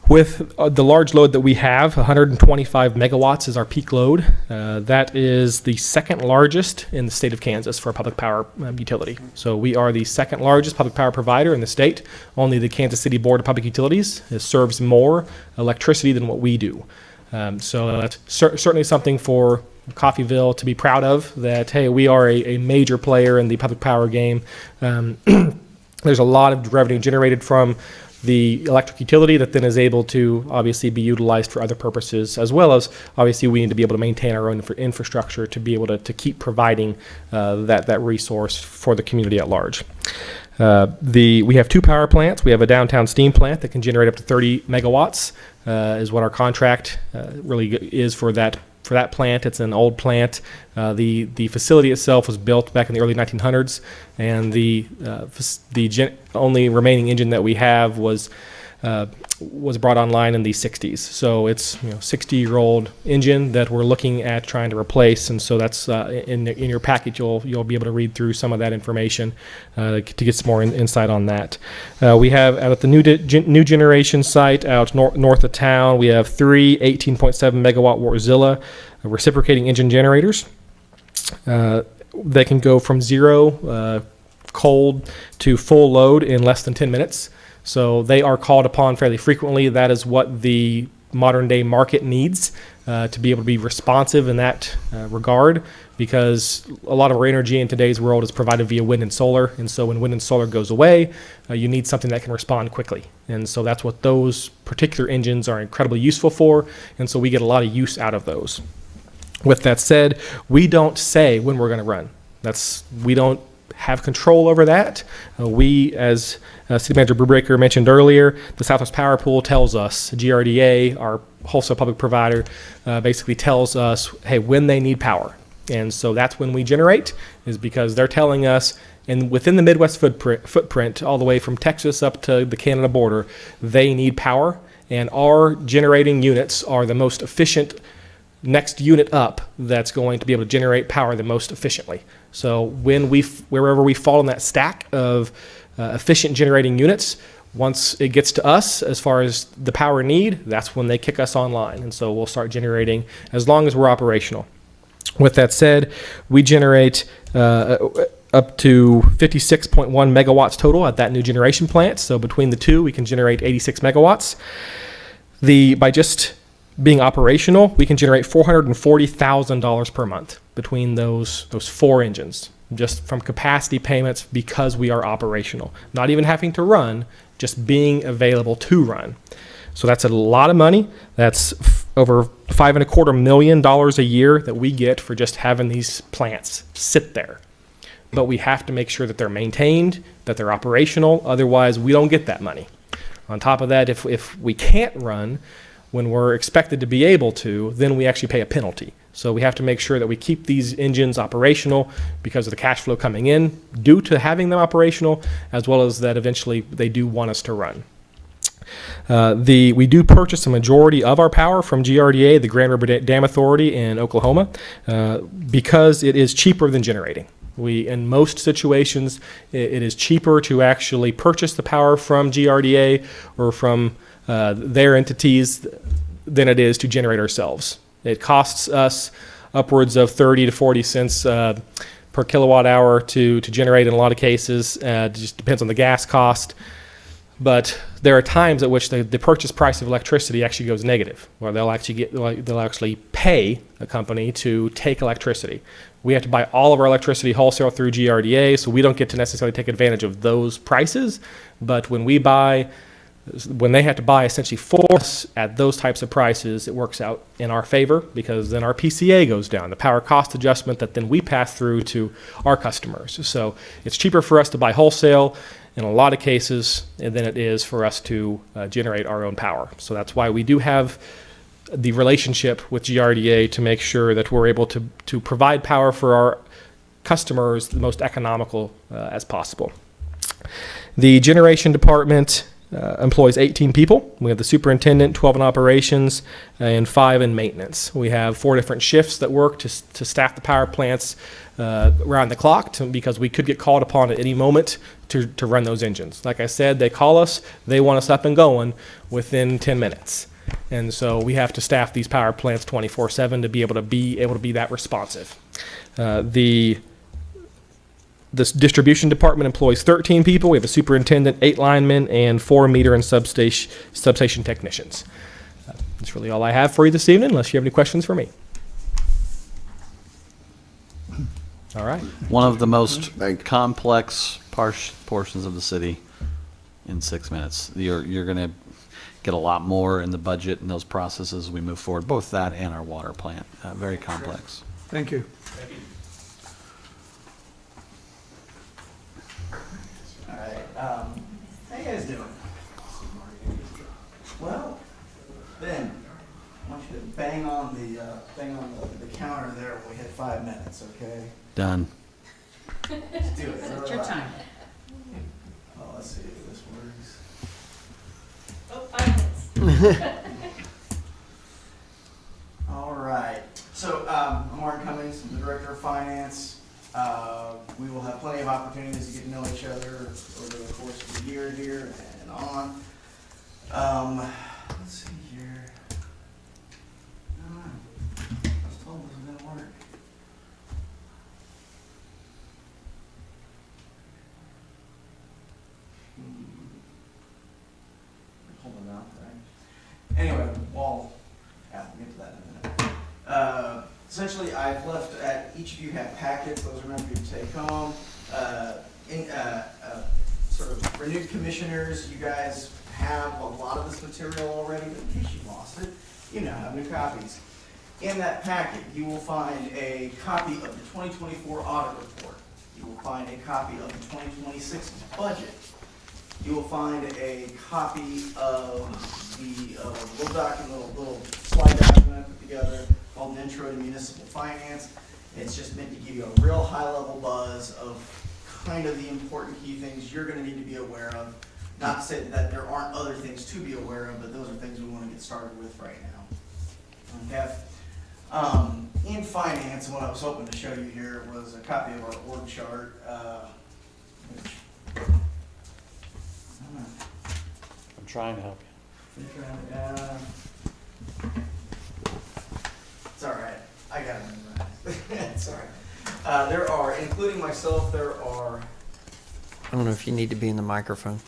With the large load that we have, 125 megawatts is our peak load. That is the second largest in the state of Kansas for a public power utility. So we are the second largest public power provider in the state. Only the Kansas City Board of Public Utilities serves more electricity than what we do. So that's certainly something for Coffeyville to be proud of, that, hey, we are a major player in the public power game. There's a lot of revenue generated from the electric utility that then is able to obviously be utilized for other purposes, as well as obviously we need to be able to maintain our own infrastructure to be able to keep providing that resource for the community at large. We have two power plants. We have a downtown steam plant that can generate up to 30 megawatts, is what our contract really is for that plant. It's an old plant. The facility itself was built back in the early 1900s, and the only remaining engine that we have was brought online in the 60s. So it's 60-year-old engine that we're looking at trying to replace, and so that's in your package. You'll be able to read through some of that information to get some more insight on that. We have out at the new generation site out north of town, we have three 18.7 megawatt Wärtsilä reciprocating engine generators. They can go from zero cold to full load in less than 10 minutes. So they are called upon fairly frequently. That is what the modern day market needs, to be able to be responsive in that regard, because a lot of our energy in today's world is provided via wind and solar. And so when wind and solar goes away, you need something that can respond quickly. And so that's what those particular engines are incredibly useful for. And so we get a lot of use out of those. With that said, we don't say when we're going to run. We don't have control over that. We, as City Manager Brubaker mentioned earlier, the Southwest Power Pool tells us, GRDA, our wholesale public provider, basically tells us, hey, when they need power. And so that's when we generate, is because they're telling us, and within the Midwest footprint, all the way from Texas up to the Canada border, they need power, and our generating units are the most efficient next unit up that's going to be able to generate power the most efficiently. So wherever we fall in that stack of efficient generating units, once it gets to us as far as the power need, that's when they kick us online. And so we'll start generating as long as we're operational. With that said, we generate up to 56.1 megawatts total at that new generation plant. So between the two, we can generate 86 megawatts. By just being operational, we can generate $440,000 per month between those four engines, just from capacity payments, because we are operational. Not even having to run, just being available to run. So that's a lot of money. That's over $5.25 million a year that we get for just having these plants sit there. But we have to make sure that they're maintained, that they're operational. Otherwise, we don't get that money. On top of that, if we can't run when we're expected to be able to, then we actually pay a penalty. So we have to make sure that we keep these engines operational because of the cash flow coming in due to having them operational, as well as that eventually they do want us to run. We do purchase a majority of our power from GRDA, the Grand River Dam Authority in Oklahoma, because it is cheaper than generating. In most situations, it is cheaper to actually purchase the power from GRDA or from their entities than it is to generate ourselves. It costs us upwards of 30 to 40 cents per kilowatt hour to generate in a lot of cases. It just depends on the gas cost. But there are times at which the purchase price of electricity actually goes negative, where they'll actually pay a company to take electricity. We have to buy all of our electricity wholesale through GRDA, so we don't get to necessarily take advantage of those prices. But when they have to buy essentially for us at those types of prices, it works out in our favor, because then our PCA goes down, the power cost adjustment that then we pass through to our customers. So it's cheaper for us to buy wholesale in a lot of cases than it is for us to generate our own power. So that's why we do have the relationship with GRDA to make sure that we're able to provide power for our customers the most economical as possible. The generation department employs 18 people. We have the superintendent, 12 in operations, and 5 in maintenance. We have 4 different shifts that work to staff the power plants around the clock, because we could get called upon at any moment to run those engines. Like I said, they call us, they want us up and going within 10 minutes. And so we have to staff these power plants 24/7 to be able to be that responsive. This distribution department employs 13 people. We have a superintendent, 8 linemen, and 4 meter and substation technicians. That's really all I have for you this evening, unless you have any questions for me. All right. One of the most complex portions of the city in 6 minutes. You're going to get a lot more in the budget and those processes as we move forward, both that and our water plant. Very complex. Thank you. How you guys doing? Well, Ben, I want you to bang on the counter there when we hit 5 minutes, okay? Done. Let's do it. It's your time. Oh, let's see if this works. Oh, 5 minutes. All right. So, I'm Martin Cummings, I'm the Director of Finance. We will have plenty of opportunities to get to know each other over the course of the year here and on. Let's see here. I was told this was gonna work. Hold it out there. Anyway, well, yeah, we'll get to that in a minute. Essentially, I've left, each of you have packets, those are meant for you to take home. Sort of renewed commissioners, you guys have a lot of this material already, but in case you lost it, you now have new copies. In that packet, you will find a copy of the 2024 audit report. You will find a copy of the 2026 budget. You will find a copy of the little slide document I put together called an Intro to Municipal Finance. It's just meant to give you a real high-level buzz of kind of the important key things you're going to need to be aware of. Not to say that there aren't other things to be aware of, but those are things we want to get started with right now. Okay. In finance, and what I was hoping to show you here was a copy of our org chart. I'm trying to help you. It's all right. I got it memorized. It's all right. There are, including myself, there are. I don't know if you need to be in the microphone.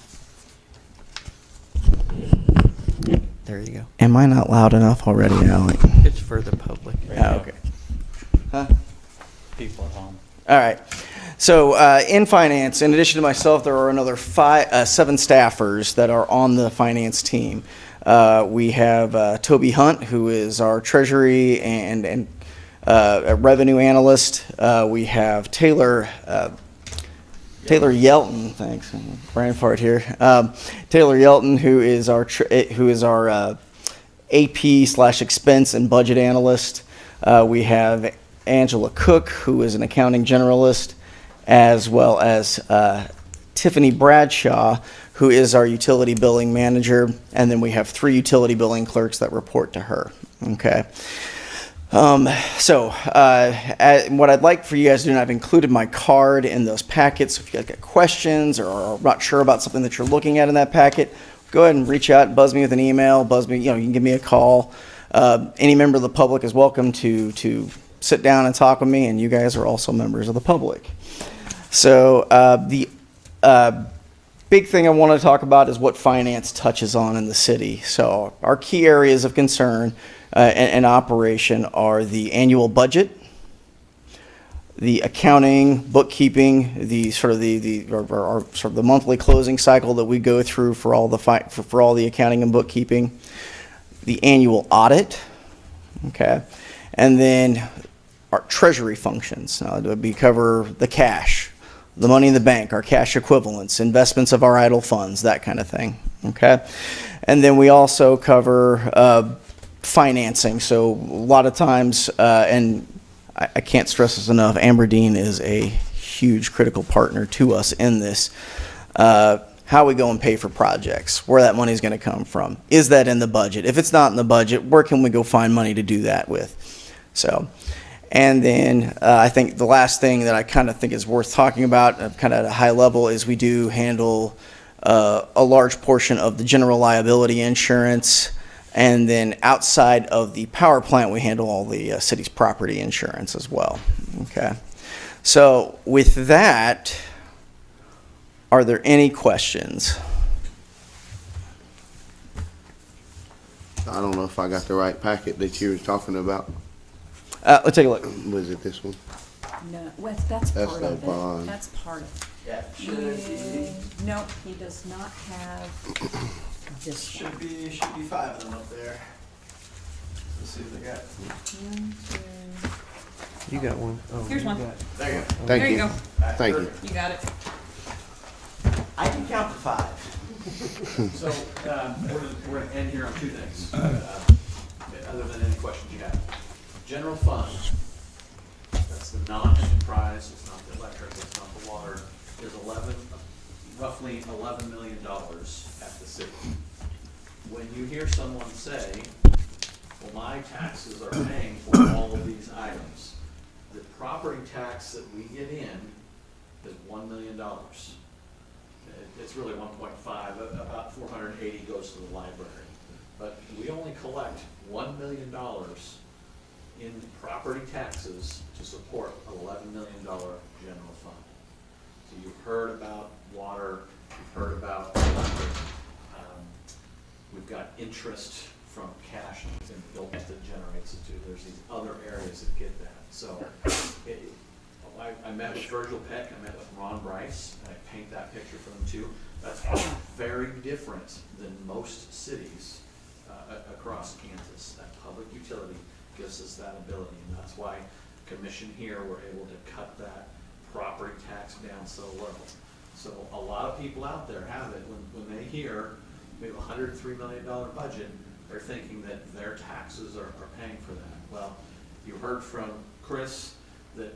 There you go. Am I not loud enough already, Alec? It's for the public. Oh, okay. Huh? People at home. All right. So in finance, in addition to myself, there are another 7 staffers that are on the finance team. We have Toby Hunt, who is our treasury and revenue analyst. We have Taylor Yelton, thanks, brain fart here. Taylor Yelton, who is our AP/expense and budget analyst. We have Angela Cook, who is an accounting generalist, as well as Tiffany Bradshaw, who is our utility billing manager, and then we have 3 utility billing clerks that report to her. Okay. What I'd like for you guys to do, and I've included my card in those packets, so if you guys got questions or are not sure about something that you're looking at in that packet, go ahead and reach out, buzz me with an email, you can give me a call. Any member of the public is welcome to sit down and talk with me, and you guys are also members of the public. So big thing I want to talk about is what finance touches on in the city. So our key areas of concern and operation are the annual budget, the accounting, bookkeeping, the sort of our sort of the monthly closing cycle that we go through for all the for all the accounting and bookkeeping, the annual audit, okay, and then our treasury functions. We cover the cash, the money in the bank, our cash equivalents, investments of our idle funds, that kind of thing, okay? And then we also cover financing. So a lot of times, and I can't stress this enough, Amber-Dean is a huge critical partner to us in this. How we go and pay for projects, where that money is going to come from. Is that in the budget? If it's not in the budget, where can we go find money to do that with? So, and then I think the last thing that I kind of think is worth talking about, kind of at a high level, is we do handle a large portion of the general liability insurance. And then outside of the power plant, we handle all the city's property insurance as well. Okay. So with that, are there any questions? I don't know if I got the right packet that you were talking about. Let's take a look. Was it this one? No, Wes, that's That's part the of it. bond. That's part of it. Yeah, should it be? No, he does not have this one. Should be 5 of them up there. Let's see what they got. 1, 2. You got one. Oh, Here's you one. got- There you go. Thank There you. you go. Thank you. You got it. I can count to 5. So, we're going to end here on two things, other than any questions you have. General fund, that's the non-enterprise, it's not the electric, it's not the water, there's roughly $11 million at the city. When you hear someone say, well, my taxes are paying for all of these items, the property tax that we get in is $1 million. It's really 1.5, about 480 goes to the library. But we only collect $1 million in property taxes to support an $11 million general fund. So you've heard about water, you've heard about electric. We've got interest from cash and bills that generates it too. There's these other areas that get that. So I met with Virgil Peck, I met with Ron Bryce, and I paint that picture for them too. That's very different than most cities across Kansas. That public utility gives us that ability, and that's why commission here, we're able to cut that property tax down so low. So a lot of people out there have it, when they hear we have a $103 million budget, they're thinking that their taxes are paying for that. Well, you heard from Chris that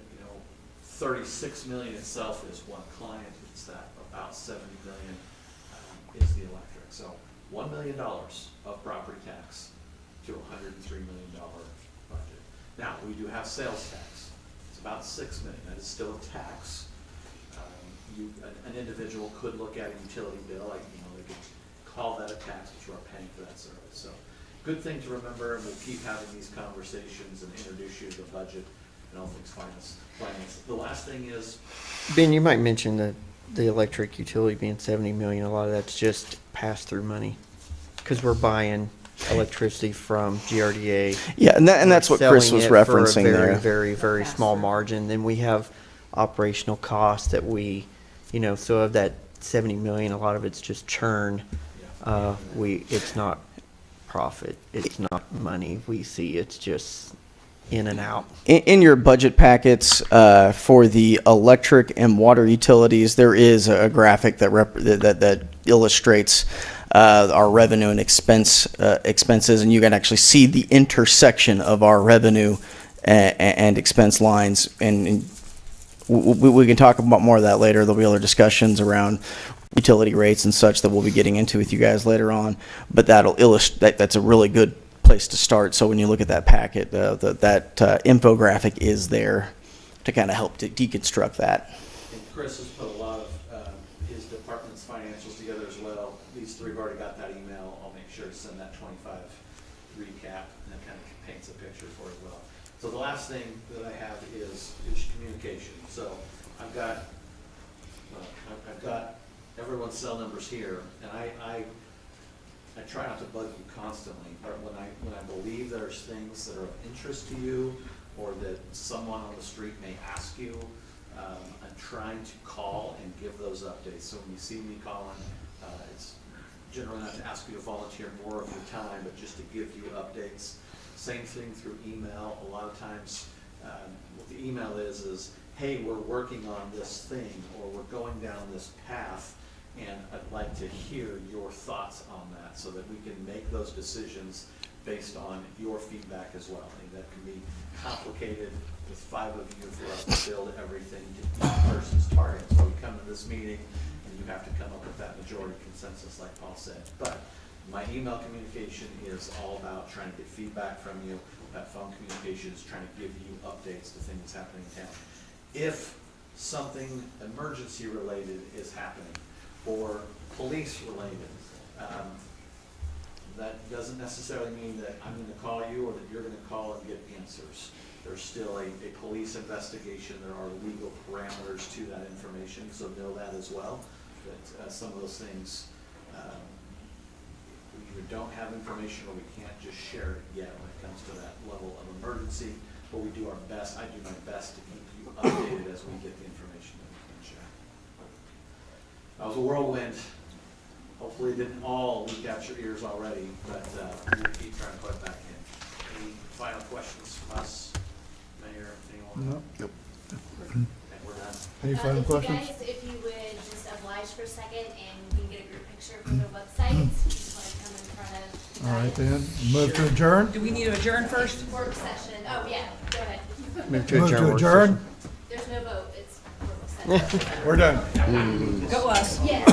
36 million itself is one client. It's that about 70 million is the electric. So $1 million of property tax to a $103 million budget. Now we do have sales tax. It's about $6 million. That is still a tax. An individual could look at a utility bill, they could call that a tax, but you are paying for that service. So good thing to remember, and we'll keep having these conversations and introduce you to the budget and all things finance. The last thing is, Ben, you might mention the electric utility being 70 million. A lot of that's just pass-through money because we're buying electricity from GRDA. Yeah, and that's what Chris was referencing for a there. very, very small margin. Then we have operational costs that we, so of that 70 million, a lot of it's just churn. It's not profit. It's not money we see. It's just in and out. In your budget packets for the electric and water utilities, there is a graphic that illustrates our revenue and expenses, and you can actually see the intersection of our revenue and expense lines. And we can talk about more of that later. There'll be other discussions around utility rates and such that we'll be getting into with you guys later on. But that'll illustrate that's a really good place to start. So when you look at that packet, that infographic is there to kind of help to deconstruct that. and Chris has put a lot of his department's financials together as well. These three have already got that email. I'll make sure to send that 25 recap, and that kind of paints a picture for it as well. So the last thing that I have is communication. So I've got everyone's cell number's here, and I try not to bug you constantly, but when I believe there's things that are of interest to you, or that someone on the street may ask you, I'm trying to call and give those updates. So when you see me calling, it's generally not to ask you to volunteer more of your time, but just to give you updates. Same thing through email. A lot of times, what the email is, hey, we're working on this thing, or we're going down this path, and I'd like to hear your thoughts on that so that we can make those decisions based on your feedback as well. And that can be complicated with 5 of you for us to build everything to each person's target. So we come to this meeting and you have to come up with that majority consensus like Paul said. But my email communication is all about trying to get feedback from you. That phone communication is trying to give you updates to things happening in town. If something emergency related is happening or police related, that doesn't necessarily mean that I'm going to call you or that you're going to call and get answers. There's still a police investigation. There are legal parameters to that information, so know that as well. That some of those things, we either don't have information or we can't just share it yet when it comes to that level of emergency, but we do our best. I do my best to keep you updated as we get the information that we can share. That was a whirlwind. Hopefully it didn't all leak out your ears already, but we'll keep trying to put it back in. Any final questions from us, Mayor, anyone? Nope. And we're done. Any final questions? If you guys, if you would just oblige for a second and we can get a group picture for the website, just want to come in front of you All right guys. then, move to adjourn? Do we need to adjourn first? Work session. Oh, yeah, go ahead. Move to adjourn. work adjourn? There's no vote, it's work session. We're done. Go us. Yes.